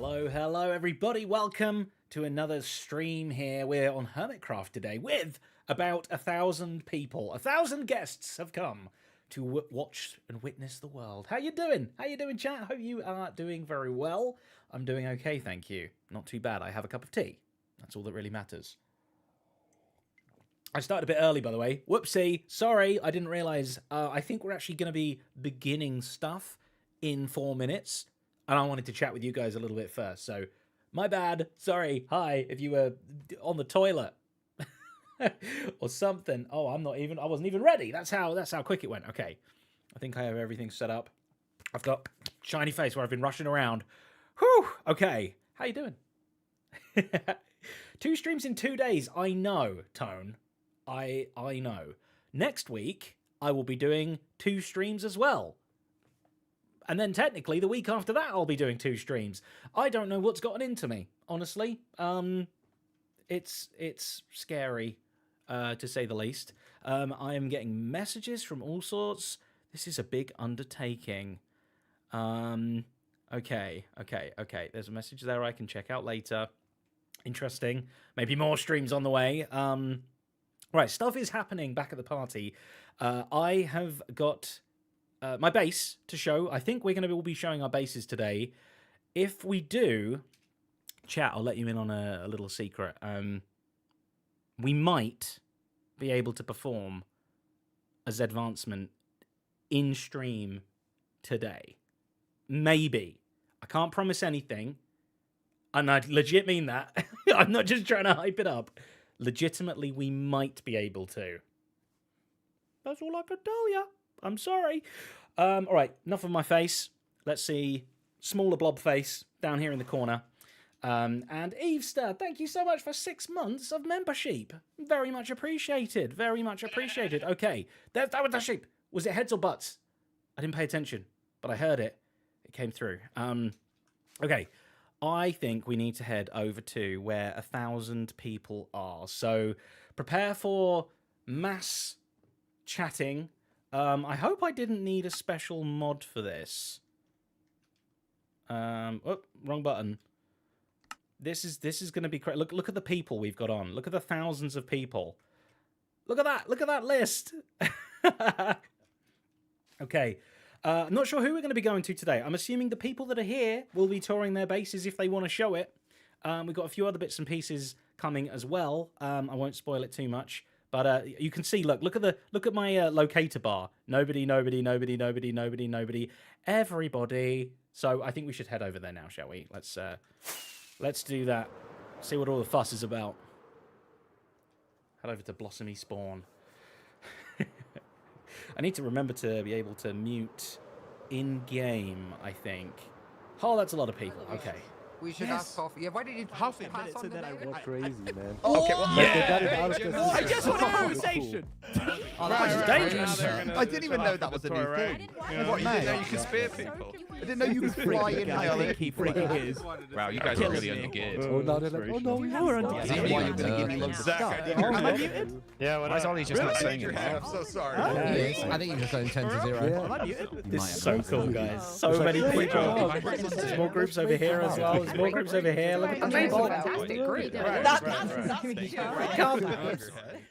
Hello everybody, welcome to another stream here. We're on Hermitcraft today with about 1,000 people. 1,000 guests have come to watch and witness the world. How you doing? How you doing, chat? Hope you are doing very well. I'm doing okay, thank you. Not too bad. I have a cup of tea. That's all that really matters. I started a bit early, by the way. Whoopsie. Sorry, I didn't realize. I think we're actually going to be beginning stuff in 4 minutes. And I wanted to chat with you guys a little bit first. So, my bad. Sorry. Hi, if you were on the toilet or something. Oh, I wasn't even ready. That's how quick it went. Okay. I think I have everything set up. I've got shiny face where I've been rushing around. Whew. Okay. How you doing? 2 streams in 2 days. I know, Tone. I know. Next week, I will be doing 2 streams as well. And then technically, the week after that, I'll be doing 2 streams. I don't know what's gotten into me, honestly. It's scary, to say the least. I am getting messages from all sorts. This is a big undertaking. Okay. There's a message there I can check out later. Interesting. Maybe more streams on the way. Right, stuff is happening back at the party. I have got my base to show. I think we're going to all be showing our bases today. If we do, chat, I'll let you in on a little secret. We might be able to perform a Zedvancement in stream today. Maybe. I can't promise anything. And I legit mean that. I'm not just trying to hype it up. Legitimately, we might be able to. That's all I can tell you. I'm sorry. All right, enough of my face. Let's see. Smaller blob face down here in the corner. And Evester, thank you so much for 6 months of membership. Very much appreciated. Very much appreciated. Okay, that was the sheep. Was it heads or butts? I didn't pay attention, but I heard it. It came through. Okay, I think we need to head over to where 1,000 people are. So prepare for mass chatting. I hope I didn't need a special mod for this. Oh, wrong button. This is going to be crazy. Look at the people we've got on. Look at the thousands of people. Look at that. Look at that list. Okay. I'm not sure who we're going to be going to today. I'm assuming the people that are here will be touring their bases if they want to show it. We've got a few other bits and pieces coming as well. I won't spoil it too much. But you can see, look at my locator bar. Nobody, everybody. So I think we should head over there now, shall we? Let's do that. See what all the fuss is about. Head over to Blossomy Spawn. I need to remember to be able to mute in-game, I think. Oh, that's a lot of people. Okay. We should ask coffee. Yeah, why did you half a pass minute on and the then I name? went crazy, man. Oh, okay, well, yeah. I just want a conversation. Oh, Right, that's dangerous. I didn't even know that was a new thing. What, you didn't know you could spear people? I didn't know you could fly in. I think he freaking is. Wow, you guys are really undergeared. Oh no, you're under. Is that why you're going to give me loads of Zack, stuff? I didn't Am I know. muted? Yeah, why is Ollie just not saying it? I'm so sorry. I think you just going 10 to 0. Yeah. Am I muted? This is so cool, guys. So many people. There's more groups over here as well. There's more groups over here. Look at the Amazing, people. fantastic, great. Come.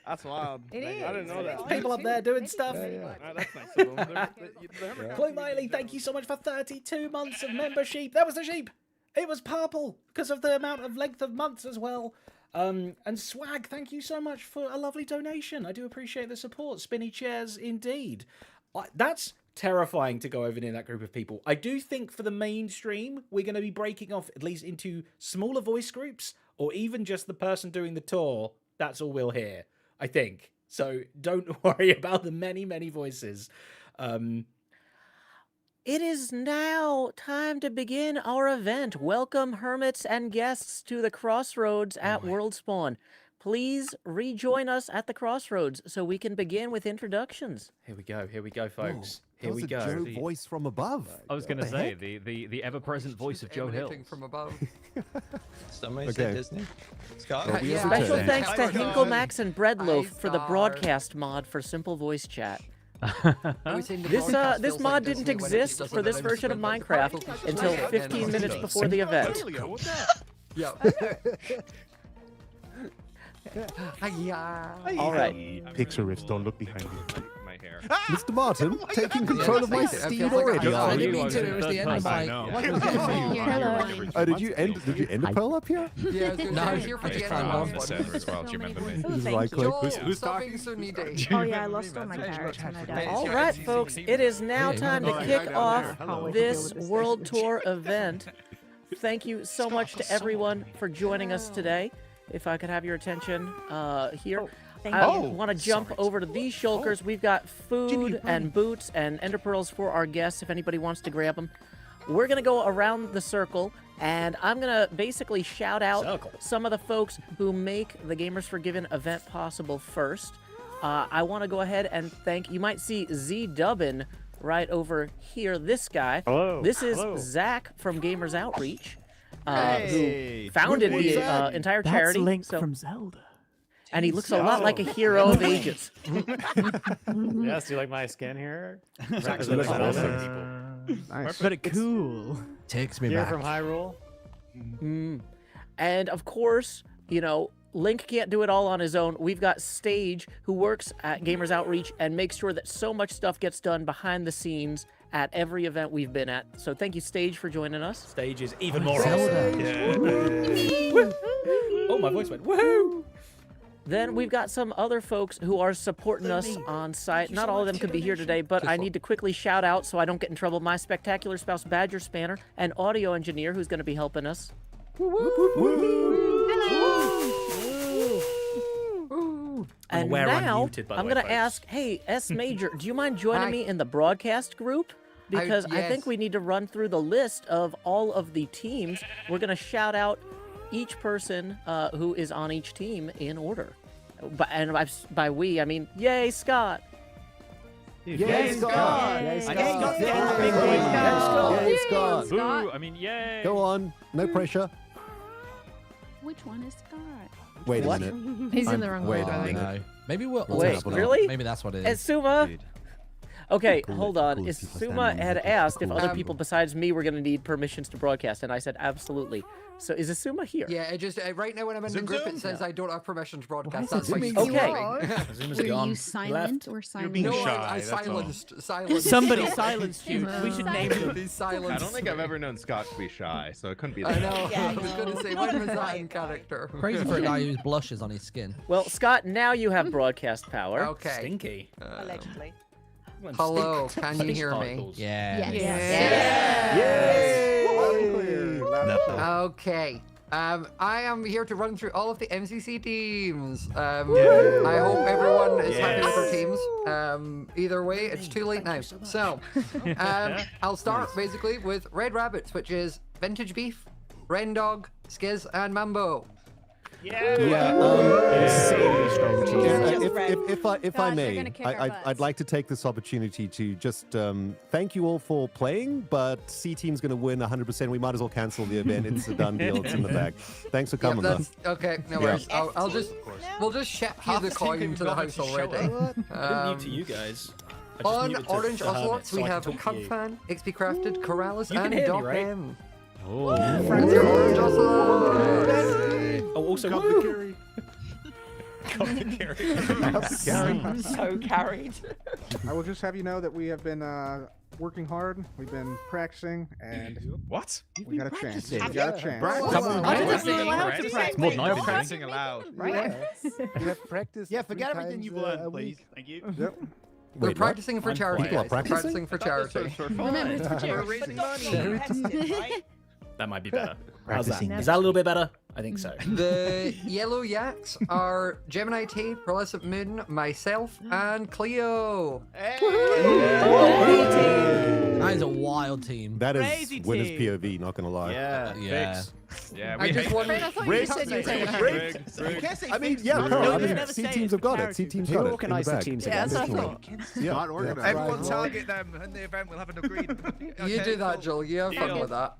That's wild. It is. I didn't know that. People up there doing stuff. That's nice of them. Chloe Miley, thank you so much for 32 months of membership. That was the sheep. It was purple because of the amount of length of months as well. And Swag, thank you so much for a lovely donation. I do appreciate the support. Spinny chairs, indeed. That's terrifying to go over near that group of people. I do think for the mainstream, we're going to be breaking off at least into smaller voice groups or even just the person doing the tour. That's all we'll hear, I think. So don't worry about the many, many voices. It is now time to begin our event. Welcome, hermits and guests, to the Crossroads at Worldspawn. Please rejoin us at the Crossroads so we can begin with introductions. Here we go, folks. That Here was we a go. Joe voice from above. I was going to say, the ever-present voice of Joe Hill. Emanating from above. Somebody Okay. said Disney. Scott? Well, we have Special return. thanks to Hi, Hinkle guys. Max and Breadloaf Hi, for the Star. broadcast mod for Simple Voice Chat. This mod didn't exist for this version of Minecraft until 15 minutes before the event. Yeah. All right. Pixariffs, don't look behind you. My hair. Mr. Martin, taking control of my It steed feels like already, I are didn't you? mean to. It was the end of my. Oh, did you end a pearl up here? Yeah, I was here for I the just end found of on the the server as well. Do you remember me? Oh, This is thank right you. click. Joel, stop being so needy. Oh yeah, I lost all my carrots when I died. All right, folks, it is now time to kick off this World Tour event. Thank you so much to everyone for joining us today. If I could have your attention here. Thank I you. want to jump over to these shulkers. We've got food and boots and ender pearls for our guests if anybody wants to grab them. We're going to go around the circle, and I'm going to basically shout out some of the folks who make the Gamers Forgiven event possible first. I want to go ahead and thank, you might see Zedaphplays right over here, this guy. Hello. This is Hello. Zach from Gamers Outreach, who founded the entire That's charity. Link So- from Zelda. and he looks a lot like a hero of ages. Yes, do you like my skin here? Zack's Represents looking all the awesome. people. Very cool. Takes me You're back. from Hyrule? And of course, you know, Link can't do it all on his own. We've got Stage, who works at Gamers Outreach and makes sure that so much stuff gets done behind the scenes at every event we've been at. So thank you, Stage, for joining us. Stage is even more awesome. Yeah. Oh, my voice went, woohoo! Then we've got some other folks who are supporting us on site. Not all of them could be here today, but I need to quickly shout out so I don't get in trouble. My spectacular spouse, Badger Spanner, and audio engineer who's going to be helping us. And aware I'm now muted, by the I'm way, going to folks. ask, hey, S Major, do you mind joining Hi. me in the broadcast group? Because I think yes. we need to run through the list of all of the teams. We're going to shout out each person who is on each team in order. And by we, I mean, yay, Scott! Yay, Scott! Yay, Scott! Yay, Yay, Scott! Boo! I mean, yay! Go on, no pressure. Which one is Scott? Wait What? a minute. He's in the wrong Wait one. a I minute. know. Maybe we'll. Wait, what's really? Maybe that's what it is. Xisuma? Okay, Cool, hold on. cool people Xisuma standing had there. asked if Cool other people. people besides me were going to need permissions to broadcast, and I said absolutely. So is Xisuma here? Yeah, it just right now when I'm in the Zoom, group, zoom. it says I don't have permission to broadcast. Why That's is it my zooming? Okay. Zuma's Were gone. you He silent left. or silent? being No, shy, I that's all. silenced. Somebody silenced you. We should name him. Be silenced. I don't think I've ever known Scott to be shy, so it couldn't be that. I know. Yeah, I was going to say, when was that in character? Crazy for a guy who blushes on his skin. Well, Scott, now you have broadcast power. Okay. Stinky. Allegedly. Hello, can you Stink hear me? particles. Yeah. Okay. I am here to run through all of the MCC teams. I hope everyone is happy with their teams. Either way, it's too late now. So, I'll start basically with Red Rabbits, which is Vintage Beef, Rendog, Skiz, and Mumbo. If I may, I'd like to take this opportunity to just thank you all for playing, but C Team's going to win 100%. We might as well cancel the event. It's a done deal. It's in the bag. Thanks for coming, though. Okay, no worries. We'll just ship you the coin to the house already. I didn't mute to you guys. I just On muted to Orange the Hermit Ocelots, so we I can have talk to you. Cubfan, XP Crafted, Corrales, You can and hear me, Doc right? M. Oh. Friends of Orange Ocelots! Oh, also, Got woo! the carry. So carried. I will just have you know that we have been working hard. We've been practicing, and What? we got a chance. practicing? We got a chance. I wasn't allowed to practice. More than I've been Practicing aloud. You have practiced. Yeah, forget everything you've learned, please. Thank you. Yep. We're Wait, practicing for I'm charity. People are guys. practicing? Practicing for charity. Remember, it's for charity. That might be better. How's that? Is that a little bit better? I think so. The Yellow Yaks are Gemini T, Pearlescent Moon, myself, and Cleo. That is a wild team. That is Crazy winner's team. POV, not gonna lie. Yeah. Yeah. Yeah, I we just hate won. I thought you said you were saying I mean, yeah, No, I you mean, never C say Teams have got it. C charity. Teams Who got it. in organised the bag. teams Yeah, again? that's what I thought. Yeah, Not organized. Everyone target them in the event. We'll have an agreed. You do that, Joel. You have fun with that.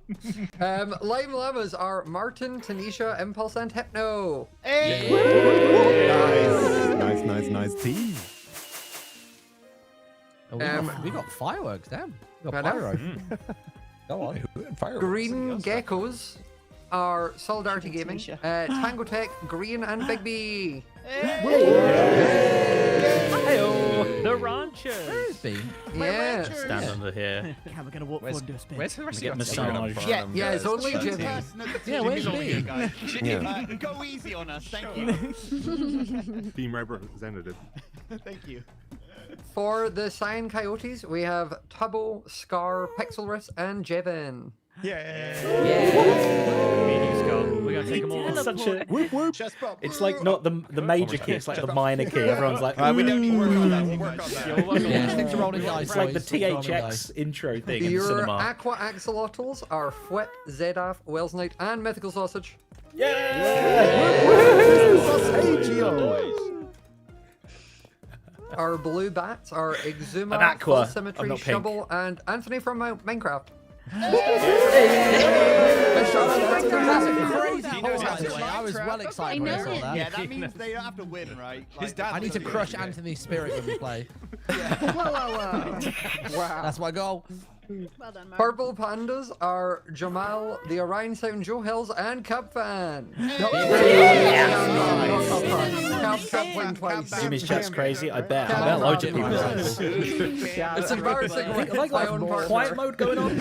Lime Llamas are Martin, Tanisha, Impulse, and Hypno. Nice team. Oh, we got fireworks, damn. We got I know. pyro. Go on. Fireworks. Green geckos are Solidarity Gaming, Tango Tech, Grian, and Big B. Heyo, the ranchers. Where's B? Yeah. Stand under here. Yeah, we're gonna walk forward to a spin. Where's the rest Get of us? massage. Yeah, it's only Only Jimmy. person at the Yeah, team where's is over me? here, guys. Yeah. Go easy on us, thank you. Team representative. Thank you. For the Cyan Coyotes, we have Tubbo, Scar, Pixelris, and Jevin. We're gonna take them all. It's such a. Chest bump. It's like not the major key. It's like the minor key. Everyone's like, We don't need to work on that. We'll work on that. Yeah, stick to rolling dice. it's like the boys, stick to rolling dice. THX intro thing in the Your cinema. Aqua Axolotls are Fwit, Zedaph, Wels Knight, and Mythical Sausage. Our blue bats are Xisuma, An aqua. Full I'm Symmetry, not pink. Shovel, and Anthony from Minecraft. That's crazy. He knows how to By the way, I was well excited when I saw that. Yeah, that means they don't have to win, right? His dad I need to crush Anthony's spirit when we play. Wow. That's my goal. Well done, Mark. Purple pandas are Jamal, the Orion Sound, Joe Hills, and Cub Fan. Cub win twice. Jimmy's chat's crazy. I bet loads of people. It's embarrassing. Like my own partner. quiet mode going on.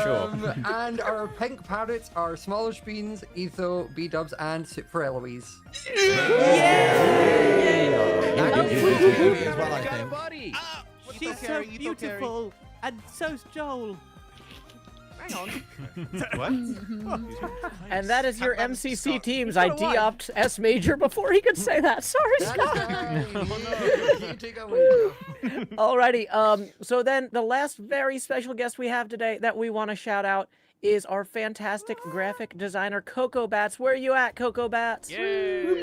Sure. And our pink parrots are Smallish Beans, Etho, B-Dubs, and Soup for Eloise. As well, I think. buddy. She's so beautiful, and so's Joel. Hang on. What? And that is your MCC teams. I de-opt S Major before he could say that. Sorry, Scott. Alrighty. So then the last very special guest we have today that we want to shout out is our fantastic graphic designer, Coco Bats. Where are you at, Coco Bats? Coco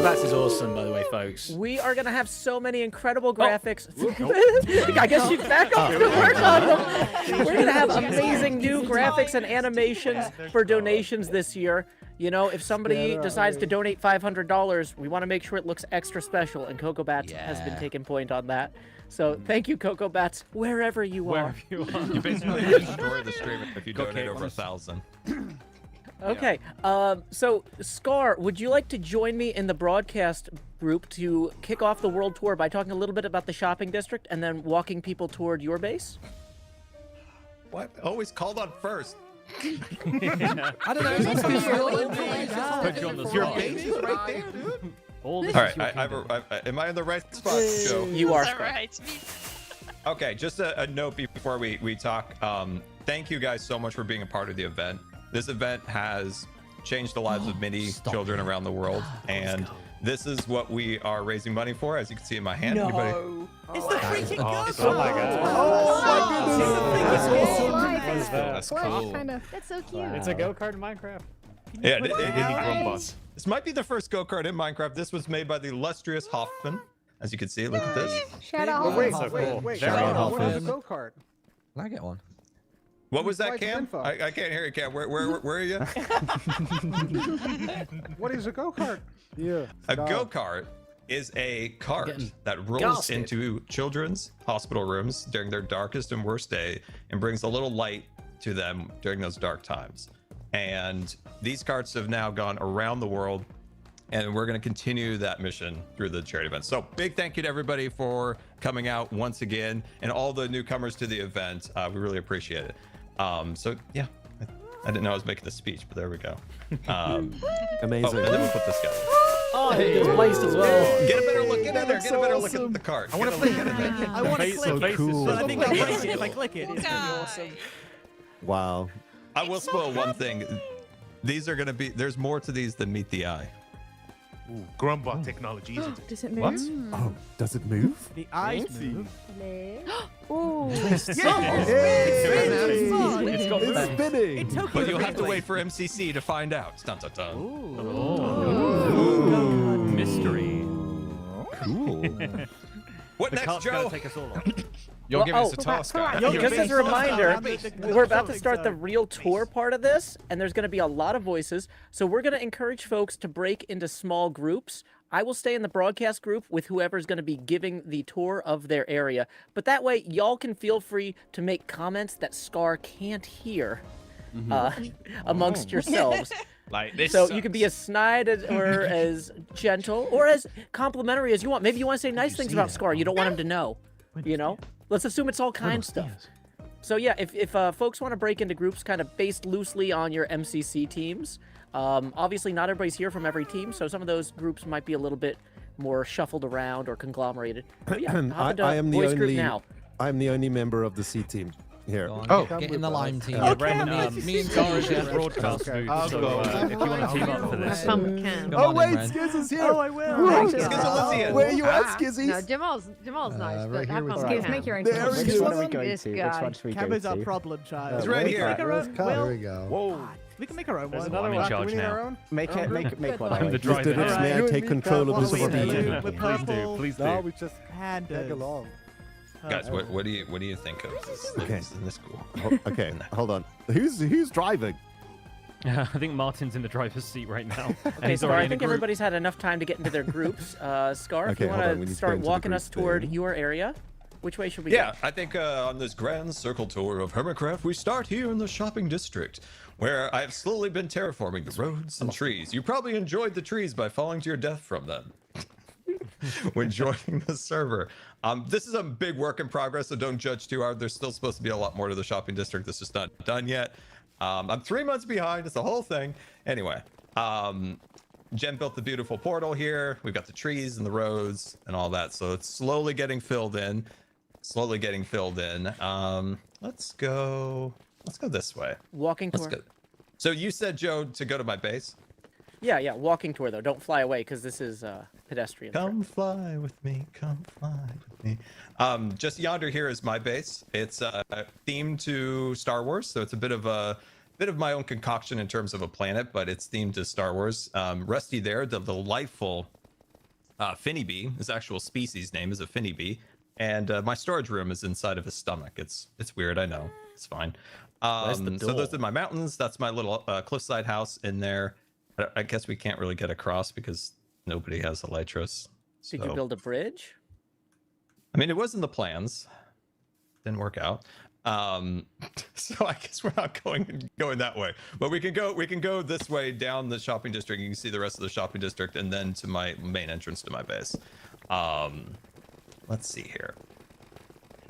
Bats is awesome, by the way, folks. We are going to have so many incredible graphics. I guess she's back off to work on them. We're going to have amazing new graphics and animations for donations this year. You know, if somebody decides to donate $500, we want to make sure it looks extra special, and Coco Bats has been taking point on that. So thank you, Coco Bats, wherever you are. You basically destroy the stream if you donate over 1,000. Okay, so Scar, would you like to join me in the broadcast group to kick off the world tour by talking a little bit about the shopping district and then walking people toward your base? What? Always called on first. I don't know. Put you on the Your spot. base is right there, dude. All All right, am I in the right spot, Joe? You are, Scar. Right. Okay, just a note before we talk. Thank you guys so much for being a part of the event. This event has changed the lives of many children around the world, and this is what we are raising money for, as you can see in my hand. Anybody? It's the freaking Oh go my god. That's cool. That's so cute. It's a go-kart in Minecraft. Yeah, this might be the first go-kart in Minecraft. This was made by the illustrious Hoffman. As you can see, look at this. Shout out. Wait, so cool. wait. Very What is a helpful. go-kart? Can I get one? What was that, Like Cam? info. I can't hear you, Cam. Where are you? What is a go-kart? Yeah. A go-kart is a cart Getting that rolls gassed. into children's hospital rooms during their darkest and worst day and brings a little light to them during those dark times. And these carts have now gone around the world, and we're going to continue that mission through the charity event. So big thank you to everybody for coming out once again, and all the newcomers to the event. We really appreciate it. So yeah, I didn't know I was making a speech, but there we go. Amazing. Oh, and then we'll put this guy. Oh, he gets placed as well. Get a better look in there. Get a better look at the cart. I want to click it. I want to click it. cool. But I think I'll break it if I click it. It's gonna be awesome. Wow. I will spoil one thing. These are going to be, there's more to these than meet the eye. Grumbot technology, isn't it? Does it move? What? Oh, does it move? The eyes move. Ooh. It's spinning. It's so But you'll have to wait for MCC to find out. Dun, dun, dun. Mystery. Cool. What The next, cart's Joe? gonna take us all on. You'll give us a Correct, toss, guy. correct. Just as a reminder, we're about to start the Shopping real tour part of this, and there's going to be a lot of voices. So we're going to encourage folks to break into small groups. I will stay in the broadcast group with whoever's going to be giving the tour of their area. But that way, y'all can feel free to make comments that Scar can't hear amongst yourselves. Like this. So you can be as snide or as gentle or as complimentary as you want. Maybe you want to say nice things about Scar. You don't want him to know. You know? Let's assume it's all kind stuff. So yeah, if folks want to break into groups kind of based loosely on your MCC teams, obviously not everybody's here from every team, so some of those groups might be a little bit more shuffled around or conglomerated. But yeah, hop I am into the voice group only. now. I'm the only member of the C team here. Get in the lime team. Me and Scar is in broadcast booth, so if you want to team up for this. Oh wait, Skiz is here. Oh, I will. Where are you at, Skizzy? No, Jamal's nice, but right I here with can't Zack. make your own There choice. we go. This guy. Cameron's our problem child. It's right We here. can make our own. Here Will, we go. Whoa. we can make our own one. I'm in charge now. Make one. I'm the Mr. driver. Dix, may I take control of this Please ordeal? do. We're Please do. purple. Please do. No, we just Pandas. tag along. Guys, what do you think of this? Okay. In this school? Okay, hold on. Who's driving? I think Martin's in the driver's seat right now. And Okay, he's Scar, already I in a think group. everybody's had enough time to get into their groups. Scar, if Okay, you hold on, we want need to to start get into the walking group us toward thing. your area, which way should we Yeah, go? I think on this grand circle tour of Hermitcraft, we start here in the shopping district, where I've slowly been terraforming the roads and trees. You probably enjoyed the trees by falling to your death from them when joining the server. This is a big work in progress, so don't judge too hard. There's still supposed to be a lot more to the shopping district that's just not done yet. I'm 3 months behind. It's the whole thing. Anyway, Jen built the beautiful portal here. We've got the trees and the roads and all that, so it's slowly getting filled in. Let's go this way. Walking Let's tour. go. So you said, Joe, to go to my base. Yeah, walking tour though. Don't fly away because this is pedestrian. Come fly with me, come fly with me. Just yonder here is my base. It's themed to Star Wars, so it's a bit of my own concoction in terms of a planet, but it's themed to Star Wars. Rusty there, the delightful Finny Bee, his actual species name is a Finny Bee, and my storage room is inside of his stomach. It's weird, I know. It's fine. Where's the So those door? are my mountains. That's my little cliffside house in there. I guess we can't really get across because nobody has elytras. Did you build a bridge? I mean, it was in the plans. Didn't work out. So I guess we're not going that way. But we can go this way down the shopping district. You can see the rest of the shopping district, and then to my main entrance to my base. Let's see here.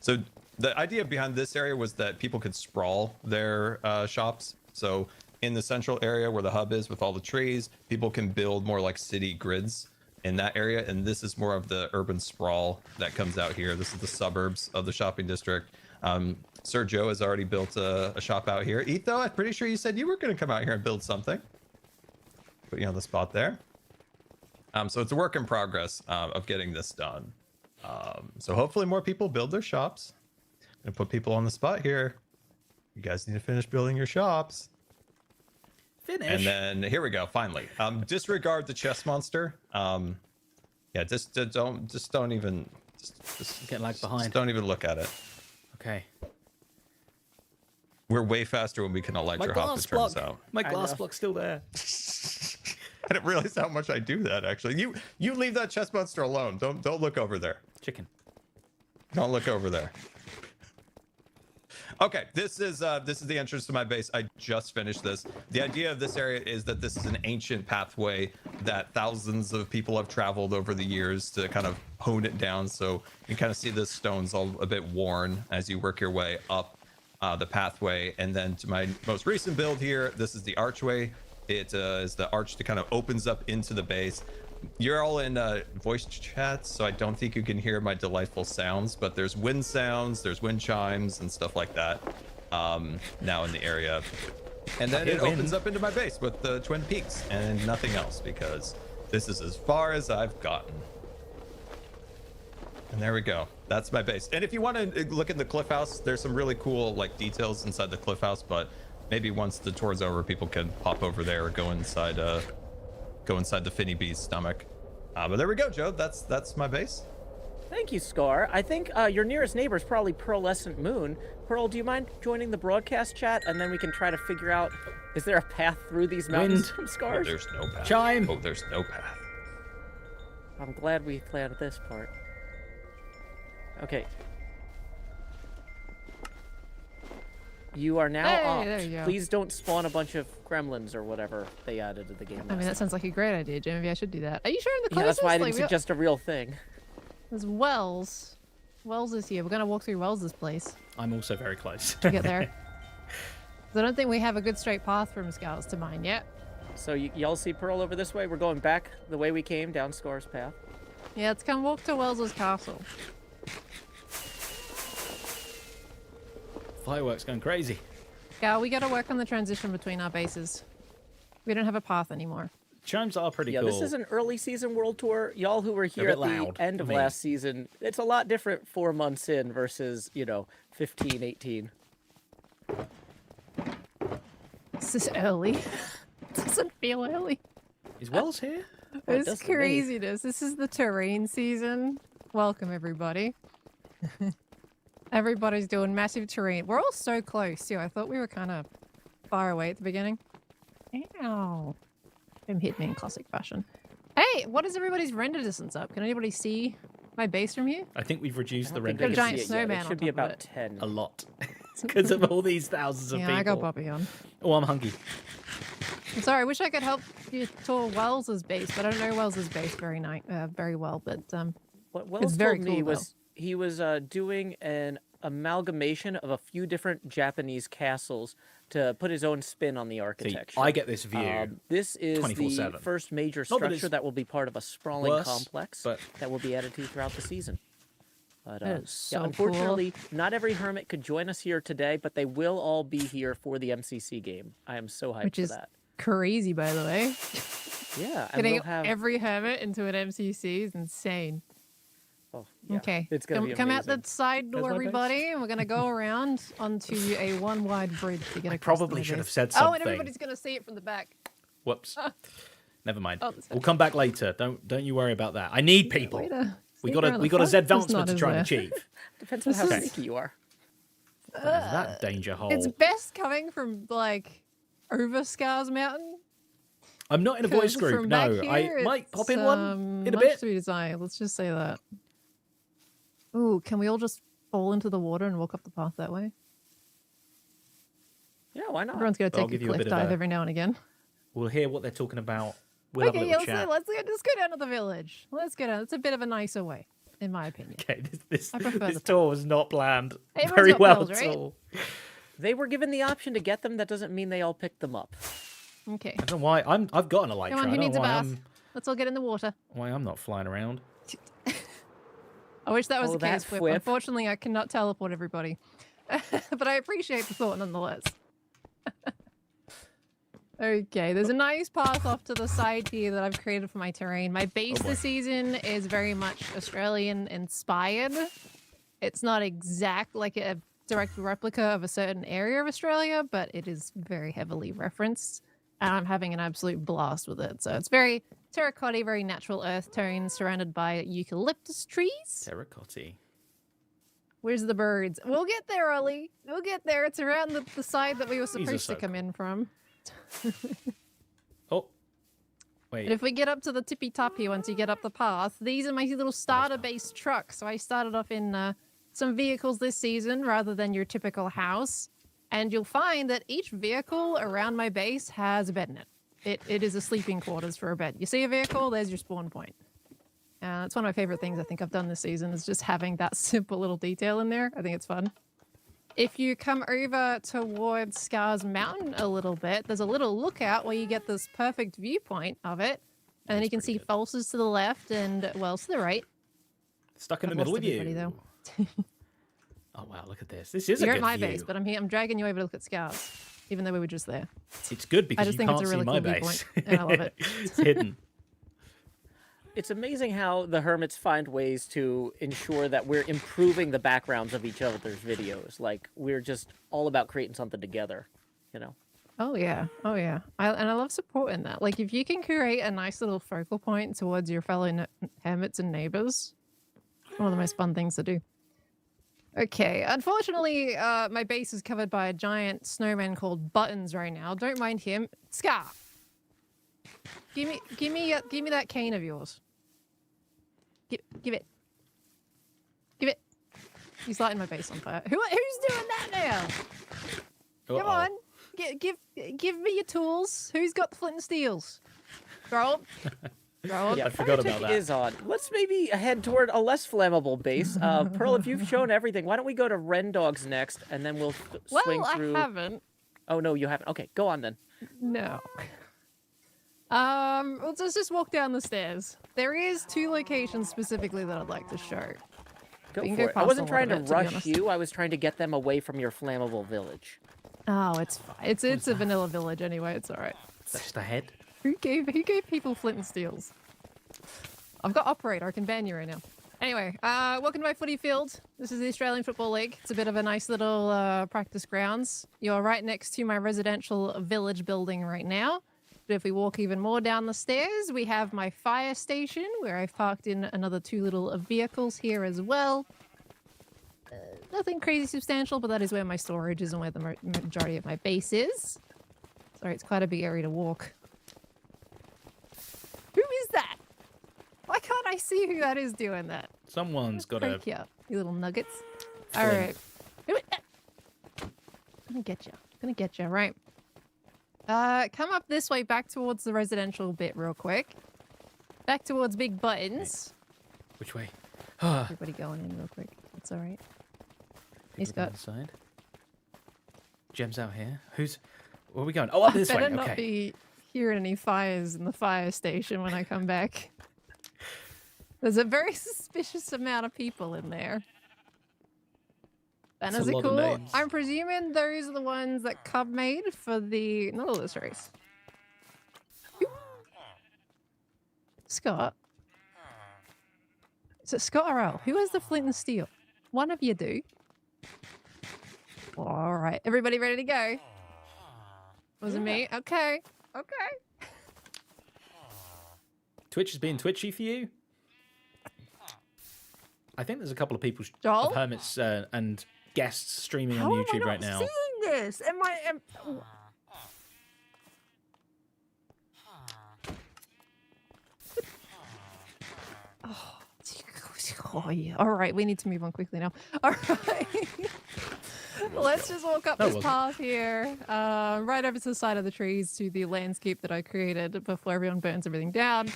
So the idea behind this area was that people could sprawl their shops. So in the central area where the hub is with all the trees, people can build more like city grids in that area, and this is more of the urban sprawl that comes out here. This is the suburbs of the shopping district. Sir Joe has already built a shop out here. Etho, I'm pretty sure you said you were going to come out here and build something. Put you on the spot there. So it's a work in progress of getting this done. So hopefully more people build their shops. I'm gonna put people on the spot here. You guys need to finish building your shops. Finish. And then here we go. Finally, disregard the chest monster. Yeah, just don't even Get like behind. Just don't even look at it. Okay. We're way faster when we can elytra hop. It turns out. My glass block's still there. I didn't realize how much I do that. Actually, you leave that chest monster alone. Don't look over there. Chicken. Don't look over there. Okay, this is the entrance to my base. I just finished this. The idea of this area is that this is an ancient pathway that thousands of people have traveled over the years to kind of hone it down. So you kind of see the stones all a bit worn as you work your way up the pathway. And then to my most recent build here, this is the archway. It is the arch that kind of opens up into the base. You're all in voice chat, so I don't think you can hear my delightful sounds, but there's wind sounds, there's wind chimes and stuff like that now in the area. And then it opens up into my base with the Twin Peaks and nothing else, because this is as far as I've gotten. And there we go. That's my base. And if you want to look in the cliff house, there's some really cool like details inside the cliff house, but maybe once the tour's over, people can pop over there or go inside the Finny Bee's stomach. But there we go, Joe. That's my base. Thank you, Scar. I think your nearest neighbor is probably Pearlescent Moon. Pearl, do you mind joining the broadcast chat, and then we can try to figure out, is there a path through these mountains from Oh, Scars? there's no path. Chime. Oh, there's no path. I'm glad we planned this part. Okay. You are now off. There you go. Please don't spawn a bunch of gremlins or whatever they added to the game. I mean, that sounds like a great idea, Jim. Maybe I should do that. Are you sure in the Yeah, that's why I didn't Like, suggest a real thing. There's Wels. Wels is here. We're gonna walk through Wels' place I'm also very close. to get there. 'Cause I don't think we have a good straight path from Scouts to mine yet. So y'all see Pearl over this way? We're going back the way we came, down Scar's path. Yeah, let's come walk to Wels' castle. Fireworks going crazy. Yeah, we gotta work on the transition between our bases. We don't have a path anymore. Chimes are pretty Yeah, cool. this is an early season world tour. Y'all who were here bit at loud the end for of me. last season, it's a lot different 4 months in versus, 15, 18. This is early. Doesn't feel early. Is Wels here? Oh, it It's does to me. craziness. This is the terrain season. Welcome, everybody. Everybody's doing massive terrain. We're all so close, too. I thought we were kind of far away at the beginning. Ow. Him hit me in classic fashion. Hey, what is everybody's render distance up? Can anybody see my base from here? I think we've reduced the think render they can giant see it yet. snowman It on should be top of about it. 10. a lot because of all these thousands of Yeah, people. I got Bobby on. Oh, I'm hungry. I'm sorry, I wish I could help you tour Wels' base, but I don't know Wels' base very well. But What Wells it's very told me cool, was he was doing an amalgamation of a few different Japanese castles to put his own spin on the architecture. I get this view This is the 24/7. first major Not that structure it's that will be part of a sprawling worse, complex but- that will be added to throughout the season. But That is so yeah, unfortunately, not every hermit could join us here today, but they will all be here for the MCC game. I am so hyped which for is that. crazy, by the way. Yeah, and Getting we'll have. every hermit into an MCC is insane. Oh, yeah, Okay, it's gonna be come out amazing. the side There's door, my base. everybody, and we're gonna go around onto a one-wide bridge to get I across. probably the should base. have said Oh, something. and everybody's gonna see it from the back. Whoops. Never mind. Oh, that's We'll come back later. Don't you worry about that. I need people. Way to We sneak got a around we the got a front. Z That's advancement not to as try and there. achieve. Depends on how This is- sneaky you are. That danger hole. It's best coming from like over Scars Mountain. I'm not in a voice 'cause group. from No, back here, I might pop in it's, one in a much bit. to be desired. Let's just say that. Ooh, can we all just fall into the water and walk up the path that way? Yeah, why not? Everyone's gonna I'll take a give you a cliff bit of dive a- every now and again. We'll hear what they're talking about. We'll have a Okay, little yeah, chat. let's go down to the village. Let's go down. It's a bit of a nicer way, in my opinion. Okay, this I prefer this the- tour was not planned Everyone's very got well pearls, at right? all. They were given the option to get them. That doesn't mean they all picked them up. Okay. I don't know why I've got an elytra. Come on, I who don't needs know a why bath? Let's all get in the water. I'm not flying around. I wish that was Oh, the that case, Whip. whip. Unfortunately, I cannot teleport everybody. But I appreciate the thought nonetheless. Okay, there's a nice path off to the side here that I've created for my terrain. My base boy. this season is very much Australian inspired. It's not exact like a direct replica of a certain area of Australia, but it is very heavily referenced. And I'm having an absolute blast with it. So it's very terracotta, very natural earth tone surrounded by eucalyptus trees. Terracotta. Where's the birds? We'll get there, Ollie. We'll get there. It's around the side that we were These are supposed so to come in from. Oh, wait. And if we get up to the tippy top here, once you get up the path, these are my little starter-based trucks. So I started off in some vehicles this season rather than your typical house. And you'll find that each vehicle around my base has a bed in it. It is a sleeping quarters for a bed. You see a vehicle, there's your spawn point. It's one of my favorite things I think I've done this season is just having that simple little detail in there. I think it's fun. If you come over towards Scars Mountain a little bit, there's a little lookout where you get this perfect viewpoint of it. And then you can see Falses to the left and Wels to the right. Stuck in the I've middle lost with you. everybody, though. Oh wow, look at this. This is You're a at good my view. base, but I'm here. I'm dragging you over to look at Scars, even though we were just there. It's good because I just you think can't it's a really see my cool base. viewpoint, and I love it. It's hidden. It's amazing how the hermits find ways to ensure that we're improving the backgrounds of each other's videos. Like, we're just all about creating something together, you know? Oh yeah, oh yeah. And I love supporting that. Like if you can create a nice little focal point towards your fellow hermits and neighbors, one of the most fun things to do. Okay, unfortunately, my base is covered by a giant snowman called Buttons right now. Don't mind him. Scar, give me that cane of yours. Give it. Give it. He's lighting my base on fire. Who's doing that now? Come on. Give me your tools. Who's got the flint and steels? Throw 'em. Throw 'em. I forgot about that. Is on. Let's maybe head toward a less flammable base. Pearl, if you've shown everything, why don't we go to Rendog's next, and then we'll swing through. I haven't. Oh no, you haven't. Okay, go on then. No. Let's just walk down the stairs. There is 2 locations specifically that I'd like to show. Go for it. I wasn't trying to rush you. I was trying to get them away from your flammable village. Oh, it's fine. It's a vanilla village anyway. It's all right. That's just a head. Who gave people flint and steels? I've got operator. I can ban you right now. Anyway, welcome to my footy field. This is the Australian Football League. It's a bit of a nice little practice grounds. You're right next to my residential village building right now. But if we walk even more down the stairs, we have my fire station where I've parked in another 2 little vehicles here as well. Nothing crazy substantial, but that is where my storage is and where the majority of my base is. Sorry, it's quite a big area to walk. Who is that? Why can't I see who that is doing that? Someone's got a... Thank you, you little nuggets. All right. Gonna get you. Gonna get you. Right. Come up this way back towards the residential bit real quick. Back towards Big Buttons. Which way? Everybody going in real quick. That's all right. He's got... Side. Gem's out here. Where are we going? Oh, up this way. I Okay. better not be hearing any fires in the fire station when I come back. There's a very suspicious amount of people in there. Banners are cool. I'm presuming those are the ones that Cub made for the Nautilus race. Scott? Is it Scott or Al? Who has the flint and steel? One of you do. All right. Everybody ready to go? Was it me? Okay. Okay. Twitch is being twitchy for you? I think there's a couple of people Joel? of hermits and guests streaming on YouTube right now. Seeing this? Am I? Oh yeah. All right, we need to move on quickly now. All right. Let's just walk up this path here, right over to the side of the trees to the landscape that I created before everyone burns everything down,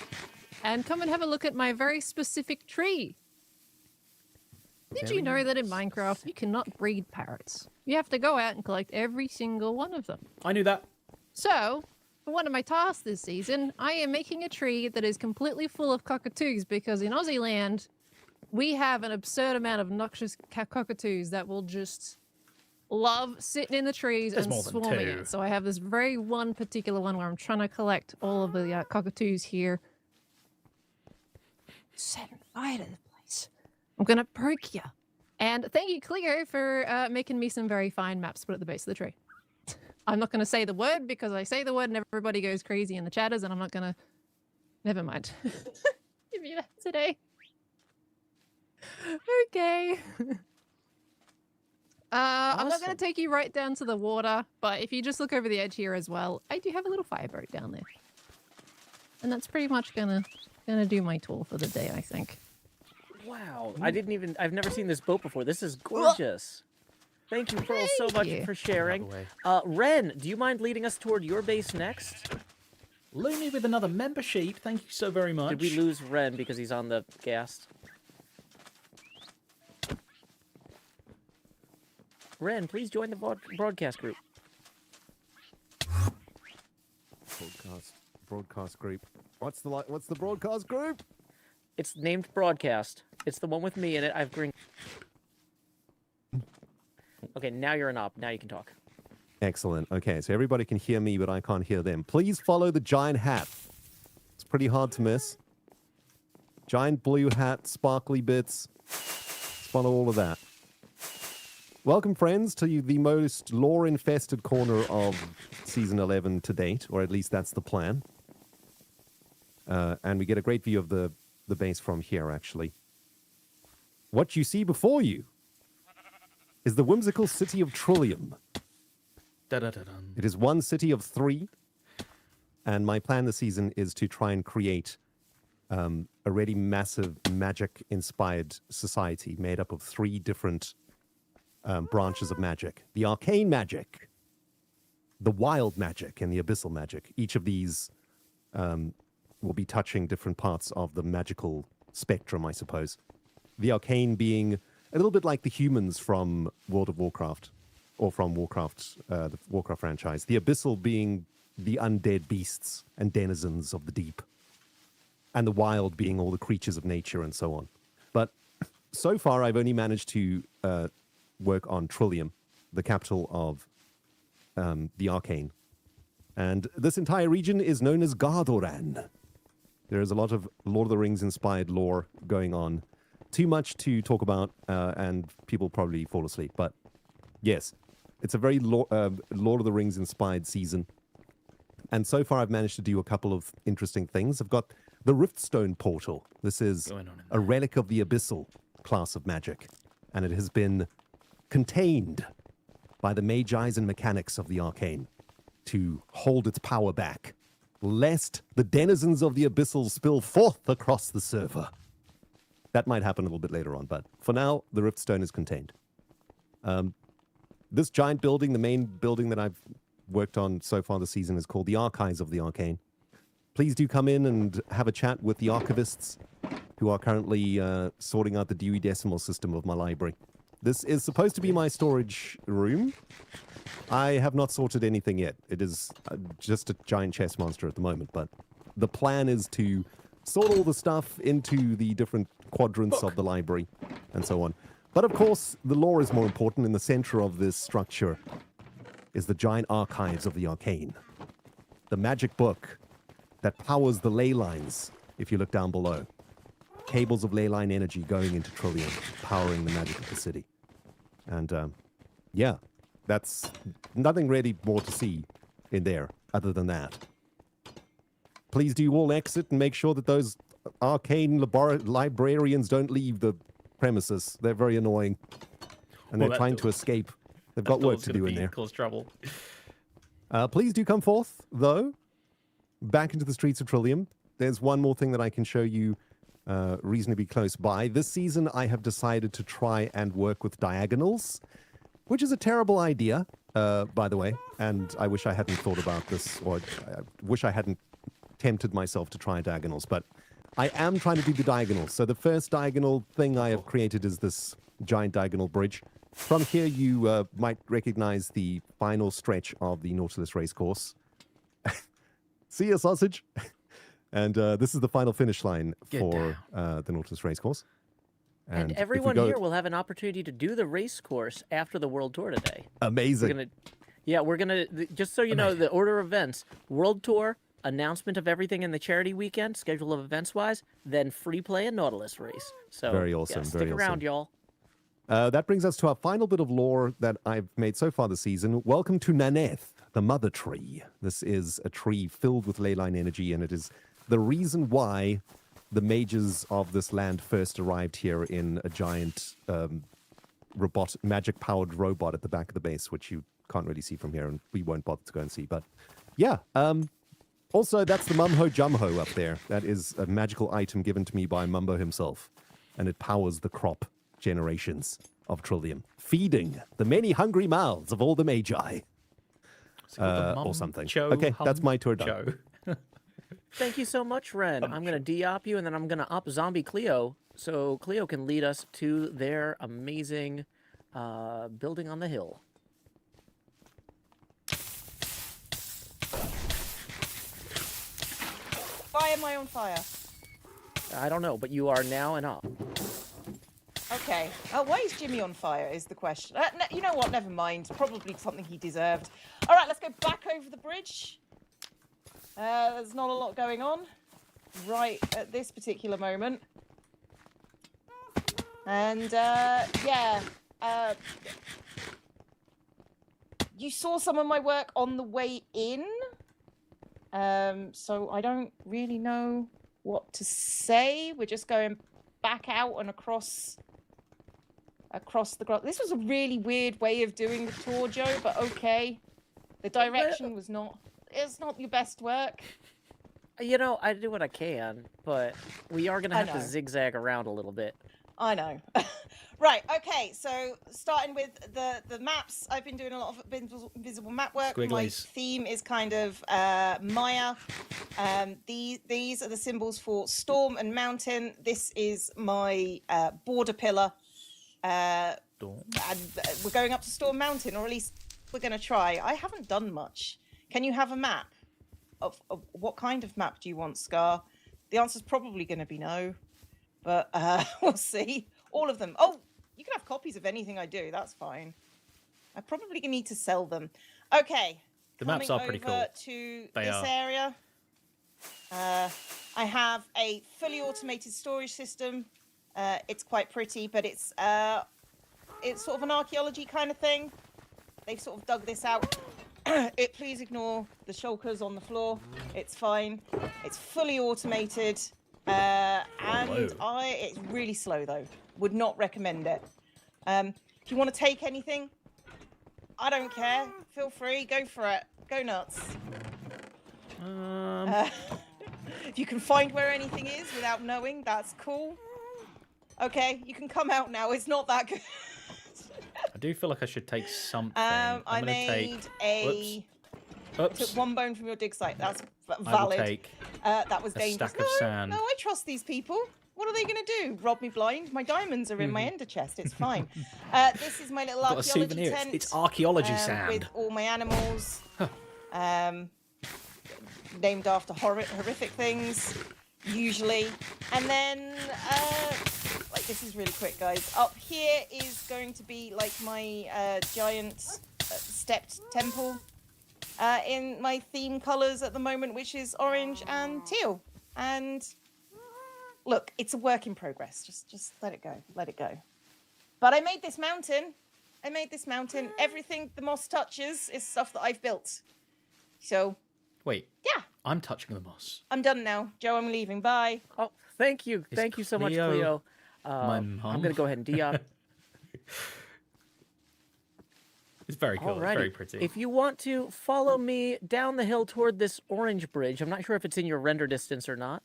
and come and have a look at my very specific tree. Did you know that in Minecraft you cannot breed parrots? You have to go out and collect every single one of them. I knew that. So, for one of my tasks this season, I am making a tree that is completely full of cockatoos because in Aussie land, we have an absurd amount of noxious cockatoos that will just love sitting in the trees and swarming it. So I have this very one particular one where I'm trying to collect all of the cockatoos here. Setting fire to the place. I'm gonna poke you. And thank you, Cleo, for making me some very fine maps to put at the base of the tree. I'm not gonna say the word because I say the word and everybody goes crazy in the chatters, and I'm not gonna. Never mind. Give me that today. Okay. I'm not going to take you right down to the water, but if you just look over the edge here as well, I do have a little fireboat down there. And that's pretty much gonna do my tour for the day, I think. Wow. I've never seen this boat before. This is gorgeous. Thank you, Pearl, so much for sharing. Ren, do you mind leading us toward your base next? Looney with another membership. Thank you so very much. Did we lose Ren because he's on the gas? Ren, please join the broadcast group. Broadcast group. What's the broadcast group? It's named Broadcast. It's the one with me in it. I've green. Okay, now you're an op. Now you can talk. Excellent. Okay, so everybody can hear me, but I can't hear them. Please follow the giant hat. It's pretty hard to miss. Giant blue hat, sparkly bits. Follow all of that. Welcome, friends, to the most lore-infested corner of Season 11 to date, or at least that's the plan. And we get a great view of the base from here, actually. What you see before you is the whimsical city of Trillium. It is one city of 3, and my plan this season is to try and create a really massive magic-inspired society made up of 3 different branches of magic. The arcane magic, the wild magic, and the abyssal magic. Each of these will be touching different parts of the magical spectrum, I suppose. The arcane being a little bit like the humans from World of Warcraft, or from Warcraft, the Warcraft franchise. The abyssal being the undead beasts and denizens of the deep. And the wild being all the creatures of nature and so on. But so far, I've only managed to work on Trillium, the capital of the Arcane. And this entire region is known as Gardoran. There is a lot of Lord of the Rings-inspired lore going on. Too much to talk about, and people probably fall asleep. But yes, it's a very Lord of the Rings-inspired season. And so far, I've managed to do a couple of interesting things. I've got the Riftstone Portal. This is a relic of the Abyssal class of magic. And it has been contained by the Magi's and mechanics of the Arcane to hold its power back, lest the denizens of the Abyssal spill forth across the server. That might happen a little bit later on, but for now, the Riftstone is contained. This giant building, the main building that I've worked on so far this season, is called the Archives of the Arcane. Please do come in and have a chat with the archivists who are currently sorting out the Dewey Decimal System of my library. This is supposed to be my storage room. I have not sorted anything yet. It is just a giant chess monster at the moment, but the plan is to sort all the stuff into the different quadrants of the library and so on. But of course, the lore is more important. In the center of this structure is the giant Archives of the Arcane. The magic book that powers the ley lines, if you look down below. Cables of ley line energy going into Trillium, powering the magic of the city. And, yeah, that's nothing really more to see in there other than that. Please do all exit and make sure that those arcane librarians don't leave the premises. They're very annoying. And they're trying to escape. They've got work to do in there. Cause trouble. Please do come forth, though, back into the streets of Trillium. There's one more thing that I can show you reasonably close by. This season, I have decided to try and work with diagonals, which is a terrible idea, by the way. And I wish I hadn't thought about this, or I wish I hadn't tempted myself to try diagonals. But I am trying to do the diagonals. So the first diagonal thing I have created is this giant diagonal bridge. From here, you might recognize the final stretch of the Nautilus racecourse. See ya, sausage! And this is the final finish line for the Nautilus racecourse. And everyone here will have an opportunity to do the race course after the World Tour today. Amazing. We're gonna just so you know, the order of events: World Tour, announcement of everything in the charity weekend, schedule of events-wise, then free play and Nautilus race. So very awesome. Yeah, stick very around, awesome. y'all. That brings us to our final bit of lore that I've made so far this season. Welcome to Naneth, the Mother Tree. This is a tree filled with ley line energy, and it is the reason why the mages of this land first arrived here in a giant magic-powered robot at the back of the base, which you can't really see from here, and we won't bother to go and see. But yeah, also that's the Mumho Jumho up there. That is a magical item given to me by Mumbo himself, and it powers the crop generations of Trillium, feeding the many hungry mouths of all the Magi. Or something. Okay, that's my tour done. Thank you so much, Ren. I'm going to de-op you, and then I'm going to op zombie Cleo, so Cleo can lead us to their amazing building on the hill. Why am I on fire? I don't know, but you are now an op. Okay. Why is Jimmy on fire is the question. You know what? Never mind. Probably something he deserved. All right, let's go back over the bridge. There's not a lot going on right at this particular moment. And, you saw some of my work on the way in. So I don't really know what to say. We're just going back out and across the grass. This was a really weird way of doing the tour, Joe, but okay. The direction was not... It's not your best work. You know, I do what I can, but we are gonna I have to know. zigzag around a little bit. I know. Right, okay, so starting with the maps, I've been doing a lot of invisible map work. My Squigglies. theme is kind of Maya. These are the symbols for storm and mountain. This is my border pillar. And we're going up to Storm Mountain, or at least we're going to try. I haven't done much. Can you have a map? Of what kind of map do you want, Scar? The answer's probably going to be no, but we'll see. All of them. Oh, you can have copies of anything I do. That's fine. I probably need to sell them. Okay. The maps are pretty cool. To They this are. area. I have a fully automated storage system. It's quite pretty, but it's sort of an archaeology kind of thing. They've sort of dug this out. Please ignore the shulkers on the floor. It's fine. It's fully automated. And it's really slow though. Would not recommend it. If you want to take anything, I don't care. Feel free. Go for it. Go nuts. If you can find where anything is without knowing, that's cool. Okay, you can come out now. It's not that good. I do feel like I should take something. I made a. Oops. Took one bone from your dig site. That's I will valid. take That was a dangerous. stack of sand. No, I trust these people. What are they going to do? Rob me blind? My diamonds are in my ender chest. It's fine. This is my little Got a archaeology souvenir. tent. It's archaeology sand. With all my animals. Named after horrific things, usually. And then, like, this is really quick, guys. Up here is going to be, like, my giant stepped temple. In my theme colours at the moment, which is orange and teal. And look, it's a work in progress. Just let it go. Let it go. But I made this mountain. Everything the moss touches is stuff that I've built. So. Wait. Yeah. I'm touching the moss. I'm done now. Joe, I'm leaving. Bye. Oh, thank you. Thank you so much, Cleo. My I'm mum? going to go ahead and de-op. It's very cool. It's very Alrighty. pretty. If you want to follow me down the hill toward this orange bridge, I'm not sure if it's in your render distance or not,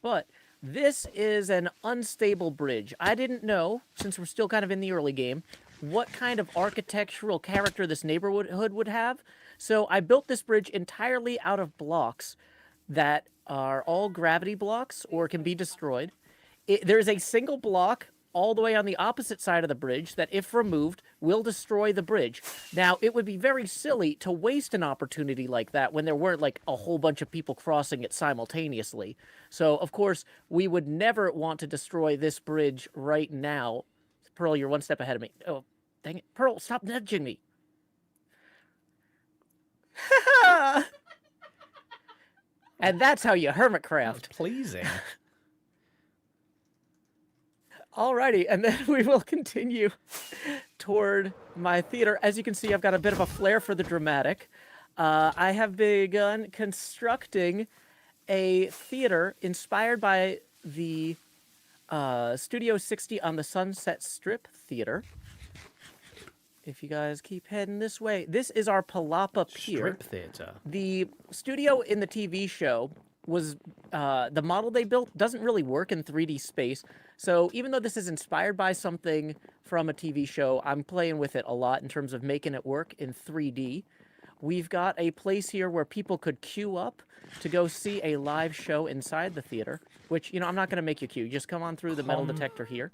but this is an unstable bridge. I didn't know, since we're still kind of in the early game, what kind of architectural character this neighborhood would have. So I built this bridge entirely out of blocks that are all gravity blocks or can be destroyed. There's a single block all the way on the opposite side of the bridge that, if removed, will destroy the bridge. Now, it would be very silly to waste an opportunity like that when there weren't, like, a whole bunch of people crossing it simultaneously. So, of course, we would never want to destroy this bridge right now. Pearl, you're one step ahead of me. Oh, dang it. Pearl, stop nudging me. And that's how you Hermitcraft. Pleasing. Alrighty, and then we will continue toward my theater. As you can see, I've got a bit of a flair for the dramatic. I have begun constructing a theater inspired by the Studio 60 on the Sunset Strip Theater. If you guys keep heading this way, this is our Palapa Pier. Strip theater. The studio in the TV show was, the model they built doesn't really work in 3D space. So even though this is inspired by something from a TV show, I'm playing with it a lot in terms of making it work in 3D. We've got a place here where people could queue up to go see a live show inside the theater, which, you know, I'm not going to make you queue. Just come on through the metal detector here.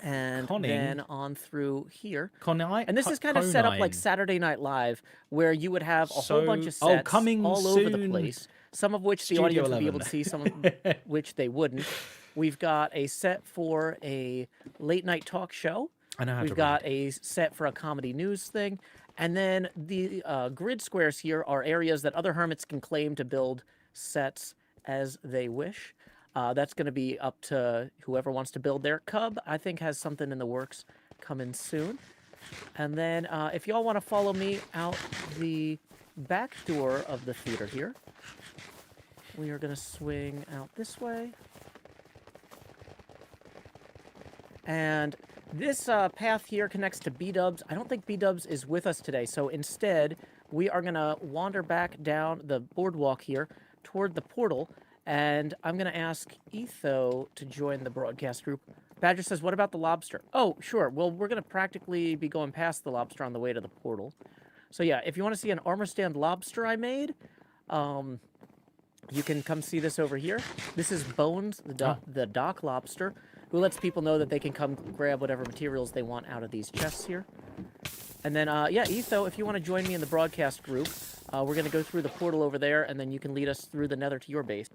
And then on through here. And this is kind of set up like Saturday Night Live, where you would have a whole bunch of sets all over the place, some of which the audience would be able to see, some of which they wouldn't. We've got a set for a late night talk show. We've got a set for a comedy news thing. And then the grid squares here are areas that other hermits can claim to build sets as they wish. That's going to be up to whoever wants to build their cub. I think has something in the works coming soon. And then if y'all want to follow me out the back door of the theater here, we are going to swing out this way. And this path here connects to B-Dubs. I don't think B-Dubs is with us today, so instead we are going to wander back down the boardwalk here toward the portal, and I'm going to ask Etho to join the broadcast group. Badger says, what about the lobster? Oh, sure. Well, we're going to practically be going past the lobster on the way to the portal. So yeah, if you want to see an armor stand lobster I made, you can come see this over here. This is Bones, the dock lobster, who lets people know that they can come grab whatever materials they want out of these chests here. And then, yeah, Etho, if you want to join me in the broadcast group, we're going to go through the portal over there, and then you can lead us through the Nether to your base.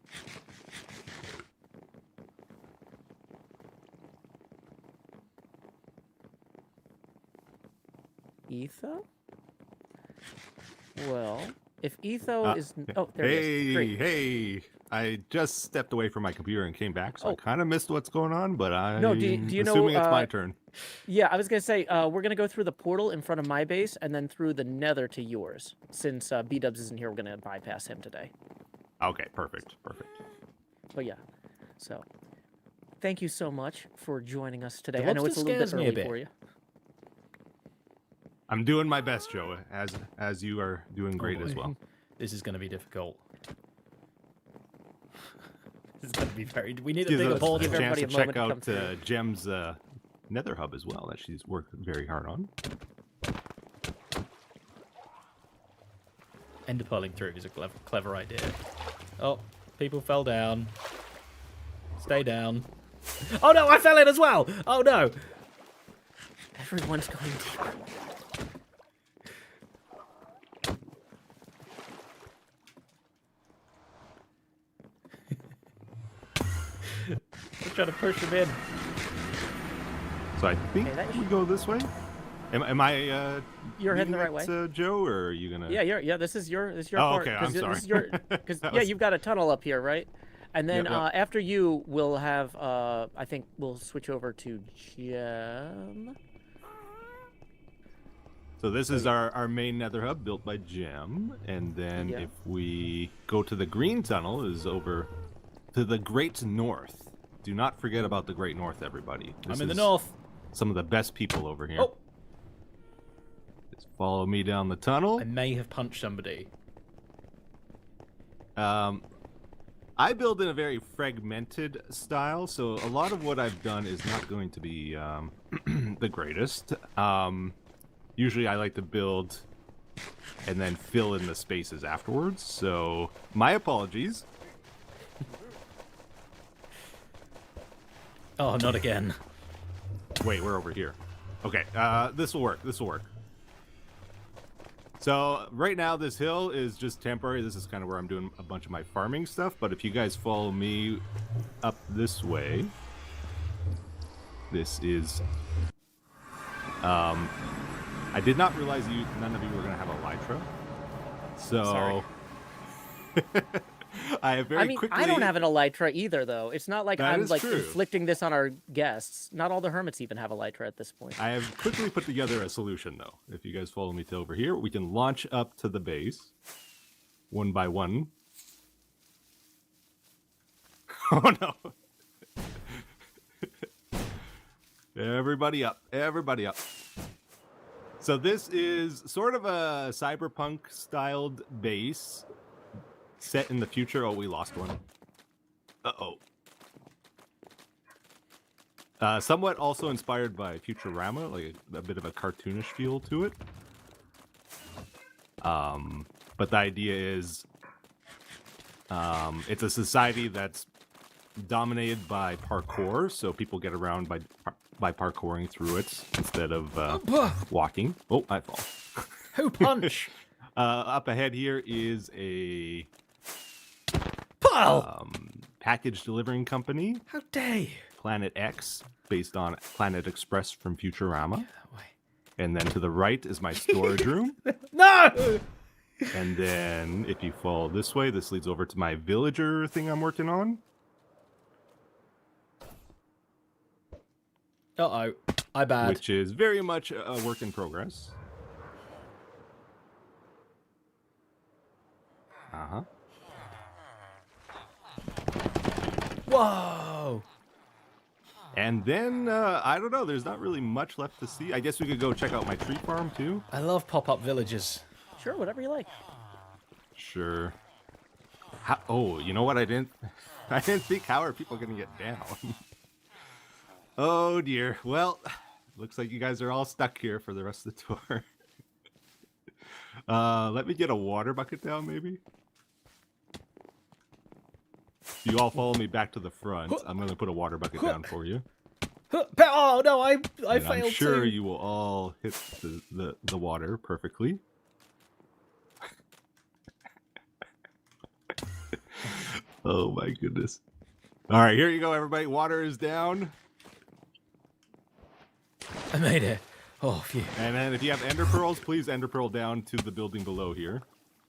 Etho? Well, if Etho is... Oh, there he is. Great. Hey! I just stepped away from my computer and came back, so I kind of missed what's going on, but I'm do you assuming know, it's my turn. Yeah, I was going to say, we're going to go through the portal in front of my base, and then through the Nether to yours. Since B-Dubs isn't here, we're going to bypass him today. Okay, perfect. But yeah, so... Thank you so much for joining us today. The I know it's a little bit scares me a early bit. for you. I'm doing my best, Joe, as you are doing great as well. This is going to be difficult. This is going to be very... We need a bigger ball. ball. Give everybody a moment to check out Gem's Nether hub as well, that she's worked very hard on. Ender pearling through is a clever idea. Oh, people fell down. Stay down. Oh no, I fell in as well! Oh no! Everyone's going deeper. I'm trying to push him in. So I think we go this way. Am I? You're heading the right way, Joe, or are you gonna? Yeah. This is your oh, part. okay. I'm sorry. Because you've got a tunnel up here, right? And then after you, we'll have. I think we'll switch over to Gem. So this is our main Nether hub built by Gem, and then if we go to the green tunnel, is over to the Great North. Do not forget about the Great North, everybody. I'm in the north. Some of the best people over here. Oh. Just follow me down the tunnel. I may have punched somebody. I build in a very fragmented style, so a lot of what I've done is not going to be the greatest. Usually I like to build and then fill in the spaces afterwards, so my apologies. Oh, not again. Wait, we're over here. Okay, this will work. So right now this hill is just temporary. This is kind of where I'm doing a bunch of my farming stuff, but if you guys follow me up this way, this is... I did not realize none of you were going to have a Elytra. So... Sorry. I don't have an Elytra either, though. It's not like I'm like true. inflicting this on our guests. Not all the hermits even have Elytra at this point. I have quickly put together a solution, though. If you guys follow me to over here, we can launch up to the base, one by one. Oh no! Everybody up! Everybody up! So this is sort of a cyberpunk-styled base. Set in the future. Oh, we lost one. Uh-oh. Somewhat also inspired by Futurama, like a bit of a cartoonish feel to it. But the idea is it's a society that's dominated by parkour, so people get around by parkouring through it instead of walking. Oh, I fall. Who punch? Up ahead here is a package delivering company. How dare you? Planet X, based on Planet Express from Futurama. And then to the right is my storage room. No! And then if you follow this way, this leads over to my villager thing I'm working on. Uh-oh. I bad. Which is very much a work in progress. Uh-huh. Whoa! And then, I don't know, there's not really much left to see. I guess we could go check out my tree farm, too. I love pop-up villages. Sure, whatever you like. Sure. Oh, you know what? I didn't think. How are people gonna get down? Oh dear. Well, looks like you guys are all stuck here for the rest of the tour. Let me get a water bucket down, maybe. You all follow me back to the front. I'm gonna put a water bucket down for you. Oh no, I failed. I'm sure too. you will all hit the water perfectly. Oh my goodness. All right, here you go, everybody. Water is down. I made it. Oh, phew. And then if you have ender pearls, please ender pearl down to the building below here,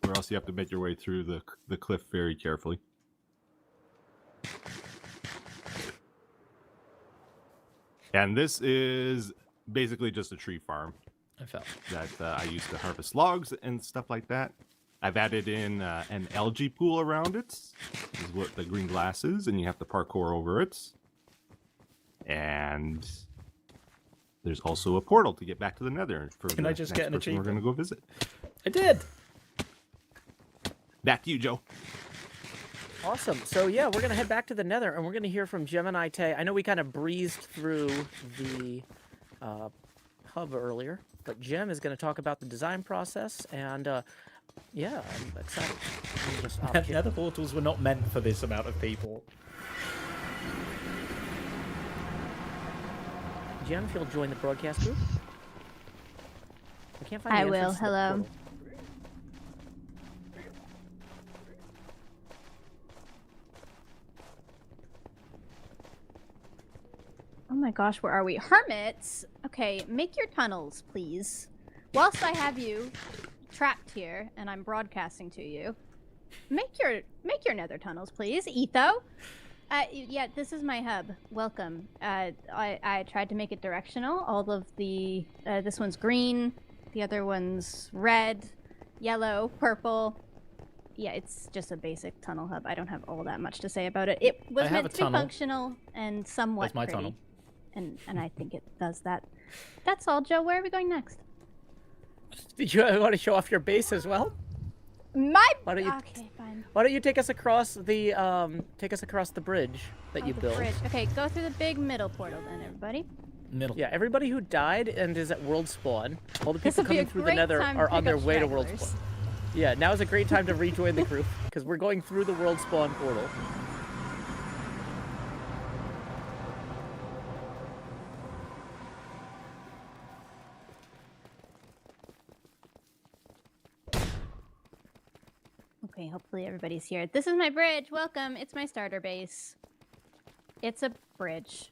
or else you have to make your way through the cliff very carefully. And this is basically just a tree farm that I use to harvest logs and stuff like that. I've added in an algae pool around it. This is what the green glass is, and you have to parkour over it. And there's also a portal to get back to the Nether. Can I just get an achievement? We're going to go visit. I did. Back to you, Joe. Awesome. So yeah, we're gonna head back to the Nether, and we're gonna hear from Gemini Tay. I know we kind of breezed through the hub earlier, but Gem is gonna talk about the design process, and yeah, I'm excited. Nether portals were not meant for this amount of people. Gem, if you'll join the broadcast group. I can't find. I the will. entrance to the Hello. portal. Oh my gosh, where are we? Hermits! Okay, make your tunnels, please. Whilst I have you trapped here and I'm broadcasting to you, make your nether tunnels, please. Etho! Yeah, this is my hub. Welcome. I tried to make it directional. All of the... this one's green, the other one's red, yellow, purple. Yeah, it's just a basic tunnel hub. I don't have all that much to say about it. It was meant to be functional and somewhat That's my pretty. tunnel. And I think it does that. That's all, Joe. Where are we going next? Did you want to show off your base as well? Okay, fine. Why don't you take us across the bridge that you The built? bridge. Okay, go through the big middle portal then, everybody. Middle. Yeah, everybody who died and is at World Spawn, all the This'll people be a coming through the great Nether time to are on pick their up way to World stragglers. Spawn. Yeah, now is a great time to rejoin the group because we're going through the World Spawn portal. Okay, hopefully everybody's here. This is my bridge. Welcome. It's my starter base. It's a bridge.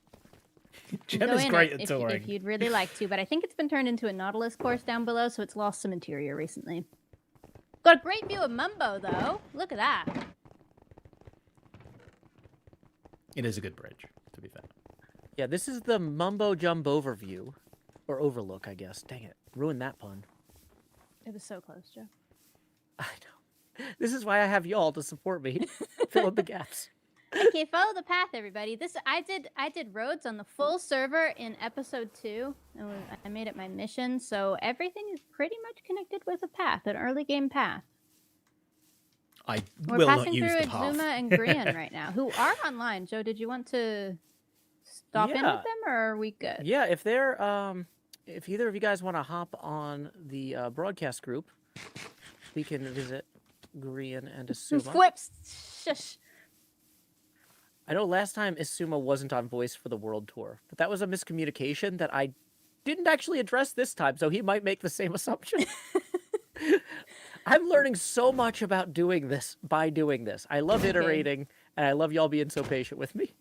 Gem Go is in great it at if, touring. if you'd really like to, but I think it's been turned into a Nautilus course down below, so it's lost some interior recently. Got a great view of Mumbo, though. Look at that. It is a good bridge, to be fair. Yeah, this is the Mumbo Jumbo overview. Or overlook, I guess. Dang it. Ruined that pun. It was so close, Joe. I know. This is why I have y'all to support me. Fill in the gaps. Okay, follow the path, everybody. I did roads on the full server in episode 2. I made it my mission, so everything is pretty much connected with a path, an early game path. We're We're not passing use through the path. Xisuma and Grian right now, who are online. Joe, did you want to stop in with Yeah. them, or are we good? Yeah, if they're if either of you guys want to hop on the broadcast group, we can visit Grian and Xisuma. Whips. Shush. I know last time Xisuma wasn't on voice for the world tour, but that was a miscommunication that I didn't actually address this time, so he might make the same assumption. I'm learning so much about doing this by doing this. I love iterating, and I love y'all being so patient with me.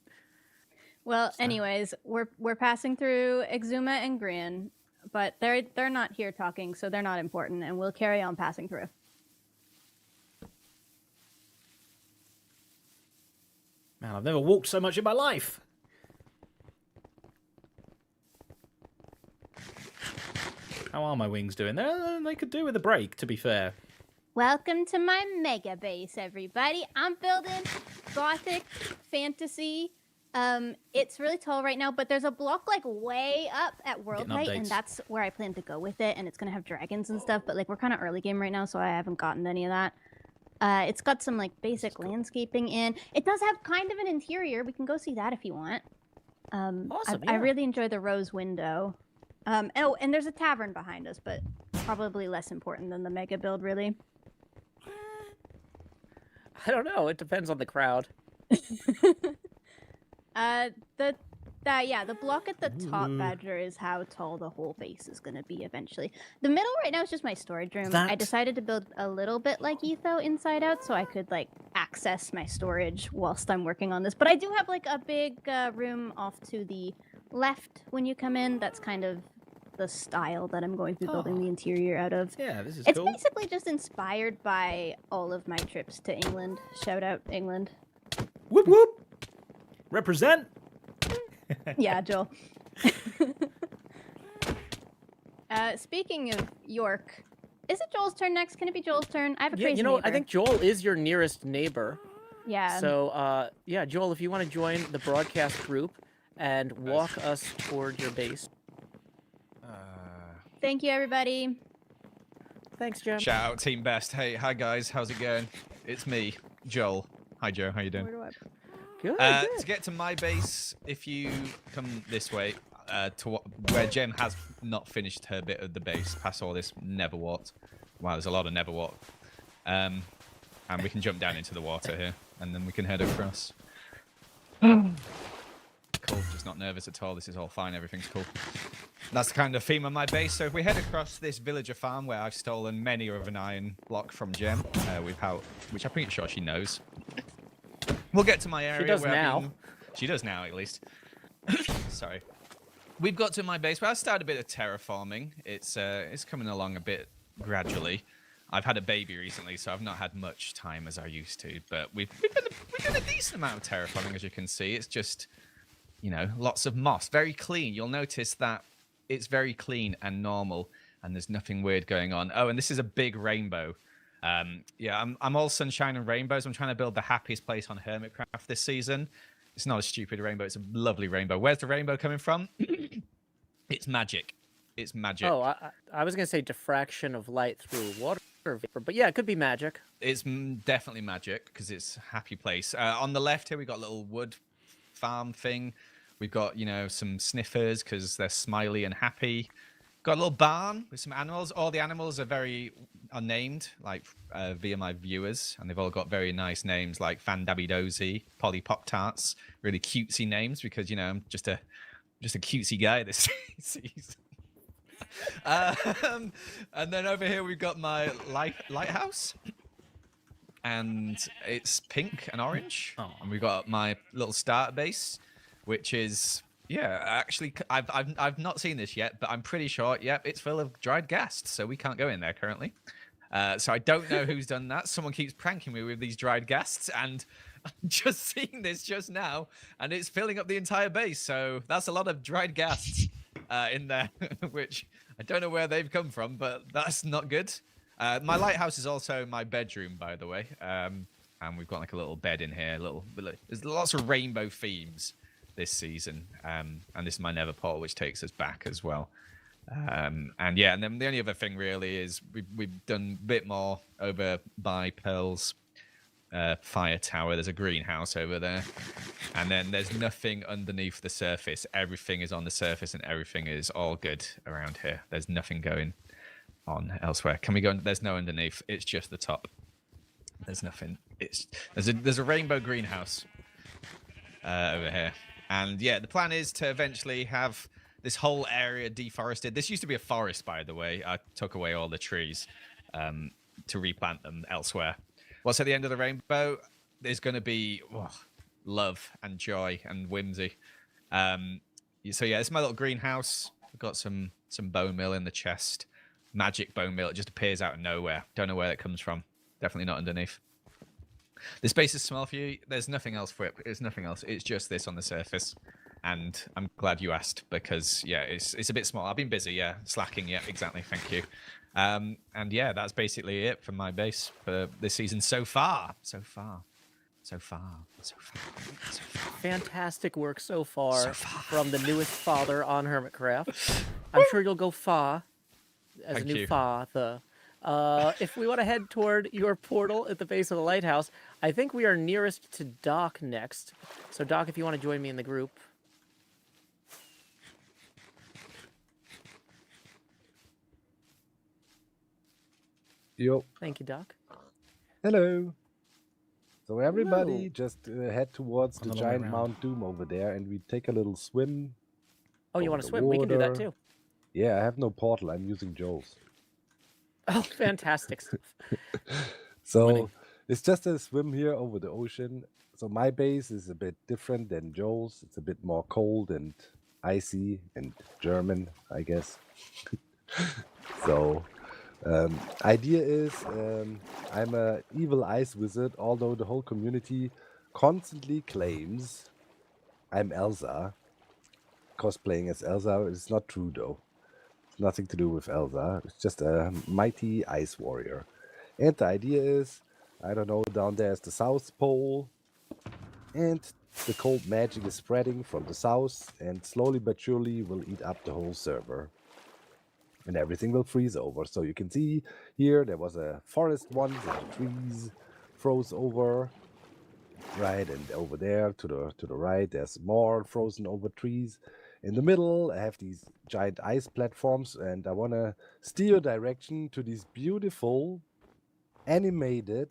Well, anyways, we're passing through Xisuma and Grian, but they're not here talking, so they're not important, and we'll carry on passing through. Man, I've never walked so much in my life. How are my wings doing? They could do with a break, to be fair. Welcome to my mega base, everybody. I'm building gothic fantasy. It's really tall right now, but there's a block like way up at World Getting Height, and updates. that's where I plan to go with it. And it's gonna have dragons and stuff, but like we're kind of early game right now, so I haven't gotten any of that. It's got some like basic landscaping in. It does have kind of an interior. We can go see that if you want. Awesome, I yeah. really enjoy the rose window. Oh, and there's a tavern behind us, but probably less important than the mega build, really. I don't know. It depends on the crowd. The block at the top, Badger, is how tall the whole base is going to be eventually. The middle right now is just my storage room. I decided to build a little bit like Etho inside out so I could like access my storage whilst I'm working on this. But I do have like a big room off to the left when you come in. That's kind of the style that I'm going to be building the interior out of. Yeah, this is It's cool. basically just inspired by all of my trips to England. Shout out England. Whoop whoop. Represent. Yeah, Joel. Speaking of York, is it Joel's turn next? Can it be Joel's turn? I have a crazy you know, neighbor. I think Joel is your nearest neighbor. Yeah. So, yeah, Joel, if you want to join the broadcast group and walk us toward your base. Thank you, everybody. Thanks, Jim. Shout out Team Best. Hey, hi guys, how's it going? It's me, Joel. Hi Joe, how you doing? Good, To get to my base, if you come this way, to where Jem has not finished her bit of the base, past all this Neverwort. Wow, there's a lot of Neverwort. And we can jump down into the water here, and then we can head across. Cool, just not nervous at all. This is all fine, everything's cool. That's the kind of theme of my base. So if we head across this villager farm where I've stolen many of an iron block from Jem, which I'm pretty sure she knows. We'll get to my area. She does where now. She does now, at least. Sorry. We've got to my base where I started a bit of terraforming. It's coming along a bit gradually. I've had a baby recently, so I've not had much time as I used to. But we've done a decent amount of terraforming, as you can see. It's just, you know, lots of moss. Very clean. You'll notice that it's very clean and normal, and there's nothing weird going on. Oh, and this is a big rainbow. Yeah, I'm all sunshine and rainbows. I'm trying to build the happiest place on Hermitcraft this season. It's not a stupid rainbow. It's a lovely rainbow. Where's the rainbow coming from? It's magic. It's magic. Oh, I was going to say diffraction of light through water vapor, but yeah, it could be magic. It's definitely magic because it's a happy place. On the left here, we've got a little wood farm thing. We've got, you know, some sniffers because they're smiley and happy. Got a little barn with some animals. All the animals are very unnamed, like via my viewers, and they've all got very nice names like Fandabidozy, Polly Pop Tarts, really cutesy names because, you know, I'm just a cutesy guy this season. And then over here we've got my lighthouse, and it's pink and orange. And we've got my little starter base, which is. Yeah, actually, I've not seen this yet, but I'm pretty sure, yep, it's full of dried ghasts, so we can't go in there currently. So I don't know who's done that. Someone keeps pranking me with these dried ghasts, and I'm just seeing this just now, and it's filling up the entire base, so that's a lot of dried ghasts in there, which I don't know where they've come from, but that's not good. My lighthouse is also my bedroom, by the way, and we've got like a little bed in here. There's lots of rainbow themes this season, and this is my Nether portal, which takes us back as well. And yeah, and then the only other thing really is we've done a bit more over by Pearl's fire tower. There's a greenhouse over there, and then there's nothing underneath the surface. Everything is on the surface, and everything is all good around here. There's nothing going on elsewhere. Can we go? There's no underneath. It's just the top. There's nothing. There's a rainbow greenhouse over here. And yeah, the plan is to eventually have this whole area deforested. This used to be a forest, by the way. I took away all the trees to replant them elsewhere. What's at the end of the rainbow? There's going to be love and joy and whimsy. So yeah, it's my little greenhouse. I've got some bone meal in the chest. Magic bone meal. It just appears out of nowhere. Don't know where it comes from. Definitely not underneath. This base is small for you. There's nothing else for it. It's nothing else. It's just this on the surface. And I'm glad you asked because, yeah, it's a bit small. I've been busy, yeah. Slacking, yeah, exactly. Thank you. And yeah, that's basically it for my base for this season so far. Fantastic work so far from the newest father on Hermitcraft. I'm sure you'll go far as Thank a new you. father. If we want to head toward your portal at the base of the lighthouse, I think we are nearest to Doc next. So, Doc, if you want to join me in the group. Yo. Thank you, Doc. Hello. So everybody Hello. just head towards On the the long way giant around. Mount Doom over there, and we take a little swim. Oh, you over want to the swim? We can do that water. too. Yeah, I have no portal. I'm using Joel's. Oh, fantastic stuff. So Winning. it's just a swim here over the ocean. So my base is a bit different than Joel's. It's a bit more cold and icy and German, I guess. So idea is I'm a evil ice wizard, although the whole community constantly claims I'm Elsa. Cosplaying as Elsa. It's not true though. It's nothing to do with Elsa. It's just a mighty ice warrior. And the idea is, I don't know, down there is the South Pole. And the cold magic is spreading from the south and slowly but surely will eat up the whole server. And everything will freeze over. So you can see here there was a forest once and the trees froze over. Right, and over there to the right there's more frozen over trees. In the middle I have these giant ice platforms, and I want to steer direction to these beautiful animated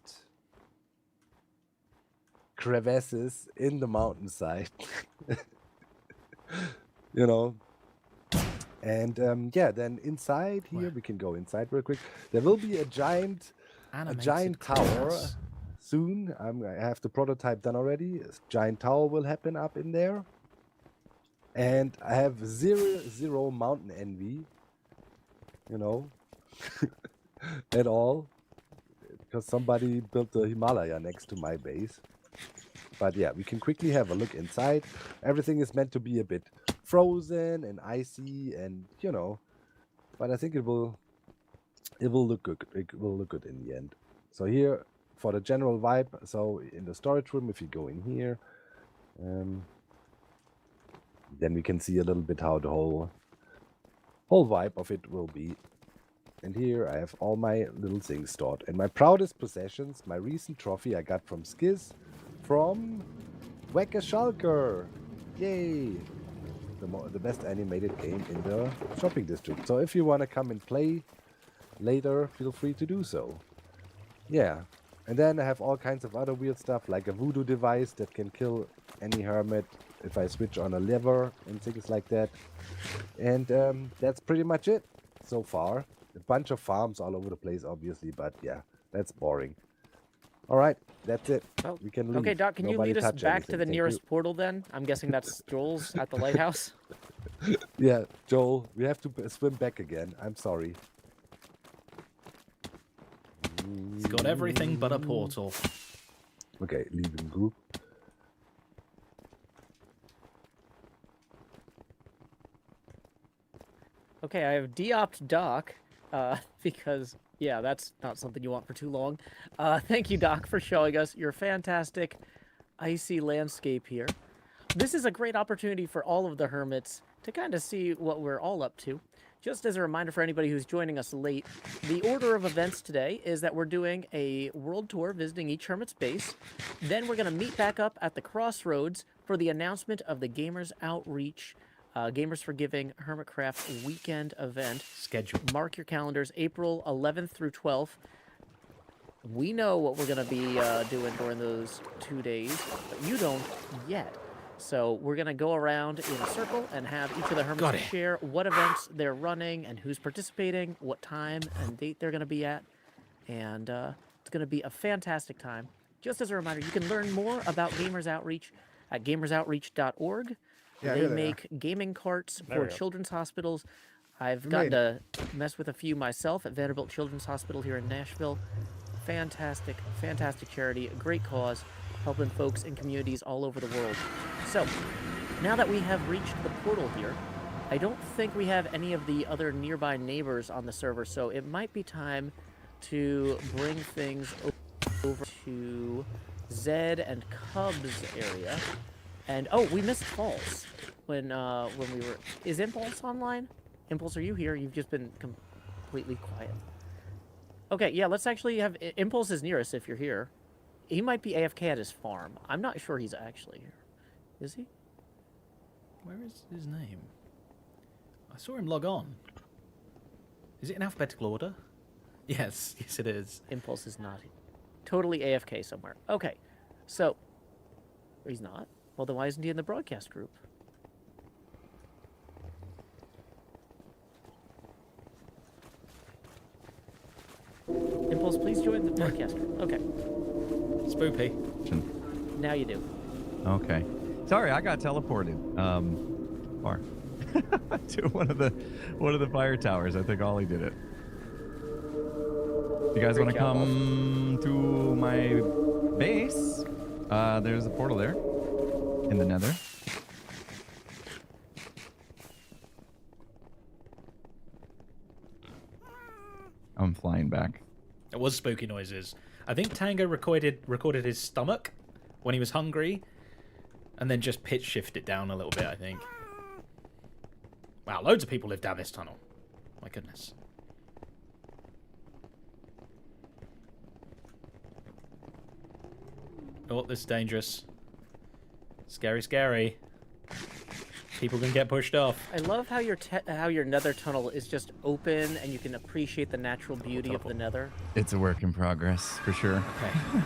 crevasses in the mountainside. You know. And yeah, then inside here, we can go inside real quick. There will be a giant tower soon. I have the prototype done already. A giant tower will happen up in there. And I have zero mountain envy, you know, at all. Because somebody built the Himalaya next to my base. But yeah, we can quickly have a look inside. Everything is meant to be a bit frozen and icy, and you know, but I think it will look good. It will look good in the end. So here for the general vibe. So in the storage room, if you go in here, then we can see a little bit how the whole vibe of it will be. And here I have all my little things stored. And my proudest possessions, my recent trophy I got from Skiz, from Wecke Schalker. Yay! The best animated game in the shopping district. So if you want to come and play later, feel free to do so. Yeah. And then I have all kinds of other weird stuff, like a voodoo device that can kill any hermit if I switch on a lever and things like that. And that's pretty much it so far. A bunch of farms all over the place, obviously, but yeah, that's boring. All right, that's it. Oh, we can leave. Okay, Doc, can Nobody you lead us touch back to anything. the Thank nearest you. portal then? I'm guessing that's Joel's at the lighthouse. Yeah, Joel, we have to swim back again. I'm sorry. It's got everything but a portal. Okay, leaving group. Okay, I have de-opt Doc, because, yeah, that's not something you want for too long. Thank you, Doc, for showing us your fantastic icy landscape here. This is a great opportunity for all of the hermits to kind of see what we're all up to. Just as a reminder for anybody who's joining us late, the order of events today is that we're doing a world tour visiting each hermit's base. Then we're going to meet back up at the crossroads for the announcement of the Gamers Outreach Gamers for Giving Hermitcraft weekend event. Schedule. Mark your calendars, April 11th through 12th. We know what we're going to be doing during those 2 days, but you don't yet. So we're going to go around in a circle and have each of the hermits share what events they're running and who's participating, what time and date they're going to be at. And it's going to be a fantastic time. Just as a reminder, you can learn more about Gamers Outreach at gamersoutreach.org. Yeah, They here they make gaming carts There for we go. children's hospitals. I've We gotten made to mess with a few myself at Vanderbilt Children's Hospital here in Nashville. Fantastic, fantastic charity, a great cause, helping folks in communities all over the world. So, now that we have reached the portal here, I don't think we have any of the other nearby neighbors on the server, so it might be time to bring things over to Zed and Cub's area. And, oh, we missed Pulse when we were... Is Impulse online? Impulse, are you here? You've just been completely quiet. Okay, yeah, let's actually have... Impulse is near us if you're here. He might be AFK at his farm. I'm not sure he's actually here. Is he? Where is his name? I saw him log on. Is it in alphabetical order? Yes, yes it is. Impulse is not. Totally AFK somewhere. Okay, so... He's not? Well, then why isn't he in the broadcast group? Impulse, please join the broadcast group. Okay. Spoopy. Now you do. Okay. Sorry, I got teleported. Far. To one of the fire towers. I think Ollie did it. If you guys want to come to my base, there's a portal there in the Nether. I'm flying back. It was spooky noises. I think Tango recorded his stomach when he was hungry, and then just pitch shift it down a little bit, I think. Wow, loads of people live down this tunnel. My goodness. Oh, this is dangerous. Scary, scary. People can get pushed off. I love how your Nether tunnel is just open and you can appreciate the natural beauty of the Nether. It's a work in progress, for sure. Okay.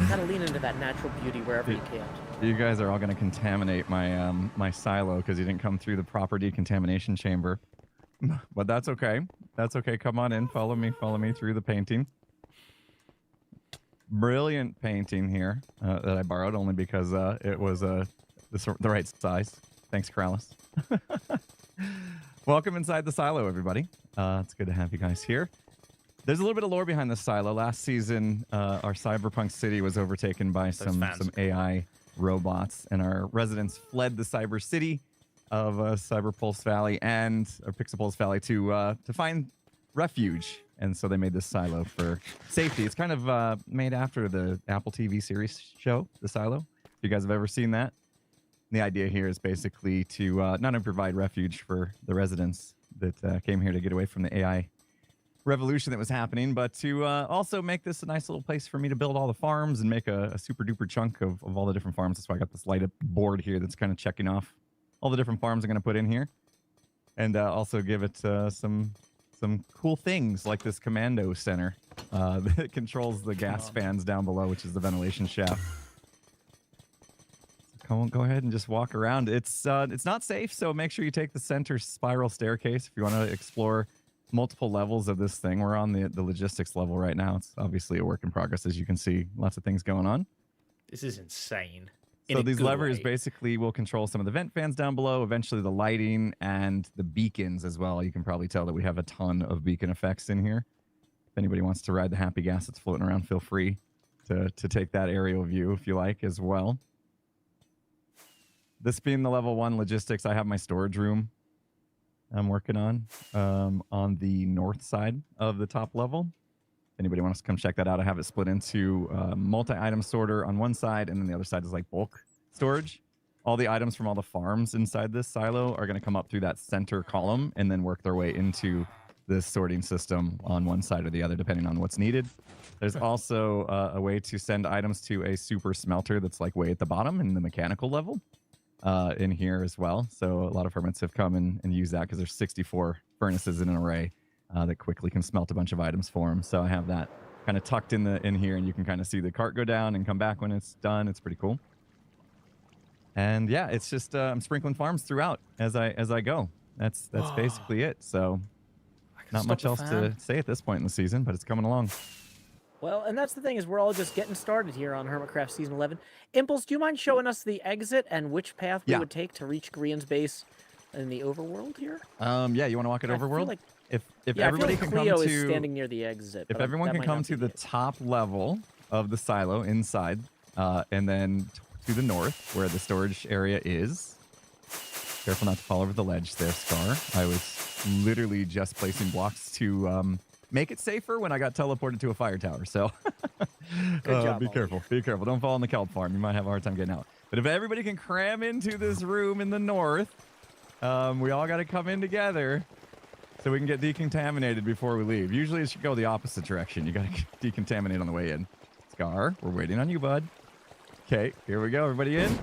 You gotta lean into that natural beauty wherever you can. You guys are all going to contaminate my my silo because you didn't come through the proper decontamination chamber. But that's okay. That's okay. Come on in. Follow me through the painting. Brilliant painting here that I borrowed only because it was the right size. Thanks, Kralis. Welcome inside the silo, everybody. It's good to have you guys here. There's a little bit of lore behind the silo. Last season, our cyberpunk city was overtaken by some AI robots, and our residents fled the cyber city of Cyberpulse Valley and Pixelpulse Valley to find refuge. And so they made this silo for safety. It's kind of made after the Apple TV series show, The Silo. If you guys have ever seen that. The idea here is basically to not only provide refuge for the residents that came here to get away from the AI revolution that was happening, but to also make this a nice little place for me to build all the farms and make a super duper chunk of all the different farms. That's why I got this light up board here that's kind of checking off all the different farms I'm going to put in here. And also give it some cool things like this commando center that controls the gas fans down below, which is the ventilation shaft. Go ahead and just walk around. It's not safe, so make sure you take the center spiral staircase if you want to explore multiple levels of this thing. We're on the logistics level right now. It's obviously a work in progress, as you can see. Lots of things going on. This is insane. So these levers basically will control some of the vent fans down below, eventually the lighting and the beacons as well. You can probably tell that we have a ton of beacon effects in here. If anybody wants to ride the happy gas that's floating around, feel free to take that aerial view if you like as well. This being the level 1 logistics, I have my storage room I'm working on the north side of the top level. If anybody wants to come check that out, I have it split into multi-item sorter on one side, and then the other side is like bulk storage. All the items from all the farms inside this silo are going to come up through that center column and then work their way into this sorting system on one side or the other, depending on what's needed. There's also a way to send items to a super smelter that's like way at the bottom in the mechanical level. In here as well. So a lot of hermits have come and used that because there's 64 furnaces in an array that quickly can smelt a bunch of items for them. So I have that kind of tucked in here, and you can kind of see the cart go down and come back when it's done. It's pretty cool. And yeah, it's just I'm sprinkling farms throughout as I go. That's basically it. So not much else to say at this point in the season, but it's coming along. Well, and that's the thing, is we're all just getting started here on Hermitcraft Season 11. Impulse, do you mind showing us the exit and which path we would take to reach Grian's base in the overworld here? Yeah, you want to walk it overworld? Like, if everybody can Cleo come is to standing near the exit. If everyone can come to the top level of the silo inside, and then to the north where the storage area is. Careful not to fall over the ledge there, Scar. I was literally just placing blocks to make it safer when I got teleported to a fire tower. So Good job, be careful. Be careful. Don't fall on the kelp farm. You might have a hard time getting out. But if everybody can cram into this room in the north, we all got to come in together. so we can get decontaminated before we leave. Usually it should go the opposite direction. You gotta decontaminate on the way in. Scar, we're waiting on you, bud. Okay, here we go. Everybody in.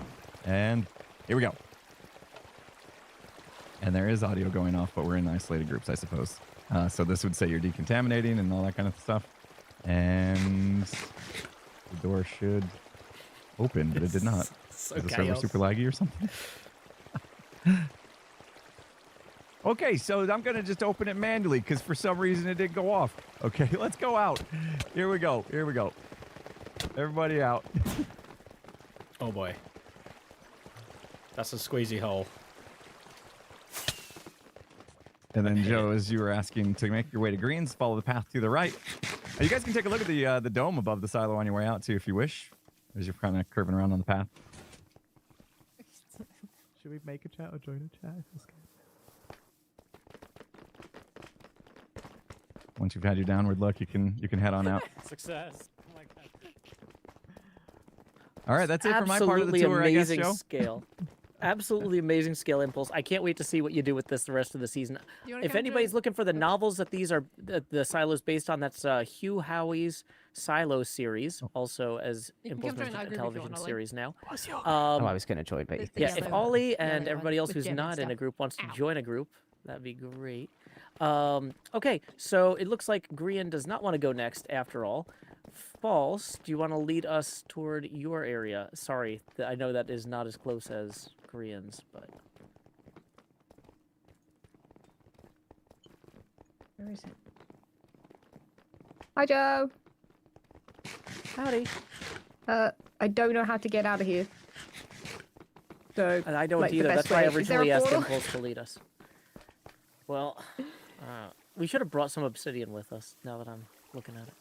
And here we go. And there is audio going off, but we're in isolated groups, I suppose. So this would say you're decontaminating and all that kind of stuff. And the door should open, but it did not. So is the server super laggy or something? Okay, so I'm going to just open it manually because for some reason it did go off. Okay, let's go out. Here we go. Here we go. Everybody out. Oh, boy. That's a squeezy hole. And then, Joe, as you were asking to make your way to Greens, follow the path to the right. You guys can take a look at the dome above the silo on your way out, too, if you wish, as you're kind of curving around on the path. Should we make a chat or join a chat? Once you've had your downward look, you can head on out. Success. Oh my god. All right, that's it for my part of the tour, I guess, Amazing Joe. scale. Absolutely amazing scale, Impulse. I can't wait to see what you do with this the rest of the season. If anybody's looking for the novels that these are the silos based on, that's Hugh Howey's Silo series, also as Impulse mentioned, a television series now. I was going to join, but Yeah, if Ollie and everybody else who's not in a group wants to join a group, that'd be great. Okay, so it looks like Grian does not want to go next after all. False, do you want to lead us toward your area? Sorry, I know that is not as close as Grian's, but... Where is it? Hi, Joe. Howdy. I don't know how to get out of here. So, and I don't like, either. the best That's why I way. Is there a originally asked portal? Impulse to lead us. Well, we should have brought some obsidian with us, now that I'm looking at it.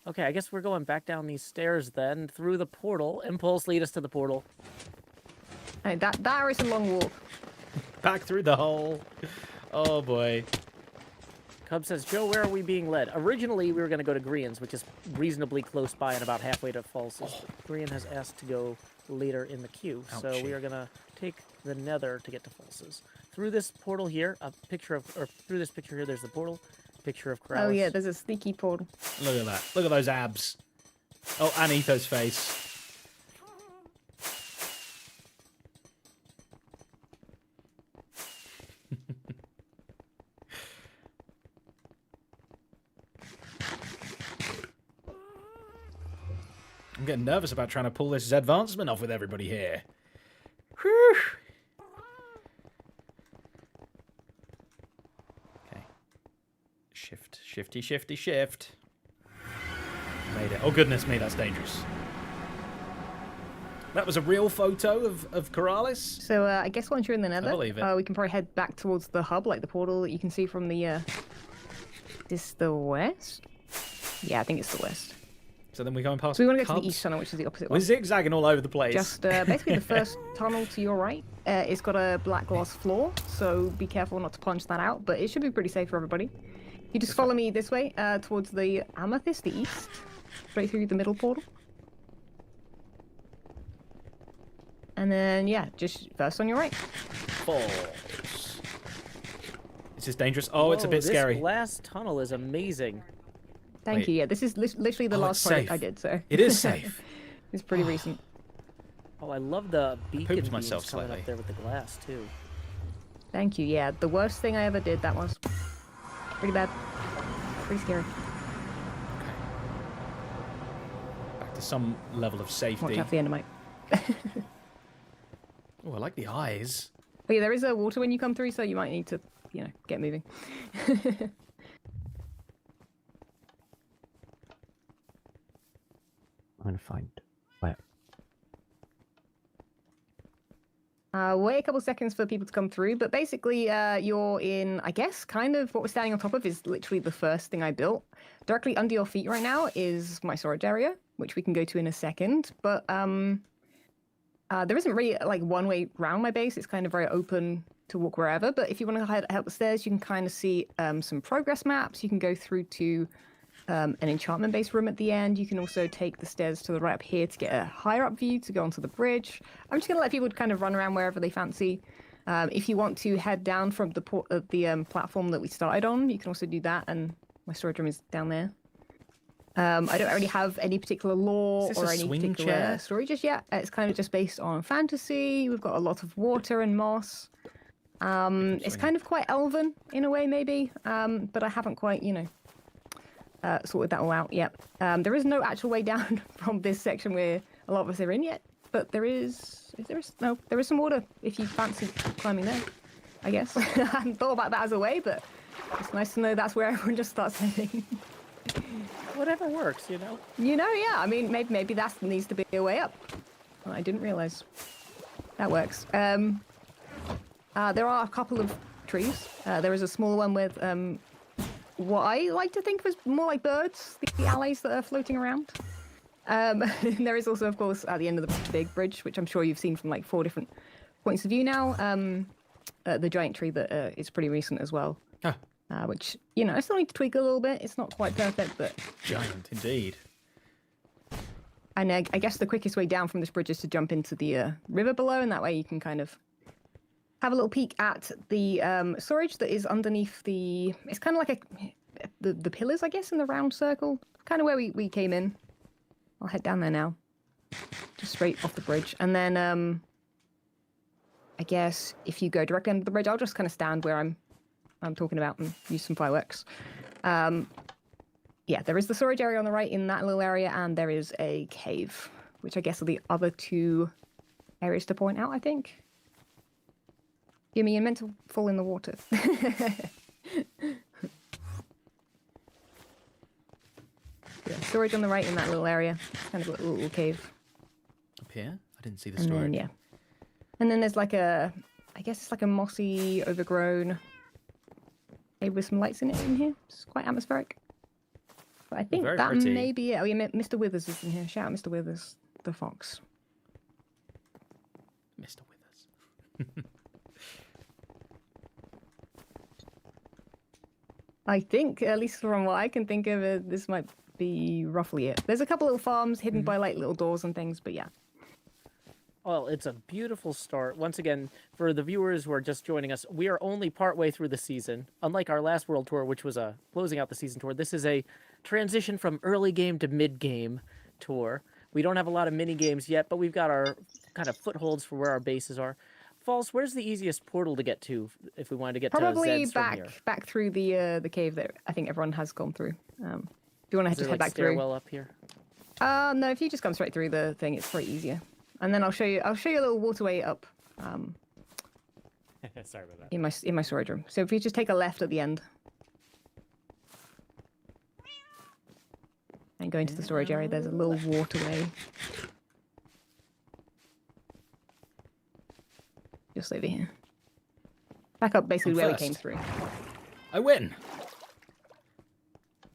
Okay, I guess we're going back down these stairs then, through the portal. Impulse, lead us to the portal. Hey, that is a long walk. Back through the hole. Oh, boy. Cub says, Joe, where are we being led? Originally, we were going to go to Grian's, which is reasonably close by and about halfway to False's. Grian has asked to go later in the queue, so we are going to take the Nether to get to False's. Through this portal here, through this picture here, there's the portal. Picture of Corrales. Oh yeah, there's a sneaky portal. Look at that. Look at those abs. Oh, and Etho's face. I'm getting nervous about trying to pull this advancement off with everybody here. Whew. Shift. Made it. Oh, goodness me, that's dangerous. That was a real photo of Corrales? So I guess once you're in the Nether, I believe it. we can probably head back towards the hub, like the portal that you can see from the... Is the west? Yeah, I think it's the west. So then we're going past So we want to go to hubs. the east tunnel, which is the opposite We're one. zigzagging all over the place. Just basically the first tunnel to your right. It's got a black glass floor, so be careful not to punch that out, but it should be pretty safe for everybody. You just follow me this way, towards the amethyst, the east, straight through the middle portal. And then, yeah, just first on your right. False. This is dangerous. Oh, it's a bit this scary. This last tunnel is amazing. Thank you. Yeah, this is literally the last project I did, so. It is safe. It's pretty recent. Oh, I love the beacon beams myself coming slightly. up there with the glass, too. Thank you. Yeah, the worst thing I ever did, that was. Pretty bad. Pretty scary. Back to some level of safety. Watch out for the endermite. Oh, I like the eyes. But yeah, there is a water when you come through, so you might need to, get moving. I'm going to find where. Wait a couple seconds for people to come through, but basically you're in, I guess, kind of what we're standing on top of is literally the first thing I built. Directly under your feet right now is my storage area, which we can go to in a second, but there isn't really like one way around my base. It's kind of very open to walk wherever, but if you want to head up the stairs, you can kind of see some progress maps. You can go through to an enchantment-based room at the end. You can also take the stairs to the right up here to get a higher-up view to go onto the bridge. I'm just going to let people kind of run around wherever they fancy. If you want to head down from the platform that we started on, you can also do that, and my storage room is down there. I don't really have any particular lore or any particular story just yet. It's kind of just based on fantasy. We've got a lot of water and moss. It's kind of quite elven in a way, maybe, but I haven't quite, sorted that all out yet. There is no actual way down from this section where a lot of us are in yet, but there is some water if you fancy climbing there, I guess. I hadn't thought about that as a way, but it's nice to know that's where everyone just starts heading. Whatever works, yeah. I mean, maybe that needs to be a way up. Well, I didn't realize that works. There are a couple of trees. There is a small one with what I like to think of as more like birds, the allies that are floating around. There is also, of course, at the end of the big bridge, which I'm sure you've seen from like 4 different points of view now, the giant tree that is pretty recent as well. Which, I still need to tweak a little bit. It's not quite perfect, but... Giant, indeed. And I guess the quickest way down from this bridge is to jump into the river below, and that way you can kind of have a little peek at the storage that is underneath the... It's kind of like the pillars, I guess, in the round circle. Kind of where we came in. I'll head down there now. Just straight off the bridge. And then, I guess, if you go directly under the bridge, I'll just kind of stand where I'm talking about and use some fireworks. Yeah, there is the storage area on the right in that little area, and there is a cave, which I guess are the other 2 areas to point out, I think. Gimme, you're meant to fall in the water. Yeah, storage on the right in that little area. Kind of a little cave. Up here? I didn't see the and storage. Then, yeah. And then there's like I guess it's like a mossy, overgrown cave with some lights in it in here. It's quite atmospheric. But I think that may be it. Oh yeah, Mr. Withers is in here. Shout out Mr. Withers, the fox. Mr. Withers. I think, at least from what I can think of, this might be roughly it. There's a couple little farms hidden by like little doors and things, but yeah. Well, it's a beautiful start. Once again, for the viewers who are just joining us, we are only partway through the season. Unlike our last World Tour, which was a closing out the season tour, this is a transition from early game to mid game tour. We don't have a lot of mini games yet, but we've got our kind of footholds for where our bases are. False, where's the easiest portal to get to if we wanted to get probably to Zed's from here? Back through the cave that I think everyone has gone through. Do you want to just head back through? Stairwell up here? No, if you just come straight through the thing, it's pretty easier. And then I'll show you a little waterway up. Sorry about that. In my storage room. So if you just take a left at the end. And go into the storage area, there's a little waterway. Just over here. Back up basically where we came through. I win.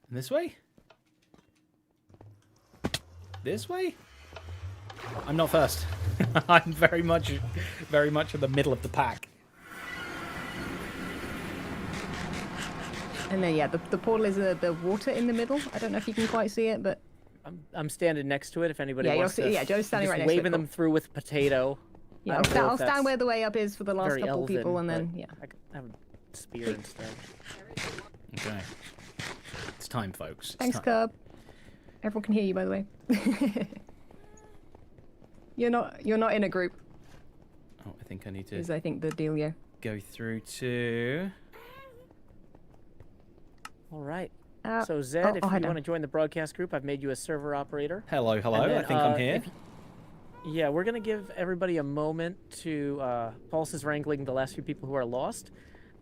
And this way? This way? I'm not first. I'm very much in the middle of the pack. And then yeah, the portal is the water in the middle. I don't know if you can quite see it, but I'm standing next to it. If anybody wants to, Joe's standing right next to it. Waving them through with potato. Yeah, I'll stand where the way up is for the last couple elven, people, and then I could have a spear instead. Okay, it's time, folks. Thanks, Curb. Everyone can hear you, by the way. You're not in a group. Oh, I think I need to. Is I think the deal, yeah. Go through to. All right. So Zed, if you want to join the broadcast group, I've made you a server operator. Hello, hello. Then, I think I'm here. Yeah, we're gonna give everybody a moment to. Pulse is wrangling the last few people who are lost,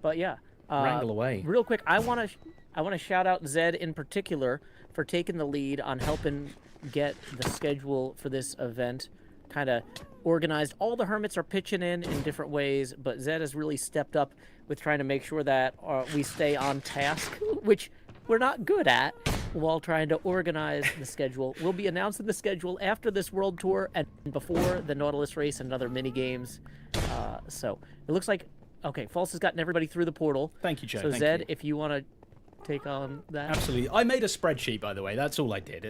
but yeah. Wrangle away. Real quick, I want to shout out Zed in particular for taking the lead on helping get the schedule for this event kind of organized. All the hermits are pitching in different ways, but Zed has really stepped up with trying to make sure that we stay on task, which we're not good at, while trying to organize the schedule. We'll be announcing the schedule after this world tour and before the Nautilus race and other mini games. So it looks like, okay, False has gotten everybody through the portal. Thank you, Joe. So Zed, if you want to take on that. Absolutely. I made a spreadsheet, by the way. That's all I did.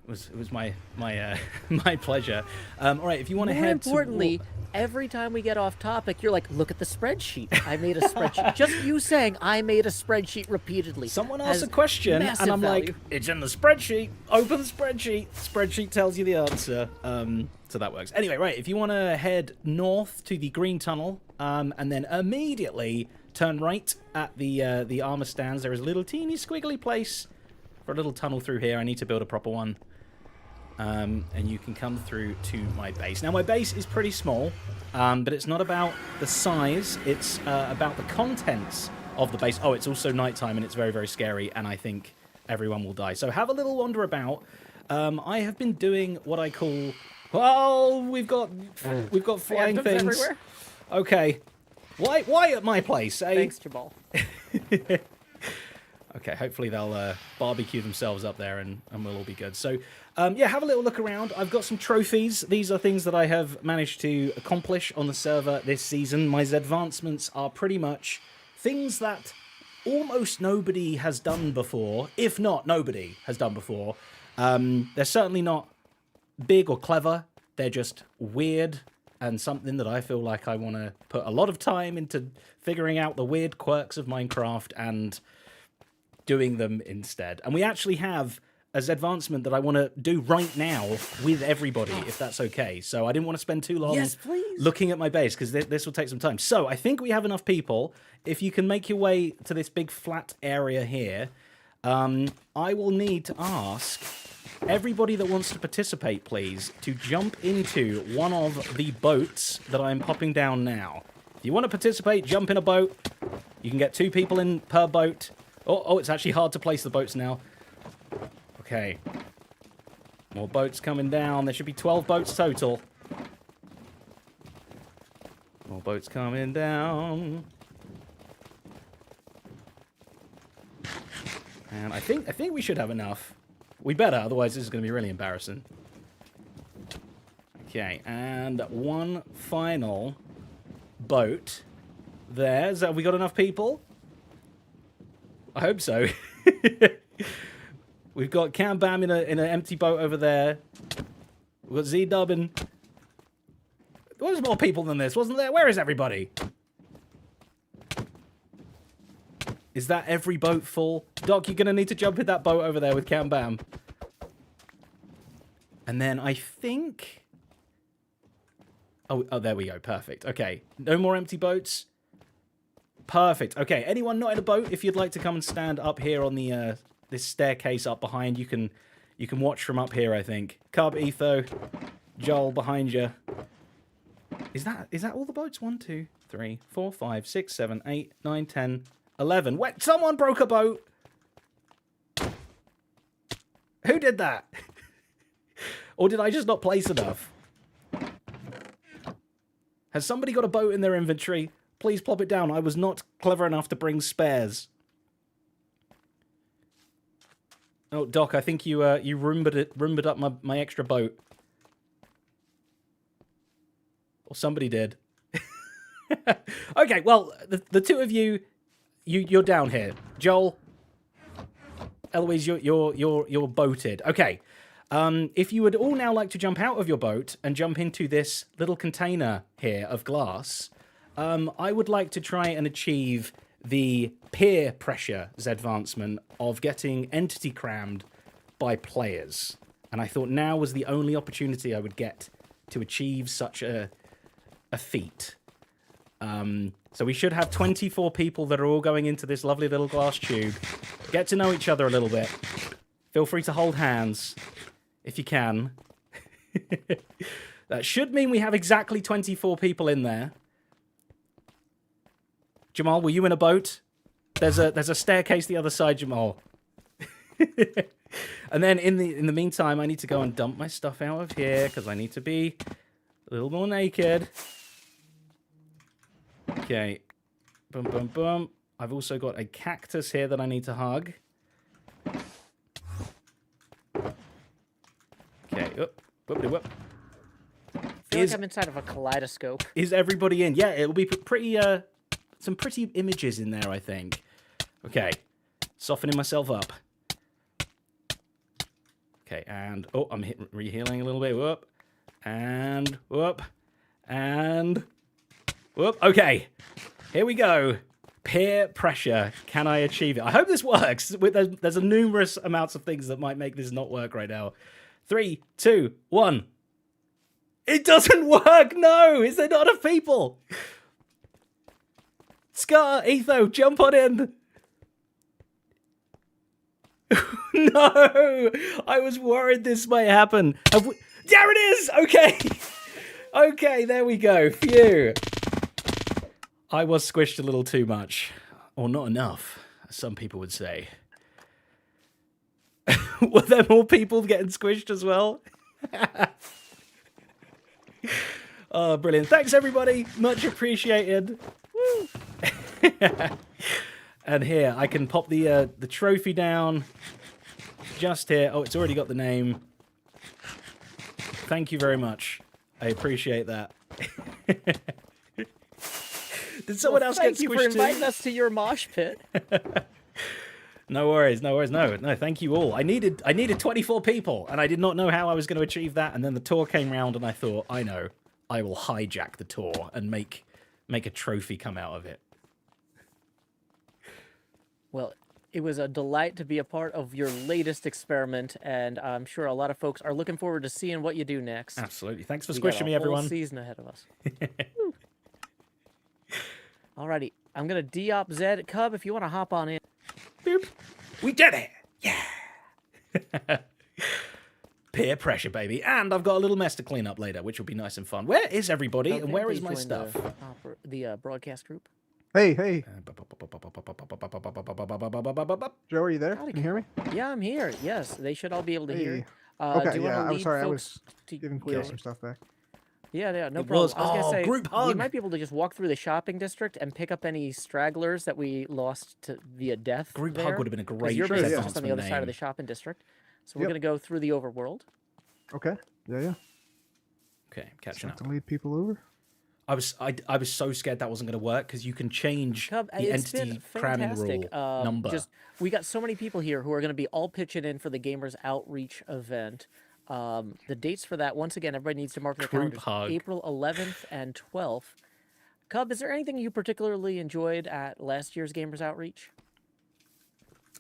It was my my pleasure. All right, if you want to More head importantly, every time we get off topic, you're like, look at the spreadsheet. I made a spreadsheet. Just you saying I made a spreadsheet repeatedly. Someone asks a question, and I'm like, it's in the spreadsheet. Open the spreadsheet. Spreadsheet tells you the answer. So that works. Anyway, right, if you want to head north to the green tunnel, and then immediately turn right at the armor stands, there is a little teeny squiggly place for a little tunnel through here. I need to build a proper one. And you can come through to my base. Now, my base is pretty small, but it's not about the size. It's about the contents of the base. Oh, it's also nighttime, and it's very, very scary, and I think everyone will die. So have a little wander about. I have been doing what I call... Oh, we've got flying things. Everywhere. Okay. Why at my place, eh? Thanks, Jamal. Okay, hopefully they'll barbecue themselves up there and we'll all be good. So, yeah, have a little look around. I've got some trophies. These are things that I have managed to accomplish on the server this season. My advancements are pretty much things that almost nobody has done before, if not nobody has done before. They're certainly not big or clever. They're just weird and something that I feel like I want to put a lot of time into figuring out the weird quirks of Minecraft and doing them instead. And we actually have a advancement that I want to do right now with everybody, if that's okay. So I didn't want to spend too long looking at my base, because this will take some time. So I think we have enough people. If you can make your way to this big flat area here, I will need to ask everybody that wants to participate, please, to jump into one of the boats that I'm popping down now. If you want to participate, jump in a boat. You can get 2 people in per boat. Oh, it's actually hard to place the boats now. Okay. More boats coming down. There should be 12 boats total. More boats coming down. And I think we should have enough. We better, otherwise this is going to be really embarrassing. Okay, and one final boat. There. Have we got enough people? I hope so. We've got Cam Bam in an empty boat over there. We've got Z-Dub and... There was more people than this, wasn't there? Where is everybody? Is that every boat full? Doc, you're going to need to jump in that boat over there with Cam Bam. And then I think... Oh, there we go. Perfect. Okay. No more empty boats. Perfect. Okay, anyone not in a boat, if you'd like to come and stand up here on the this staircase up behind, you can watch from up here, I think. Cub, Etho, Joel behind you. Is that all the boats? 1, 2, 3, 4, 5, 6, 7, 8, 9, 10, 11. Wait, someone broke a boat. Who did that? Or did I just not place enough? Has somebody got a boat in their inventory? Please plop it down. I was not clever enough to bring spares. Oh, Doc, I think you Roomba'd up my extra boat. Or somebody did. Okay, well, the 2 of you're down here. Joel, Eloise, you're boated. Okay. If you would all now like to jump out of your boat and jump into this little container here of glass, I would like to try and achieve the peer pressure advancement of getting entity crammed by players. And I thought now was the only opportunity I would get to achieve such a feat. So we should have 24 people that are all going into this lovely little glass tube. Get to know each other a little bit. Feel free to hold hands if you can. That should mean we have exactly 24 people in there. Jamal, were you in a boat? There's a staircase the other side, Jamal. And then in the meantime, I need to go and dump my stuff out of here because I need to be a little more naked. Okay. Boom, boom, boom. I've also got a cactus here that I need to hug. Okay. Whoop. I feel like I'm inside of a kaleidoscope. Is everybody in? Yeah, it'll be pretty... some pretty images in there, I think. Okay. Softening myself up. Okay, and oh, I'm rehealing a little bit. Whoop, and whoop, and whoop. Okay, here we go. Peer pressure. Can I achieve it? I hope this works. There's a numerous amounts of things that might make this not work right now. 3, 2, 1. It doesn't work. No, is there not enough people? Scar, Etho, jump on in. No, I was worried this might happen. There it is. Okay. Okay, there we go. Phew. I was squished a little too much. Or not enough, as some people would say. Were there more people getting squished as well? Oh, brilliant. Thanks, everybody. Much appreciated. Woo. And here, I can pop the trophy down. Just here. Oh, it's already got the name. Thank you very much. I appreciate that. Did someone else get squished too? Thank you for inviting us to your mosh pit. No worries, no worries, no, thank you all. I needed 24 people, and I did not know how I was going to achieve that, and then the tour came round, and I thought, I know, I will hijack the tour and make a trophy come out of it. Well, it was a delight to be a part of your latest experiment, and I'm sure a lot of folks are looking forward to seeing what you do next. Absolutely. Thanks for We squishing got a me, everyone. whole season ahead of us. Alrighty, I'm gonna de-op Zed. Cub, if you want to hop on in. Boop. We did it! Yeah! Peer pressure, baby. And I've got a little mess to clean up later, which will be nice and fun. Where is everybody, and where is my stuff? The broadcast group. Hey, hey. Joe, are you there? Can you hear me? Yeah, I'm here. Yes, they should all be able to hear. Hey. Do Okay, you yeah, wanna I'm lead sorry, I folks was giving Cleo some stuff back. Yeah, no It problem. was- I was gonna oh, say group we hug. might be able to just walk through the shopping district and pick up any stragglers that we lost to via death. Group there, hug would have been a 'cause great You're basically just on advancement the other side of name. the shopping district, so we're Yep. gonna go through the overworld. Okay. Yeah. Okay, catching up. To lead people over. I was so scared that wasn't going to work because you can change Cub, the it's been entity cramming fantastic. rule number. We got so many people here who are going to be all pitching in for the Gamers Outreach event. The dates for that, once again, everybody needs to mark their Group calendars. hug. April 11th and 12th. Cub, is there anything you particularly enjoyed at last year's Gamers Outreach?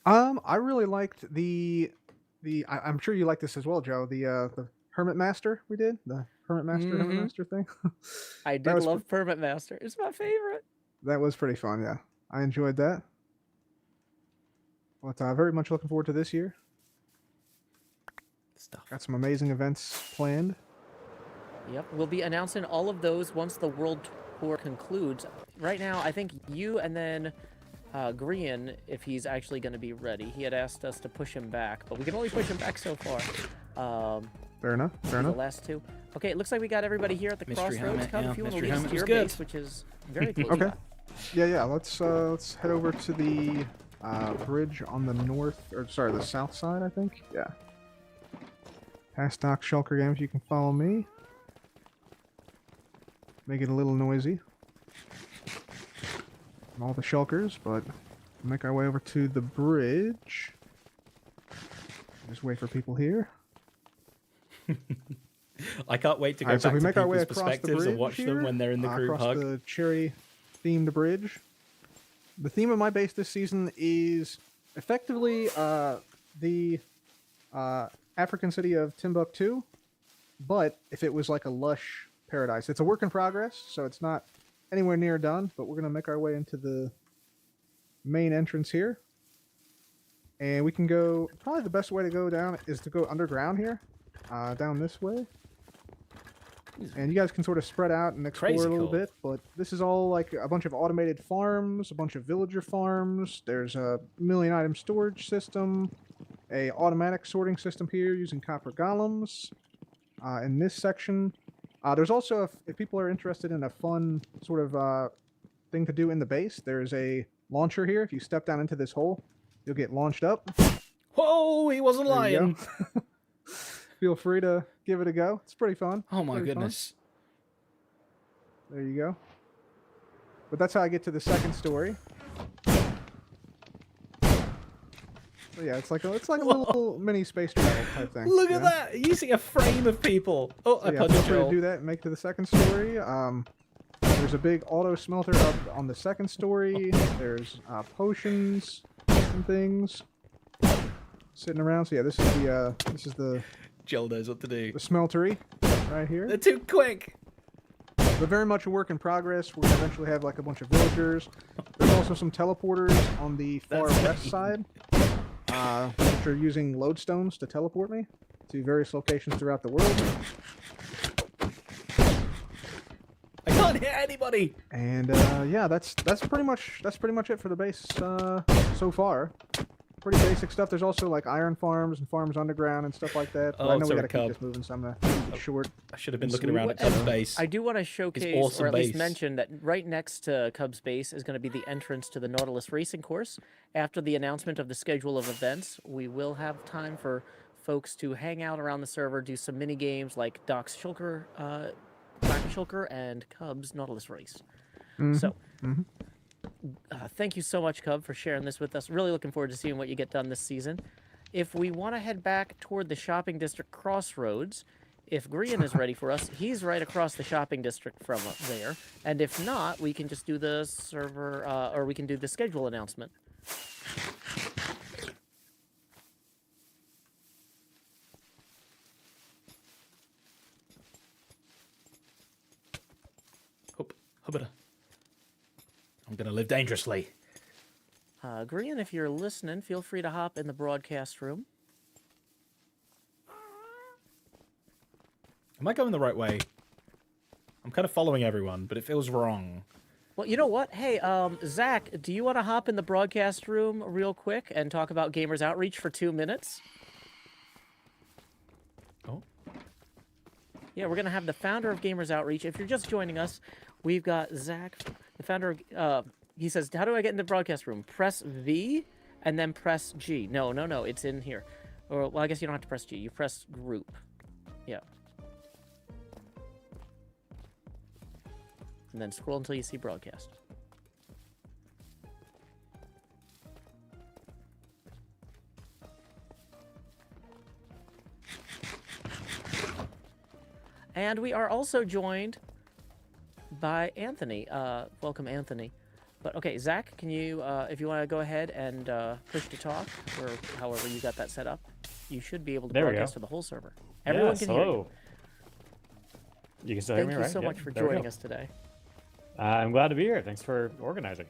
I really liked I'm sure you like this as well, Joe. The Hermit Master we did, the Hermit Master Hermit Master thing. I did love Hermit Master. It's my favorite. That was pretty fun. Yeah, I enjoyed that. But very much looking forward to this year. Got some amazing events planned. Yep, we'll be announcing all of those once the world tour concludes. Right now, I think you and then Grian, if he's actually going to be ready. He had asked us to push him back, but we can only push him back so far. Fair enough. Fair enough. The last two. Okay, it looks like we got everybody here at the Mystery crossroads. Hermit, Cub, yeah, if you want to Mystery lead us Hermit to was your good. base, which is very close. Okay. Yeah. Let's head over to the bridge on the the south side, I think. Yeah. Past Doc Shulker Games, you can follow me. Make it a little noisy. And all the shulkers, but make our way over to the bridge. Just wait for people here. I can't wait to go Alright, so back we to make our way people's across the perspectives and bridge watch here, them when they're in the group across hug. the cherry-themed bridge. The theme of my base this season is effectively the African city of Timbuktu, but if it was like a lush paradise. It's a work in progress, so it's not anywhere near done, but we're going to make our way into the main entrance here. And we can go, probably the best way to go down is to go underground here, down this way. And you guys can sort of spread out and explore Crazy a little cool. bit, but this is all like a bunch of automated farms, a bunch of villager farms. There's a million item storage system, a automatic sorting system here using copper golems. In this section, there's also, if people are interested in a fun sort of thing to do in the base, there's a launcher here. If you step down into this hole, you'll get launched up. Whoa, he wasn't There you lying. go. Feel free to give it a go. It's pretty fun. Oh my Pretty fun. goodness. There you go. But that's how I get to the second story. So yeah, it's like a little mini space travel type thing. Look you at know? that! Using a frame of people. Oh, So I yeah, punched feel free to Joel. do that and make it to the second story. There's a big auto smelter up on the second story. There's potions and things sitting around. So yeah, this is the Joel knows what to do. The smeltery right here. They're too quick. But very much a work in progress. We're gonna eventually have like a bunch of villagers. There's also some teleporters on the far west side, which are using lodestones to teleport me to various locations throughout the world. I can't hit anybody. And yeah, that's pretty much it for the base so far. Pretty basic stuff. There's also like iron farms and farms underground and stuff like that. But I know we gotta keep this moving, so I'm gonna keep it short. I should have been looking around at Cub's base. I do want to showcase, awesome or at least base. mention, that right next to Cub's base is going to be the entrance to the Nautilus racing course. After the announcement of the schedule of events, we will have time for folks to hang out around the server, do some mini games like Doc's Shulker, Shulker, and Cub's Nautilus race. So. Thank you so much, Cub, for sharing this with us. Really looking forward to seeing what you get done this season. If we want to head back toward the shopping district crossroads, if Grian is ready for us, he's right across the shopping district from up there. And if not, we can just do the server, or we can do the schedule announcement. I'm gonna live dangerously. Grian, if you're listening, feel free to hop in the broadcast room. Am I going the right way? I'm kind of following everyone, but it feels wrong. Well, you know what? Hey, Zack, do you want to hop in the broadcast room real quick and talk about Gamers Outreach for 2 minutes? Oh. Yeah, we're going to have the founder of Gamers Outreach. If you're just joining us, we've got Zack, the founder of... he says, how do I get in the broadcast room? Press V and then press G. No, it's in here. Or, well, I guess you don't have to press G. You press group. Yeah. And then scroll until you see broadcast. And we are also joined by Anthony. Welcome, Anthony. But okay, Zack, can you, if you want to go ahead and push to talk, or however you got that set up, you should be able to broadcast to the whole server. Everyone can hear you. You can still hear me, right? Thank you so much for joining us today. I'm glad to be here. Thanks for organizing.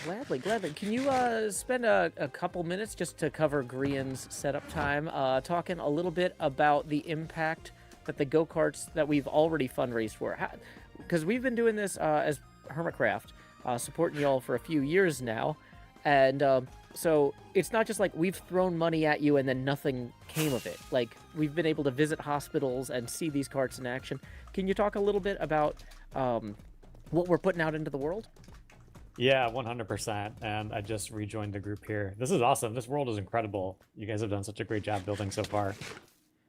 Gladly. Can you spend a couple minutes just to cover Grian's setup time, talking a little bit about the impact that the go-karts that we've already fundraised for? Because we've been doing this as Hermitcraft, supporting y'all for a few years now, and so it's not just like we've thrown money at you and then nothing came of it. Like, we've been able to visit hospitals and see these carts in action. Can you talk a little bit about what we're putting out into the world? Yeah, 100%. And I just rejoined the group here. This is awesome. This world is incredible. You guys have done such a great job building so far.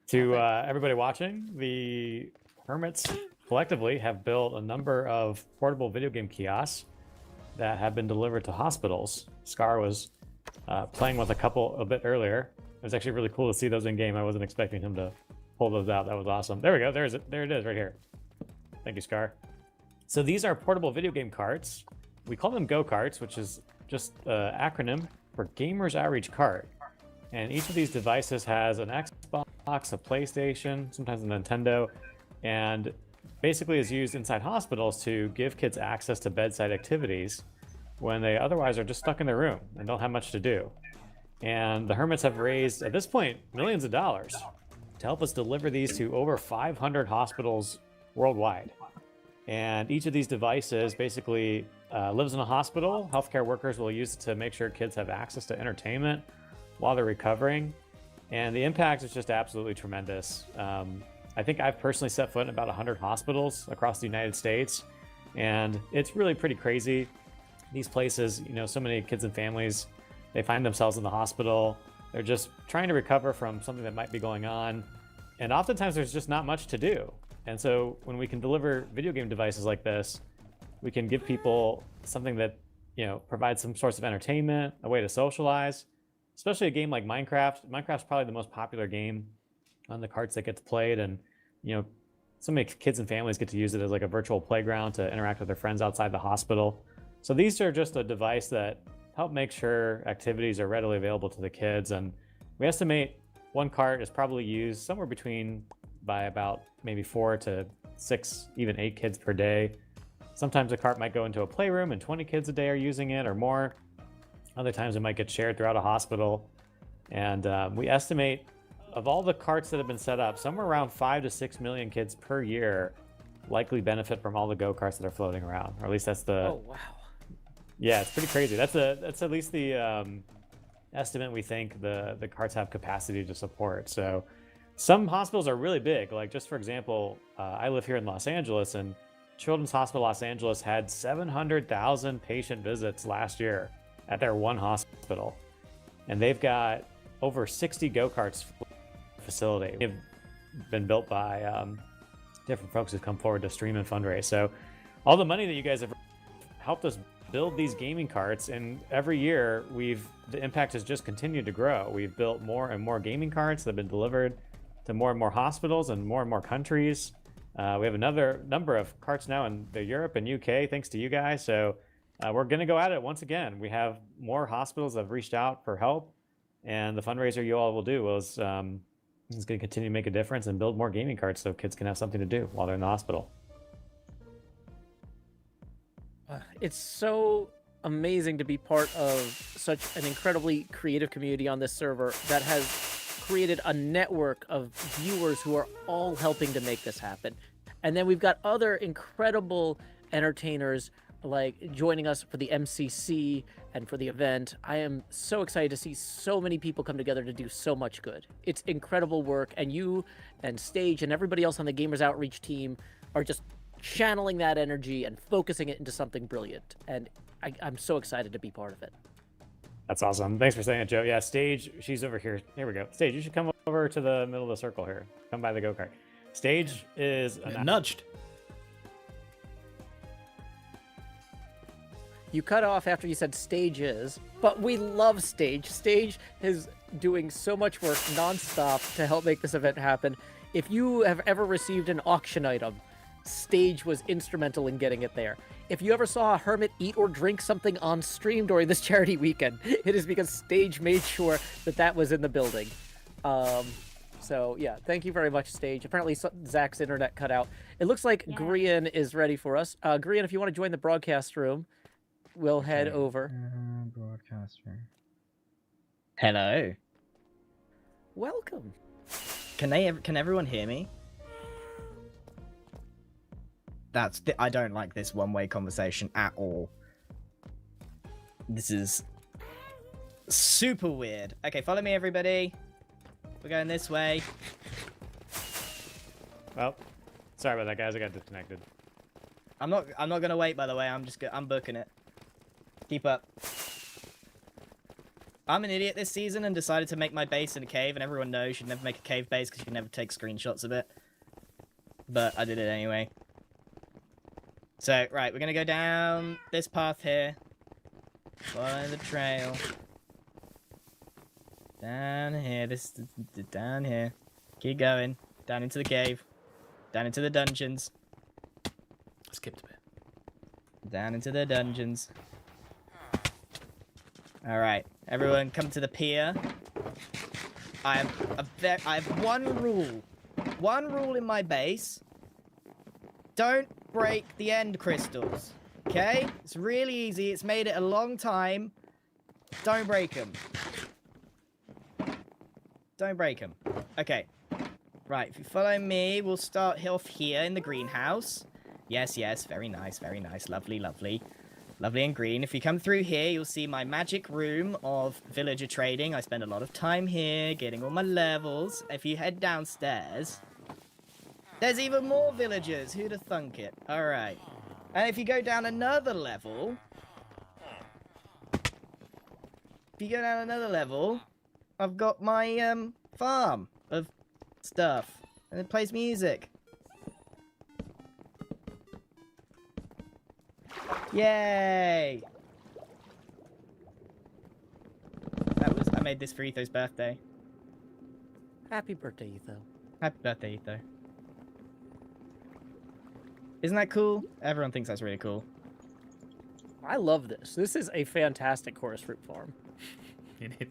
To everybody watching, the Hermits collectively have built a number of portable video game kiosks that have been delivered to hospitals. Scar was playing with a couple a bit earlier. It was actually really cool to see those in game. I wasn't expecting him to pull those out. That was awesome. There we go. There it is right here. Thank you, Scar. So these are portable video game carts. We call them go-karts, which is just an acronym for Gamers Outreach Cart. And each of these devices has an Xbox, a PlayStation, sometimes a Nintendo, and basically is used inside hospitals to give kids access to bedside activities when they otherwise are just stuck in their room and don't have much to do. And the Hermits have raised, at this point, millions of dollars to help us deliver these to over 500 hospitals worldwide. And each of these devices basically lives in a hospital. Healthcare workers will use it to make sure kids have access to entertainment while they're recovering. And the impact is just absolutely tremendous. I think I've personally set foot in about 100 hospitals across the United States. And it's really pretty crazy. These places, you know, so many kids and families, they find themselves in the hospital. They're just trying to recover from something that might be going on. And oftentimes there's just not much to do. And so when we can deliver video game devices like this, we can give people something that provide some source of entertainment, a way to socialize, especially a game like Minecraft. Minecraft's probably the most popular game on the carts that gets played, and so many kids and families get to use it as like a virtual playground to interact with their friends outside the hospital. So these are just a device that help make sure activities are readily available to the kids. And we estimate one cart is probably used somewhere by about maybe 4 to 6, even 8 kids per day. Sometimes a cart might go into a playroom and 20 kids a day are using it or more. Other times it might get shared throughout a hospital. And we estimate of all the carts that have been set up, somewhere around 5 to 6 million kids per year likely benefit from all the go-karts that are floating around. Or at least that's the... Oh, wow. Yeah, it's pretty crazy. That's at least the estimate we think the carts have capacity to support. So some hospitals are really big. Like, just for example, I live here in Los Angeles, and Children's Hospital Los Angeles had 700,000 patient visits last year at their one hospital. And they've got over 60 go-karts facility. They've been built by different folks who've come forward to stream and fundraise. So all the money that you guys have helped us build these gaming carts, and every year the impact has just continued to grow. We've built more and more gaming carts that have been delivered to more and more hospitals and more countries. We have another number of carts now in the Europe and UK, thanks to you guys. So we're going to go at it once again. We have more hospitals that have reached out for help, and the fundraiser you all will do is going to continue to make a difference and build more gaming carts so kids can have something to do while they're in the hospital. It's so amazing to be part of such an incredibly creative community on this server that has created a network of viewers who are all helping to make this happen. And then we've got other incredible entertainers like joining us for the MCC and for the event. I am so excited to see so many people come together to do so much good. It's incredible work, and you and Stage and everybody else on the Gamers Outreach team are just channeling that energy and focusing it into something brilliant. And I'm so excited to be part of it. That's awesome. Thanks for saying it, Joe. Yeah, Stage, she's over here. Here we go. Stage, you should come over to the middle of the circle here. Come by the go-kart. Stage is... nudged. You cut off after you said Stage is, but we love Stage. Stage is doing so much work nonstop to help make this event happen. If you have ever received an auction item, Stage was instrumental in getting it there. If you ever saw a hermit eat or drink something on stream during this charity weekend, it is because Stage made sure that was in the building. So yeah, thank you very much, Stage. Apparently Zach's internet cut out. It looks like Grian is ready for us. Grian, if you want to join the broadcast room, we'll head over. Broadcast room. Hello. Welcome. Can everyone hear me? I don't like this one-way conversation at all. This is super weird. Okay, follow me, everybody. We're going this way. Well, sorry about that, guys. I got disconnected. I'm not gonna wait, by the way. I'm booking it. Keep up. I'm an idiot this season and decided to make my base in a cave, and everyone knows you should never make a cave base because you can never take screenshots of it. But I did it anyway. So, right, we're gonna go down this path here. Follow the trail. Down here, down here. Keep going. Down into the cave. Down into the dungeons. I skipped a bit. Down into the dungeons. Alright, everyone come to the pier. I have one rule. One rule in my base. Don't break the end crystals. Okay? It's really easy. It's made it a long time. Don't break them. Don't break them. Okay. Right, if you follow me, we'll start off here in the greenhouse. Yes, yes, very nice, very nice. Lovely, lovely. Lovely and green. If you come through here, you'll see my magic room of villager trading. I spend a lot of time here, getting all my levels. If you head downstairs, there's even more villagers. Who'd have thunk it? Alright. And if you go down another level... I've got my, farm of stuff. And it plays music. Yay! made this for Etho's birthday. Happy birthday, Etho. Happy birthday, Etho. Isn't that cool? Everyone thinks that's really cool. I love this. This is a fantastic chorus fruit farm. You need to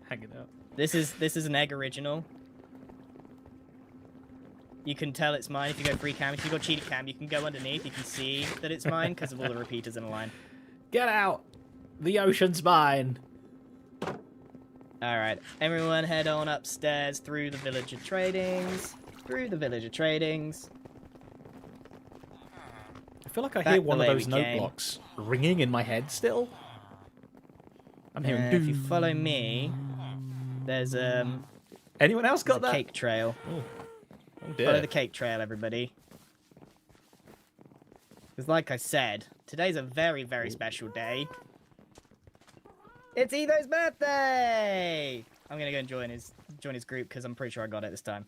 hang it up. This is an egg original. You can tell it's mine if you go free cam. If you go cheated cam, you can go underneath. You can see that it's mine because of all the repeaters in a line. Get out! The ocean's mine. All right, everyone head on upstairs through the villager tradings. Through the villager tradings. I feel like I Back hear the one of way those we note came. blocks ringing in my head still. I'm hearing. If you follow me, there's Anyone else got there's a that? cake trail. Oh dear. Follow the cake trail, everybody. Because like I said, today's a very, very special day. It's Etho's birthday! I'm gonna go and join his group because I'm pretty sure I got it this time.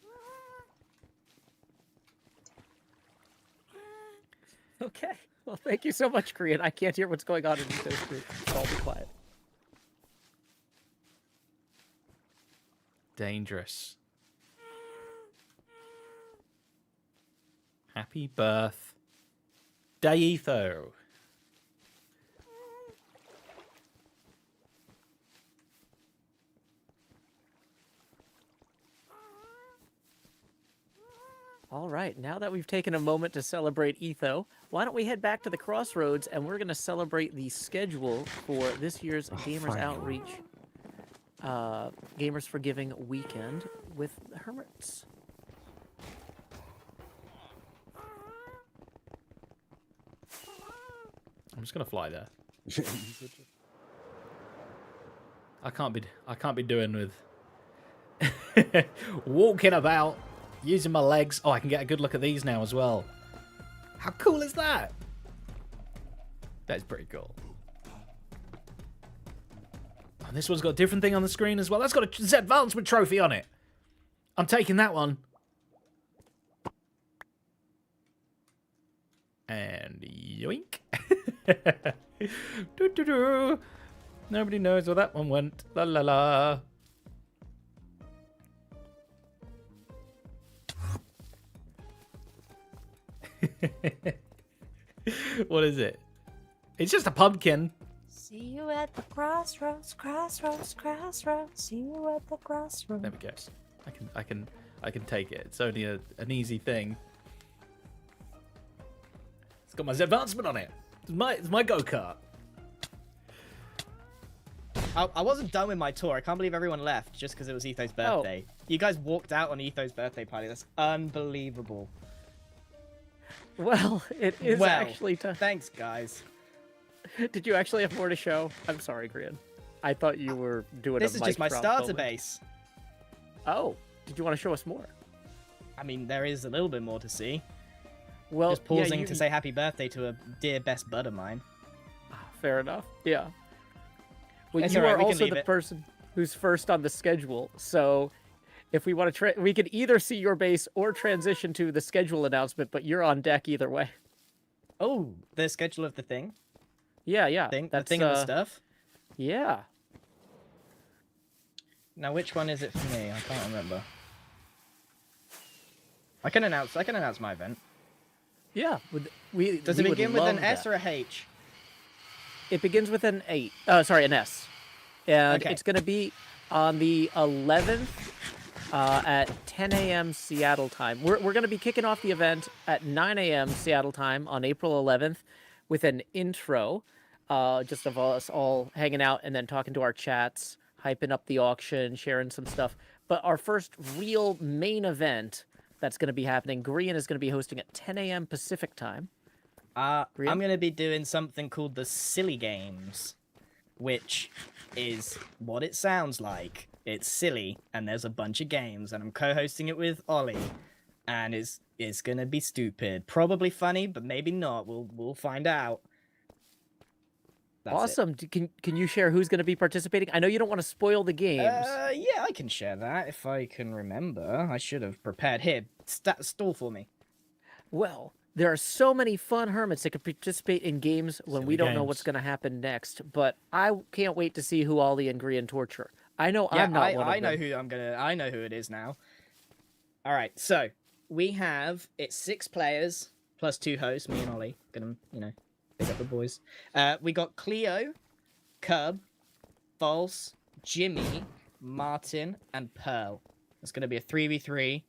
Okay. Well, thank you so much, Grian. I can't hear what's going on in Etho's group. So I'll be quiet. Dangerous. Happy birth. Day Etho. All right, now that we've taken a moment to celebrate Etho, why don't we head back to the Crossroads and we're going to celebrate the schedule for this year's Gamers Outreach Gamers for Giving weekend with the Hermits. I'm just gonna fly there. I can't be doing with walking about, using my legs. Oh, I can get a good look at these now as well. How cool is that? That's pretty cool. Oh, this one's got a different thing on the screen as well. That's got a Zedaph trophy on it. I'm taking that one. And yoink. Doo -doo -doo. Nobody knows where that one went. La la la. What is it? It's just a pumpkin. See you at the crossroads, crossroads, crossroads. See you at the crossroads. There we go. I can take it. It's only an easy thing. It's got my advancement on it. It's my go-kart. I wasn't done with my tour. I can't believe everyone left just because it was Etho's birthday. You guys walked out on Etho's birthday party. That's unbelievable. Well, it is actually time. Thanks, guys. Did you actually have more to show? I'm sorry, Grian. I thought you were doing This a is just my mic drop starter moment. base. Oh, did you want to show us more? I mean, there is a little bit more to see. Well, just pausing yeah, to say happy birthday to a dear best bud of mine. Fair enough. Yeah. Well, It's you alright, are we can also leave the it. person who's first on the schedule. So if we want to, we could either see your base or transition to the schedule announcement, but you're on deck either way. Oh, the schedule of the thing? Yeah. The thing of the stuff? Yeah. Now, which one is it for me? I can't remember. I can announce my event. Yeah. Does it we would begin with an love S that. or a H? It begins with an an S. And Okay. it's going to be on the 11th at 10 a.m. Seattle time. We're going to be kicking off the event at 9 a.m. Seattle time on April 11th with an intro, just of us all hanging out and then talking to our chats, hyping up the auction, sharing some stuff. But our first real main event that's going to be happening, Grian is going to be hosting at 10 a.m. Pacific time. I'm going to be doing something called the Silly Games, which is what it sounds like. It's silly, and there's a bunch of games, and I'm co-hosting it with Ollie, and it's going to be stupid. Probably funny, but maybe not. We'll find out. That's it. Awesome. Can you share who's going to be participating? I know you don't want to spoil the games. Yeah, I can share that if I can remember. I should have prepared. Here, stall for me. Well, there are so many fun hermits that can participate in games when we don't know what's games. going to happen next, but I can't wait to see who Ollie and Grian torture. I know Yeah, I'm not one of I know them. I know who it is now. All right, so we have it's 6 players plus 2 hosts, me and Ollie. Gonna, pick up the boys. We got Cleo, Cub, False, Jimmy, Martin, and Pearl. It's gonna be a 3v3.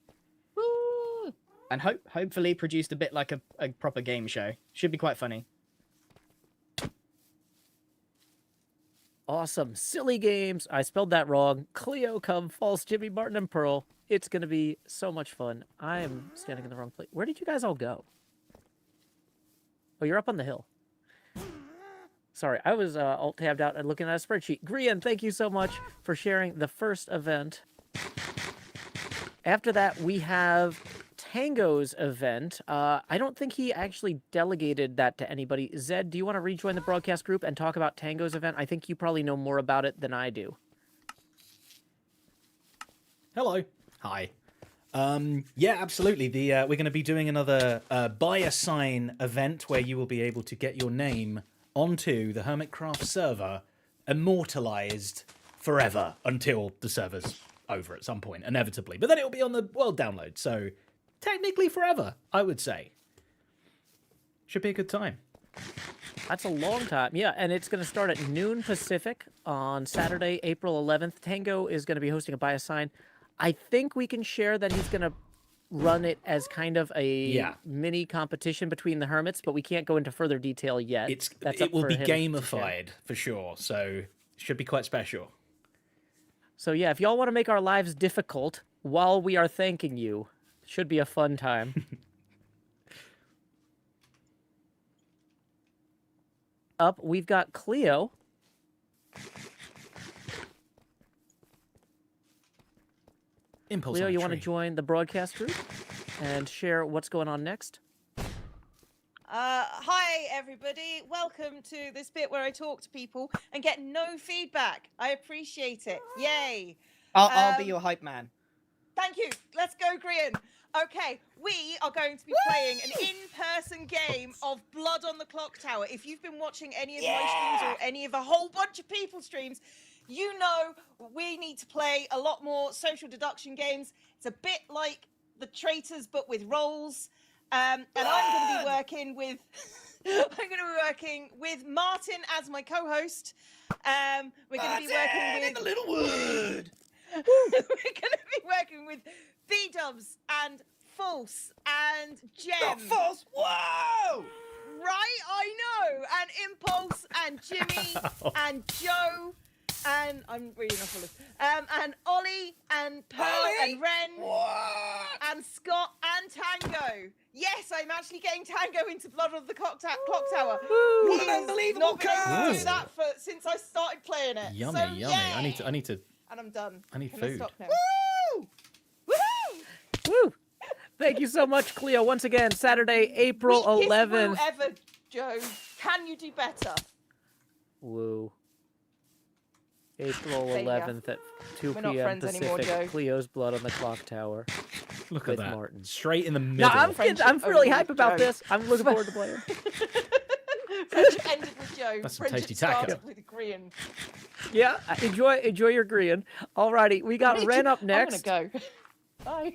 Woo! And hopefully produced a bit like a proper game show. Should be quite funny. Awesome. Silly games. I spelled that wrong. Cleo, Cub, False, Jimmy, Martin, and Pearl. It's going to be so much fun. I am standing in the wrong place. Where did you guys all go? Oh, you're up on the hill. Sorry, I was alt-tabbed out and looking at a spreadsheet. Grian, thank you so much for sharing the first event. After that, we have Tango's event. I don't think he actually delegated that to anybody. Zed, do you want to rejoin the broadcast group and talk about Tango's event? I think you probably know more about it than I do. Hello. Hi. Yeah, absolutely. We're going to be doing another buy a sign event where you will be able to get your name onto the Hermitcraft server, immortalized forever until the server's over at some point, inevitably. But then it will be on the world download, so technically forever, I would say. Should be a good time. That's a long time. Yeah, and it's going to start at noon Pacific on Saturday, April 11th. Tango is going to be hosting a buy a sign. I think we can share that he's going to run it as kind of a mini competition between the hermits, but we can't go into further detail yet. It will be gamified for sure, so it should be quite special. So yeah, if y'all want to make our lives difficult while we are thanking you, it should be a fun time. Up, we've got Cleo. Impulse Cleo, on a you want to tree. join the broadcast group and share what's going on next? Hi everybody, welcome to this bit where I talk to people and get no feedback. I appreciate it. Yay. I'll be your hype man. Thank you. Let's go, Grian. Okay, we are going to be playing an in-person game of Blood on the Clock Tower. If you've been watching any of my streams or any of a whole bunch of people's streams, you know we need to play a lot more social deduction games. It's a bit like the Traitors, but with roles. And I'm going to be working with Martin as my co-host. We're going to be working with the little wood. We're going to be working with B-dubs and False and Gem. Not False. Whoa! Right, I know. And Impulse and Jimmy and Joe. And I'm reading off all this. And Ollie and Pearl and Ren and Scott and Tango. Yes, I'm actually getting Tango into Blood of the Clock Tower. What He's an unbelievable not been able to cast! do that since I started playing it. Yummy, So, yummy. yay! I need to. And I'm done. I need Can food. I stop now? Woo! Woohoo! Woo! Thank you so much, Cleo. Once again, Saturday, April Weakest 11th. woo ever, Joe. Can you do better? Woo. April There you go. 11th at 2 We're not p.m. friends Pacific. anymore, Joe. Cleo's Blood on the Clock Tower. Look with at that. Martin. Straight in the No, middle. I'm really hype about Joe. this. I'm looking forward to playing. Friendship ended with Joe. That's some Friendship tasty taco. started with Grian. Yeah, enjoy your Grian. Alrighty, we got Ren up next. I'm gonna go. Bye.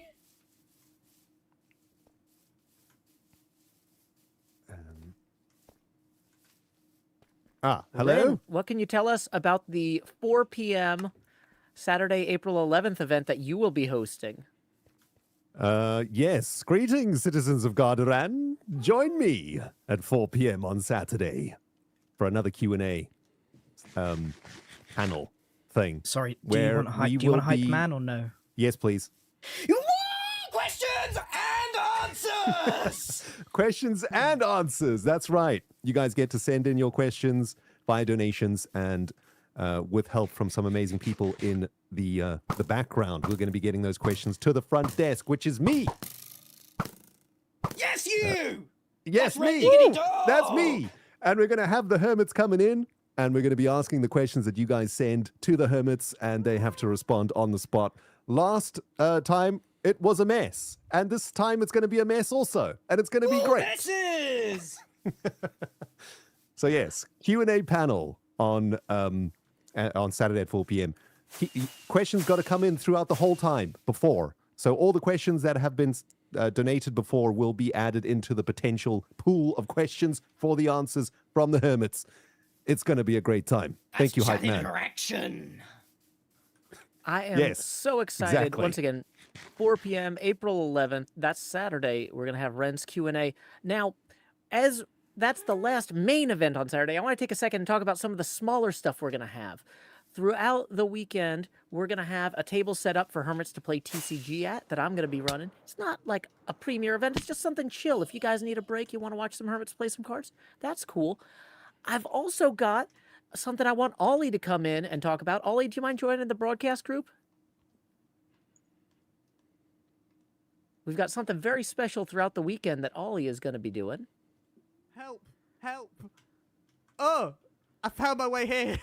Hello? Ren, what can you tell us about the 4 p.m. Saturday, April 11th event that you will be hosting? Yes. Greetings, citizens of Gardaran. Join me at 4 p.m. on Saturday for another Q&A panel thing. Sorry, do where you want we a will hype be- man or no? Yes, please. Questions and answers. Questions and answers. That's right. You guys get to send in your questions via donations and with help from some amazing people in the background. We're going to be getting those questions to the front desk, which is me. Yes, you. Yes, That's Red me. Diggity Dog. That's me. And we're going to have the hermits coming in, and we're going to be asking the questions that you guys send to the hermits, and they have to respond on the spot. Last time, it was a mess. And this time, it's going to be a mess also. And it's going to be great. Messes. So yes, Q&A panel on Saturday at 4 p.m. questions got to come in throughout the whole time before. So all the questions that have been donated before will be added into the potential pool of questions for the answers from the hermits. It's going to be a great time. Thank you, Hype Man. Interaction. I am so excited. exactly. Once again, 4 p.m., April 11th. That's Saturday. We're going to have Ren's Q&A. Now, as that's the last main event on Saturday, I want to take a second and talk about some of the smaller stuff we're going to have. Throughout the weekend, we're going to have a table set up for Hermits to play TCG at that I'm going to be running. It's not like a premier event. It's just something chill. If you guys need a break, you want to watch some Hermits play some cards, that's cool. I've also got something I want Ollie to come in and talk about. Ollie, do you mind joining the broadcast group? We've got something very special throughout the weekend that Ollie is going to be doing. Help! Help! Oh, I found my way here.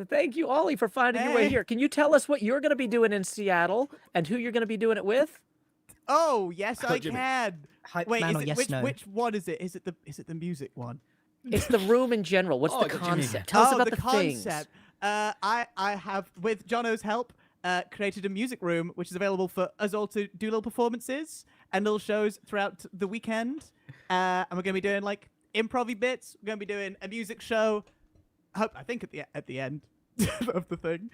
Thank you, Ollie, for finding your way here. Can you tell us what you're going to be doing in Seattle and who you're going to be doing it with? Oh, yes, I Jimmy. can. Hype Wait, man is or it, yes, which, no? which one is it? Is it the music one? It's the room in general. What's the concept? Tell us about the things. concept. I have, with Jono's help, created a music room which is available for us all to do little performances and little shows throughout the weekend. And we're going to be doing like improv bits. We're going to be doing a music show. I think at the end of the thing.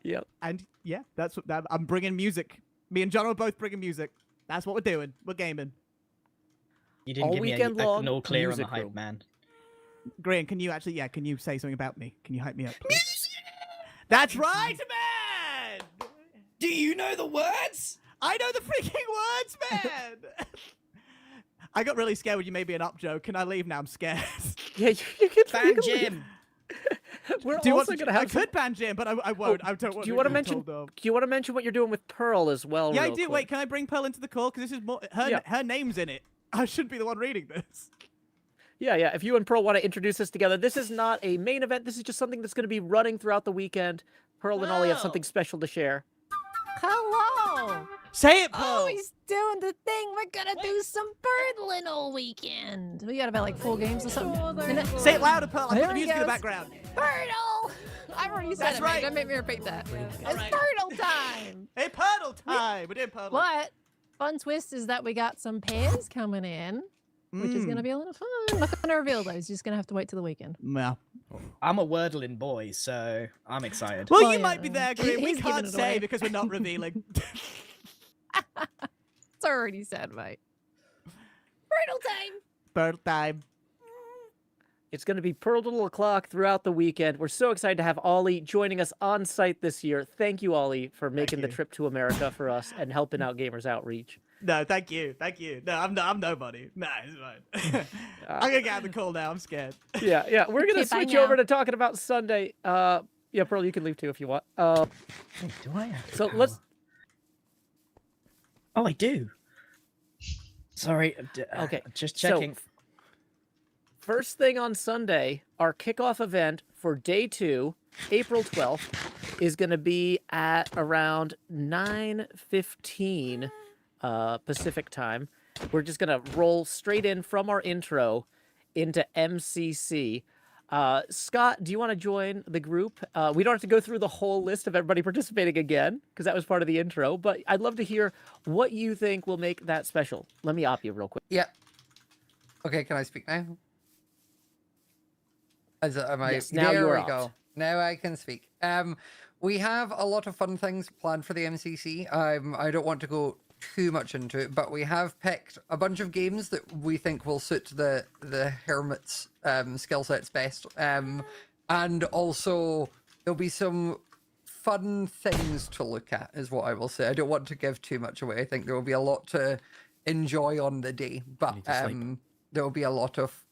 Yep. And yeah, that's what I'm bringing music. Me and Jono are both bringing music. That's what we're doing. We're gaming. You didn't All give me weekend an long all clear on the music hype room. man. Grian, can you say something about me? Can you hype me up, please? That's right, man! Do you know the words? I know the freaking words, man! I got really scared when you made me an up joke. Can I leave now? I'm scared. Yeah, you can Ban Jim. We're Do you also want going to have I could ban Jim, but I won't. I don't want do you want to be mention? told off. Do you want to mention what you're doing with Pearl as well? Yeah, I real do. quick? Wait, can I bring Pearl into the call? Because this is more her name's in it. I shouldn't be the one reading this. Yeah. If you and Pearl want to introduce this together, this is not a main event. This is just something that's going to be running throughout the weekend. Pearl and Ollie have something special to share. Hello. Say it, Pearl. Oh, he's doing the thing. We're gonna do some birdling all weekend. We got about like 4 games or something. Say it louder, Pearl. I There put the he music in the goes. background. Birdle. I've already said That's it, right. mate. Don't make me repeat that. It's birdle time. Hey, Puddle time. We're doing Puddle. But fun twist is that we got some pairs coming in, which is going to be a lot of fun. I'm not going to reveal those. You're just going to have to wait till the weekend. Yeah. I'm a wordling boy, so I'm excited. Well, Oh, you yeah. might be there, Grian. We He's giving can't it say away. because we're not revealing. It's already said, mate. Birdle time. Puddle time. It's going to be Pearl to the o'clock throughout the weekend. We're so excited to have Ollie joining us on site this year. Thank you, Ollie, for making the trip to America for us and helping out Gamers Outreach. No, thank you. No, I'm nobody. No, it's fine. I'm gonna get out of the call now. I'm scared. Yeah. We're going to Okay, bye switch now. over to talking about Sunday. Yeah, Pearl, you can leave too if you want. Do I? So let's. Oh, I do. Sorry. Okay, Just so checking. First thing on Sunday, our kickoff event for day 2, April 12th, is going to be at around 9:15 Pacific time. We're just going to roll straight in from our intro into MCC. Scott, do you want to join the group? We don't have to go through the whole list of everybody participating again, because that was part of the intro, but I'd love to hear what you think will make that special. Let me op you real quick. Yeah. Okay, can I speak now? Yes, now there you're we go. Now I can speak. We have a lot of fun things planned for the MCC. I don't want to go too much into it, but we have picked a bunch of games that we think will suit the Hermit's skill sets best. And also there'll be some fun things to look at, is what I will say. I don't want to give too much away. I think there will be a lot to enjoy on the day, but there will be a lot of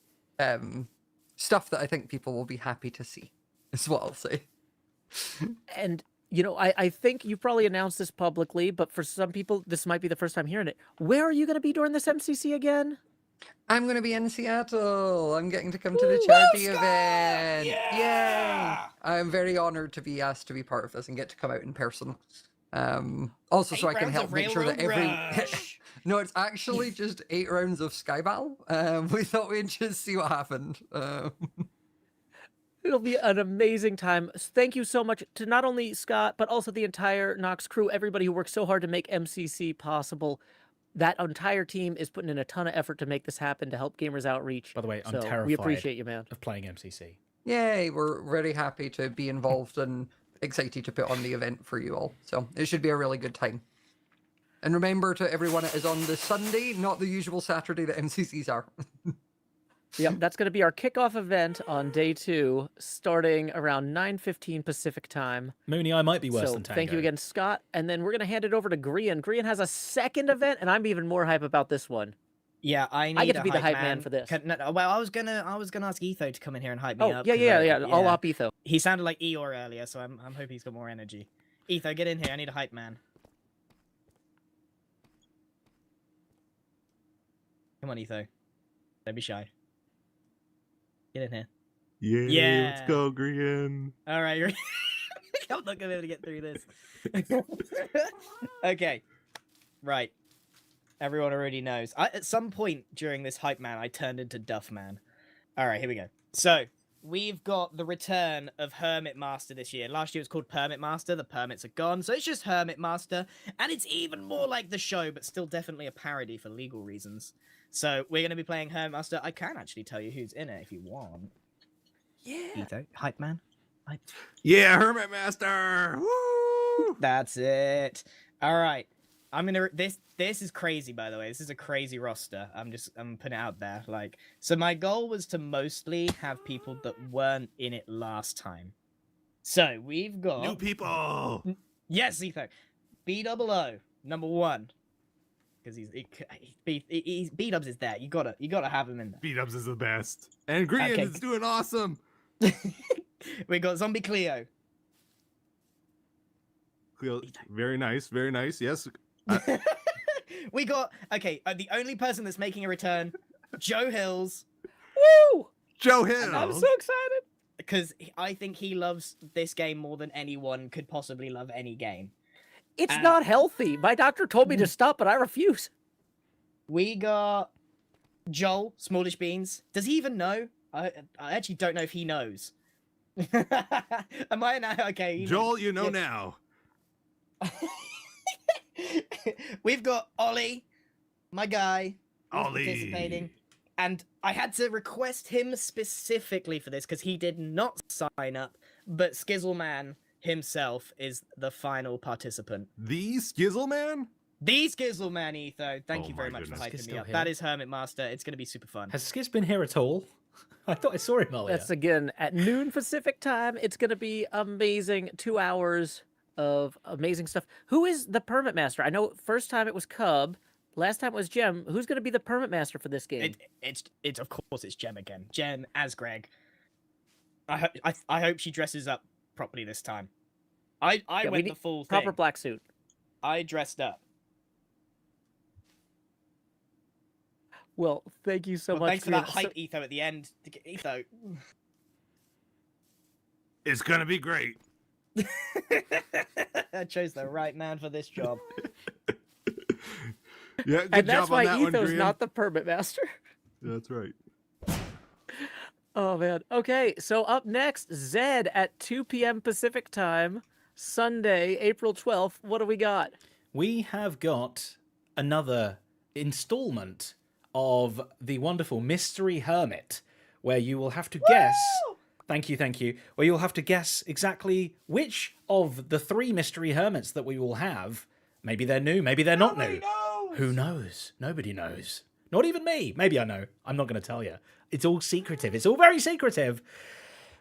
stuff that I think people will be happy to see, is what I'll say. And, you know, I think you probably announced this publicly, but for some people, this might be the first time hearing it. Where are you going to be during this MCC again? I'm going to be in Seattle. I'm getting to come to the charity event. Yay! I'm very honored to be asked to be part of this and get to come out in person. Also, so I can help make sure that No, it's actually just 8 rounds of Sky Battle. We thought we'd just see what happened. It'll be an amazing time. Thank you so much to not only Scott, but also the entire Nox crew, everybody who worked so hard to make MCC possible. That entire team is putting in a ton of effort to make this happen, to help Gamers Outreach. By the way, I'm So terrified we appreciate you, man. of playing MCC. Yay, we're very happy to be involved and excited to put on the event for you all. So it should be a really good time. And remember to everyone, it is on the Sunday, not the usual Saturday that MCCs are. Yep, that's going to be our kickoff event on day 2, starting around 9:15 Pacific time. Mooney, I might be worse So than Tango. thank you again, Scott. And then we're going to hand it over to Grian. Grian has a second event, and I'm even more hype about this one. Yeah, I get need to a be the hype man man for this. Well, I was gonna ask Etho to come in here and hype me Oh, up. yeah. All up Etho. He sounded like Eeyore earlier, so I'm hoping he's got more energy. Etho, get in here. I need a hype man. Come on, Etho. Don't be shy. Get in here. Yeah, let's go, Grian. All right, I'm not gonna be able to get through this. Okay, right. Everyone already knows. At some point during this hype man, I turned into Duff Man. All right, here we go. So we've got the return of Hermit Master this year. Last year it was called Permit Master. The permits are gone, so it's just Hermit Master, and it's even more like the show, but still definitely a parody for legal reasons. So we're going to be playing Hermit Master. I can actually tell you who's in it if you want. Yeah. Etho, hype man. Yeah, Hermit Master. Woo! That's it. All right. I'm gonna. This is crazy, by the way. This is a crazy roster. I'm putting it out there. Like, so my goal was to mostly have people that weren't in it last time. So we've got New people. Yes, Etho. B-double-O, number 1. Because B-dubs is there. You gotta have him in there. B-dubs is the best. And Grian is doing awesome. We got Zombie Cleo. Cleo, very nice, very nice. Yes. We got the only person that's making a return, Joe Hills. Woo! Joe Hills. I'm so excited because I think he loves this game more than anyone could possibly love any game. It's not healthy. My doctor told me to stop, but I refuse. We got Joel, Smallish Beans. Does he even know? I actually don't know if he knows. Am I now? Okay. Joel, you know now. We've got Ollie, my guy, who's Ollie. participating. And I had to request him specifically for this because he did not sign up, but Skizzleman himself is the final participant. The Skizzleman? The Skizzleman, Etho. Thank Oh you very my much for goodness. hyping Skizz me still up. here? That is Hermit Master. It's going to be super fun. Has Skizz been here at all? I thought I saw him earlier. That's again at noon Pacific time. It's going to be amazing. 2 hours of amazing stuff. Who is the Permit Master? I know first time it was Cub. Last time it was Gem. Who's going to be the Permit Master for this game? It's of course it's Gem again. Gem as Greg. I hope she dresses up properly this time. I went the full proper thing. black suit. I dressed up. Well, thank you so much. Thanks for that hype, Etho, at the end. Etho. It's gonna be great. I chose the right man for this job. Yeah, good And that's job why on that one, Etho's Grian. not the Permit Master. That's right. Oh, man. Okay, so up next, Zed at 2 p.m. Pacific time, Sunday, April 12th. What do we got? We have got another installment of the wonderful Mystery Hermit, where you will have to guess... Thank you. Where you'll have to guess exactly which of the 3 Mystery Hermits that we will have. Maybe they're new, maybe they're not new. Who knows? Nobody knows. Not even me. Maybe I know. I'm not going to tell you. It's all secretive. It's all very secretive.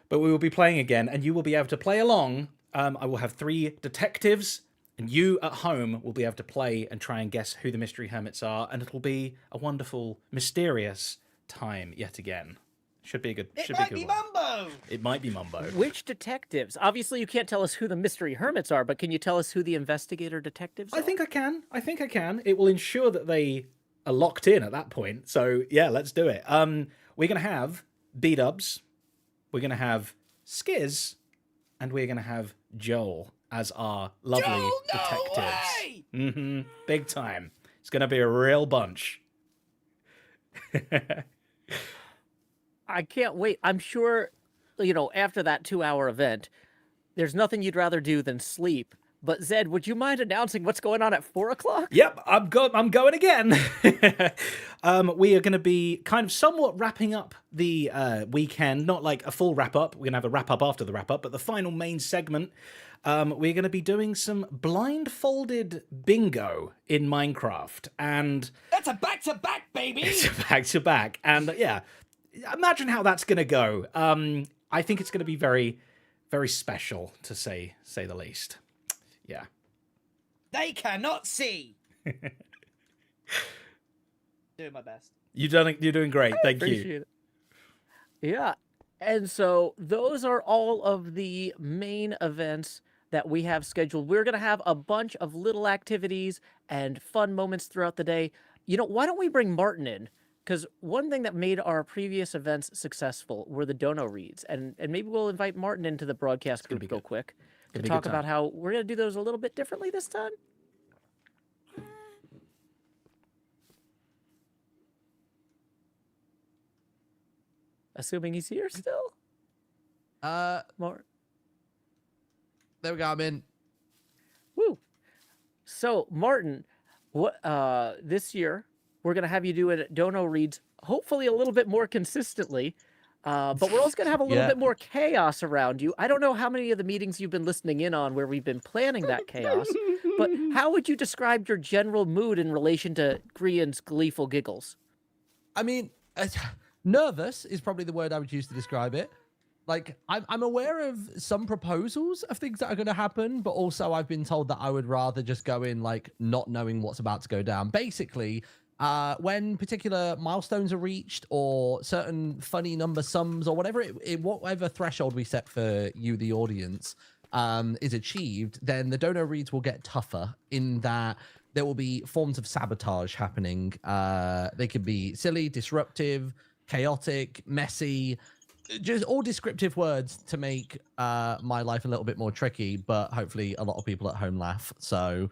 But we will be playing again, and you will be able to play along. I will have 3 detectives, and you at home will be able to play and try and guess who the Mystery Hermits are, and it'll be a wonderful, mysterious time yet again. Should be a good. Should be a good one. Mumbo. It might be Mumbo. Which detectives? Obviously, you can't tell us who the Mystery Hermits are, but can you tell us who the investigator detectives are? I think I can. It will ensure that they are locked in at that point. So yeah, let's do it. We're gonna have B-dubs, we're gonna have Skizz, and we're gonna have Joel as our lovely detectives. Mm-hmm. Big time. It's gonna be a real bunch. I can't wait. I'm sure after that 2-hour event, there's nothing you'd rather do than sleep. But Zed, would you mind announcing what's going on at 4 o'clock? Yep, I'm going again. We are going to be kind of somewhat wrapping up the weekend, not like a full wrap up. We're going to have a wrap up after the wrap up, but the final main segment, we're going to be doing some blindfolded bingo in Minecraft, and That's a back-to-back, baby! it's back to back, and yeah, imagine how that's going to go. I think it's going to be very, very special, to say the least. Yeah. They cannot see. Doing my best. You're doing great. Thank you. Appreciate it. Yeah. And so those are all of the main events that we have scheduled. We're going to have a bunch of little activities and fun moments throughout the day. Why don't we bring Martin in? Because one thing that made our previous events successful were the dono reads. And maybe we'll invite Martin into the broadcast group real quick to talk about how we're going to do those a little bit differently this time. Assuming he's here still? More. There we go, I'm in. Woo. So, Martin, this year, we're going to have you do dono reads, hopefully a little bit more consistently. But we're also going to have a little bit more chaos around you. I don't know how many of the meetings you've been listening in on where we've been planning that chaos, but how would you describe your general mood in relation to Grian's gleeful giggles? I mean, nervous is probably the word I would use to describe it. Like, I'm aware of some proposals of things that are going to happen, but also I've been told that I would rather just go in, like, not knowing what's about to go down. Basically, when particular milestones are reached or certain funny number sums or whatever whatever threshold we set for you, the audience, is achieved, then the dono reads will get tougher in that there will be forms of sabotage happening. They could be silly, disruptive, chaotic, messy, just all descriptive words to make my life a little bit more tricky, but hopefully a lot of people at home laugh. So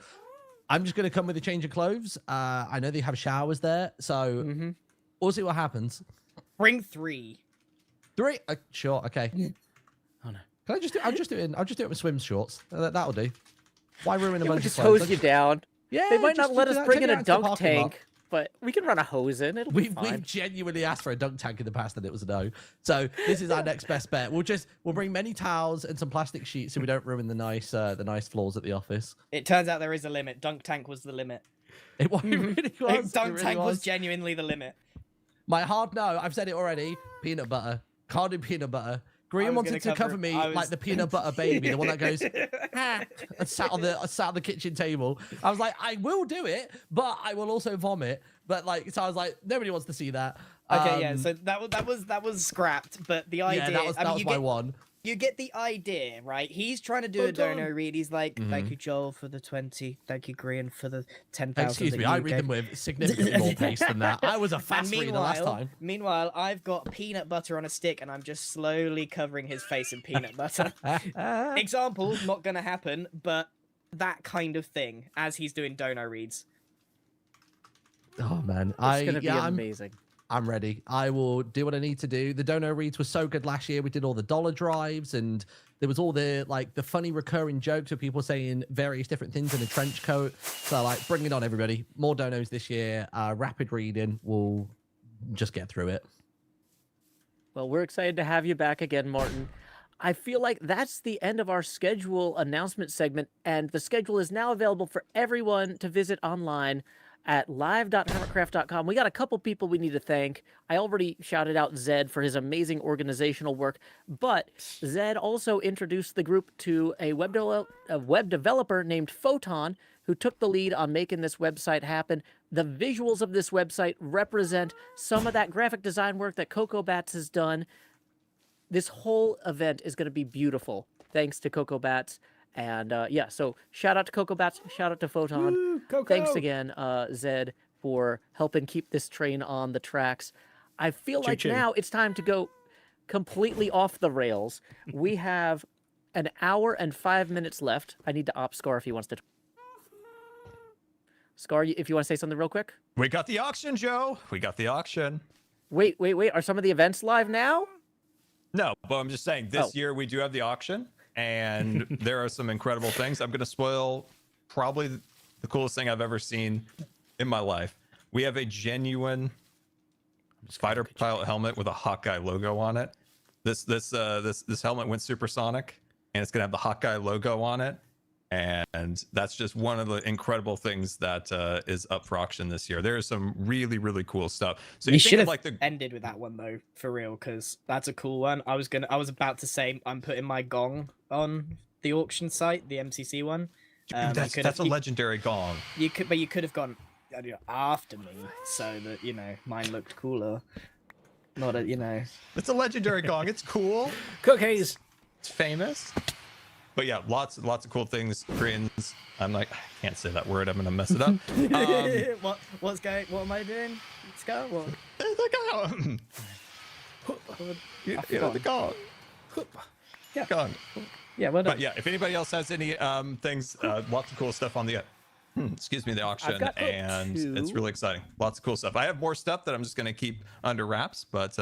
I'm just going to come with a change of clothes. I know they have showers there, so we'll see what happens. Bring 3. 3? Sure, okay. Oh, no. Can I just do, I'll just do it with swim shorts. That'll do. Why ruin a bunch of just clothes? hose you down. Yeah, they might just not let do us that. bring Take in it a out to the dunk parking tank, lot. but we can run a hose in. It'll be fine. We've genuinely asked for a dunk tank in the past and it was a no. So this is our next best bet. We'll bring many towels and some plastic sheets so we don't ruin the nice floors at the office. It turns out there is a limit. Dunk tank was the limit. It really was. Dunk It really tank was genuinely the limit. My hard no, I've said it already. Peanut butter. Can't do peanut butter. Grian wanted to cover me like the peanut butter baby, the one that goes and sat on the kitchen table. I was like, I will do it, but I will also vomit. But so I was like, nobody wants to see that. Okay, yeah. So that was scrapped, but the idea. Yeah, that was my one. You get the idea, right? He's trying to do a dono read. He's like, thank you, Joel, for the 20. Thank you, Grian, for the 10,000. Excuse me, I read them with significantly more pace than that. I was a fast reader last time. Meanwhile, I've got peanut butter on a stick, and I'm just slowly covering his face in peanut butter. Example, not going to happen, but that kind of thing, as he's doing dono reads. Oh, man. It's going to be amazing. I'm ready. I will do what I need to do. The dono reads were so good last year. We did all the dollar drives and there was all the the funny recurring jokes of people saying various different things in a trench coat. So bring it on, everybody. More donos this year. Rapid reading. We'll just get through it. Well, we're excited to have you back again, Martin. I feel like that's the end of our schedule announcement segment, and the schedule is now available for everyone to visit online at live.hermitcraft.com. We got a couple people we need to thank. I already shouted out Zed for his amazing organizational work, but Zed also introduced the group to a web developer named Photon, who took the lead on making this website happen. The visuals of this website represent some of that graphic design work that CocoBats has done. This whole event is going to be beautiful, thanks to CocoBats. And so shout out to CocoBats, shout out to Photon. Woo, Coco! Thanks again, Zed, for helping keep this train on the tracks. I feel like now it's time to go completely off the rails. We have an hour and 5 minutes left. I need to opt Scar if he wants to. Scar, if you want to say something real quick. We got the auction, Joe. We got the auction. Wait. Are some of the events live now? No, but I'm just saying this year we do have the auction, and there are some incredible things. I'm going to spoil probably the coolest thing I've ever seen in my life. We have a genuine fighter pilot helmet with a Hawkeye logo on it. This helmet went supersonic, and it's going to have the Hawkeye logo on it. And that's just one of the incredible things that is up for auction this year. There is some really, really cool stuff. So you should have ended with that one though, for real, because that's a cool one. I was about to say I'm putting my gong on the auction site, the MCC one. That's a legendary gong. You could have gone after me so that mine looked cooler. Not a It's a legendary gong. It's cool. Cookies. It's famous. But yeah, lots of cool things. Grians. I'm like, I can't say that word. I'm gonna mess it up. What am I doing? Scar? What? The gong. Yeah. Gong. Yeah, well done. But yeah, if anybody else has any things, lots of cool stuff on the the auction, and it's really exciting. Lots of cool stuff. I have more stuff that I'm just gonna keep under wraps, but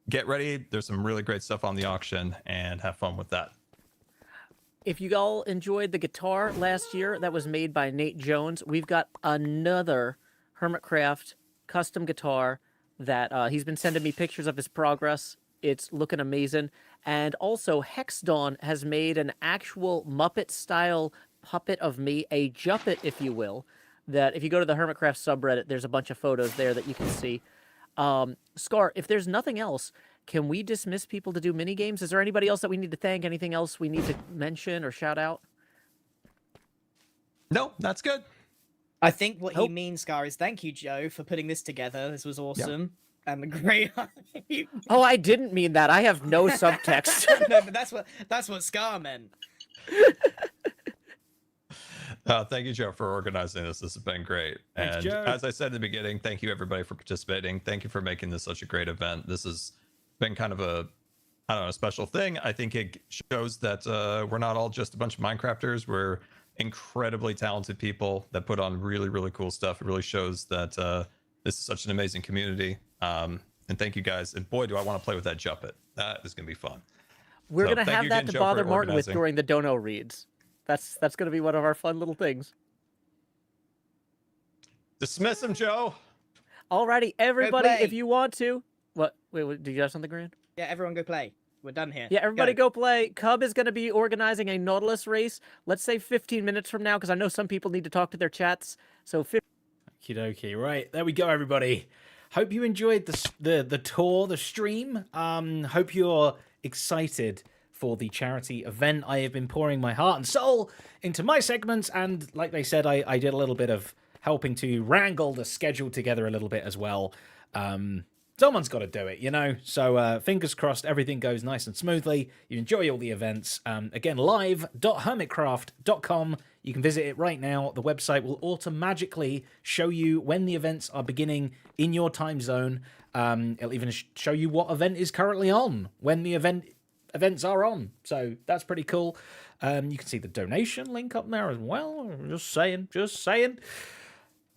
get ready. There's some really great stuff on the auction, and have fun with that. If you all enjoyed the guitar last year that was made by Nate Jones, we've got another Hermitcraft custom guitar that he's been sending me pictures of his progress. It's looking amazing. And also, Hexdawn has made an actual Muppet-style puppet of me, a Juppet, if you will, that if you go to the Hermitcraft subreddit, there's a bunch of photos there that you can see. Scar, if there's nothing else, can we dismiss people to do mini games? Is there anybody else that we need to thank? Anything else we need to mention or shout out? No, that's good. I think what he means, Scar, is thank you, Joe, for putting this together. This was awesome. And the great. Oh, I didn't mean that. I have no subtext. No, but that's what Scar meant. Thank you, Joe, for organizing this. This has been great. Thanks, and Joe. As I said in the beginning, thank you everybody for participating. Thank you for making this such a great event. This has been kind of a special thing. I think it shows that we're not all just a bunch of Minecrafters. We're incredibly talented people that put on really, really cool stuff. It really shows that this is such an amazing community. And thank you guys. And boy, do I want to play with that Juppet. That is going to be fun. We're So going to thank have you that again, to Joe, bother for Martin with organizing. during the dono reads. That's going to be one of our fun little things. Dismiss him, Joe. Alrighty, everybody, play. if you want to. What? Wait, did you have something, Grian? Yeah, everyone go play. We're done here. Yeah, everybody go play. Cub is going to be organizing a Nautilus race. Let's say 15 minutes from now, because I know some people need to talk to their chats. So, Okie dokie. Right, there we go, everybody. Hope you enjoyed the tour, the stream. Hope you're excited for the charity event. I have been pouring my heart and soul into my segments, and like they said, I did a little bit of helping to wrangle the schedule together a little bit as well. Someone's got to do it, So fingers crossed, everything goes nice and smoothly. You enjoy all the events. Again, live.hermitcraft.com. You can visit it right now. The website will automatically show you when the events are beginning in your time zone. It'll even show you what event is currently on when the events are on. So that's pretty cool. You can see the donation link up there as well. Just saying.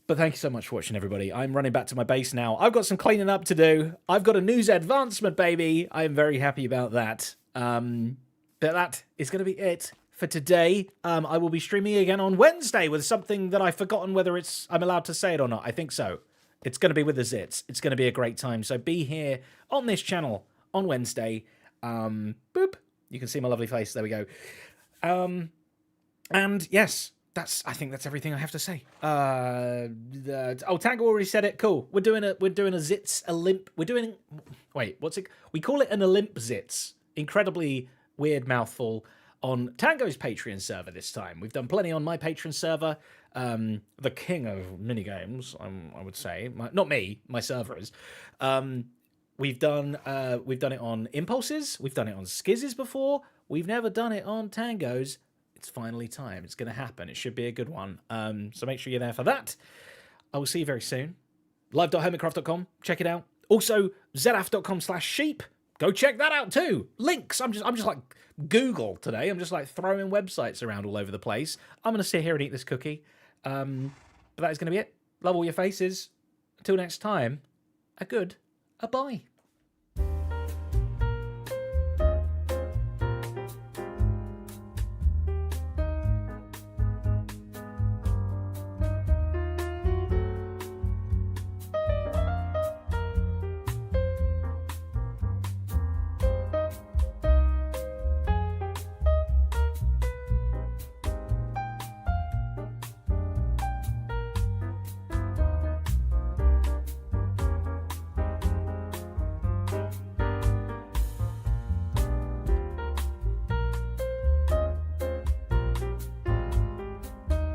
But thank you so much for watching, everybody. I'm running back to my base now. I've got some cleaning up to do. I've got a news advancement, baby. I'm very happy about that. But that is going to be it for today. I will be streaming again on Wednesday with something that I've forgotten whether I'm allowed to say it or not. I think so. It's going to be with the Zits. It's going to be a great time. So be here on this channel on Wednesday. Boop. You can see my lovely face. There we go. And yes, I think that's everything I have to say. Tango already said it. Cool. We're doing a Zits Olymp. We call it an Olymp Zits. Incredibly weird mouthful on Tango's Patreon server this time. We've done plenty on my Patreon server. The king of minigames, I would say. Not me, my server is. We've done it on Impulses. We've done it on Skizzes before. We've never done it on Tango's. It's finally time. It's going to happen. It should be a good one. So make sure you're there for that. I will see you very soon. Live.hermitcraft.com. Check it out. Also, Zedaph.com/sheep. Go check that out too. Links. I'm just like Google today. I'm just like throwing websites around all over the place. I'm going to sit here and eat this cookie. But that is going to be it. Love all your faces. Until next time, a bye.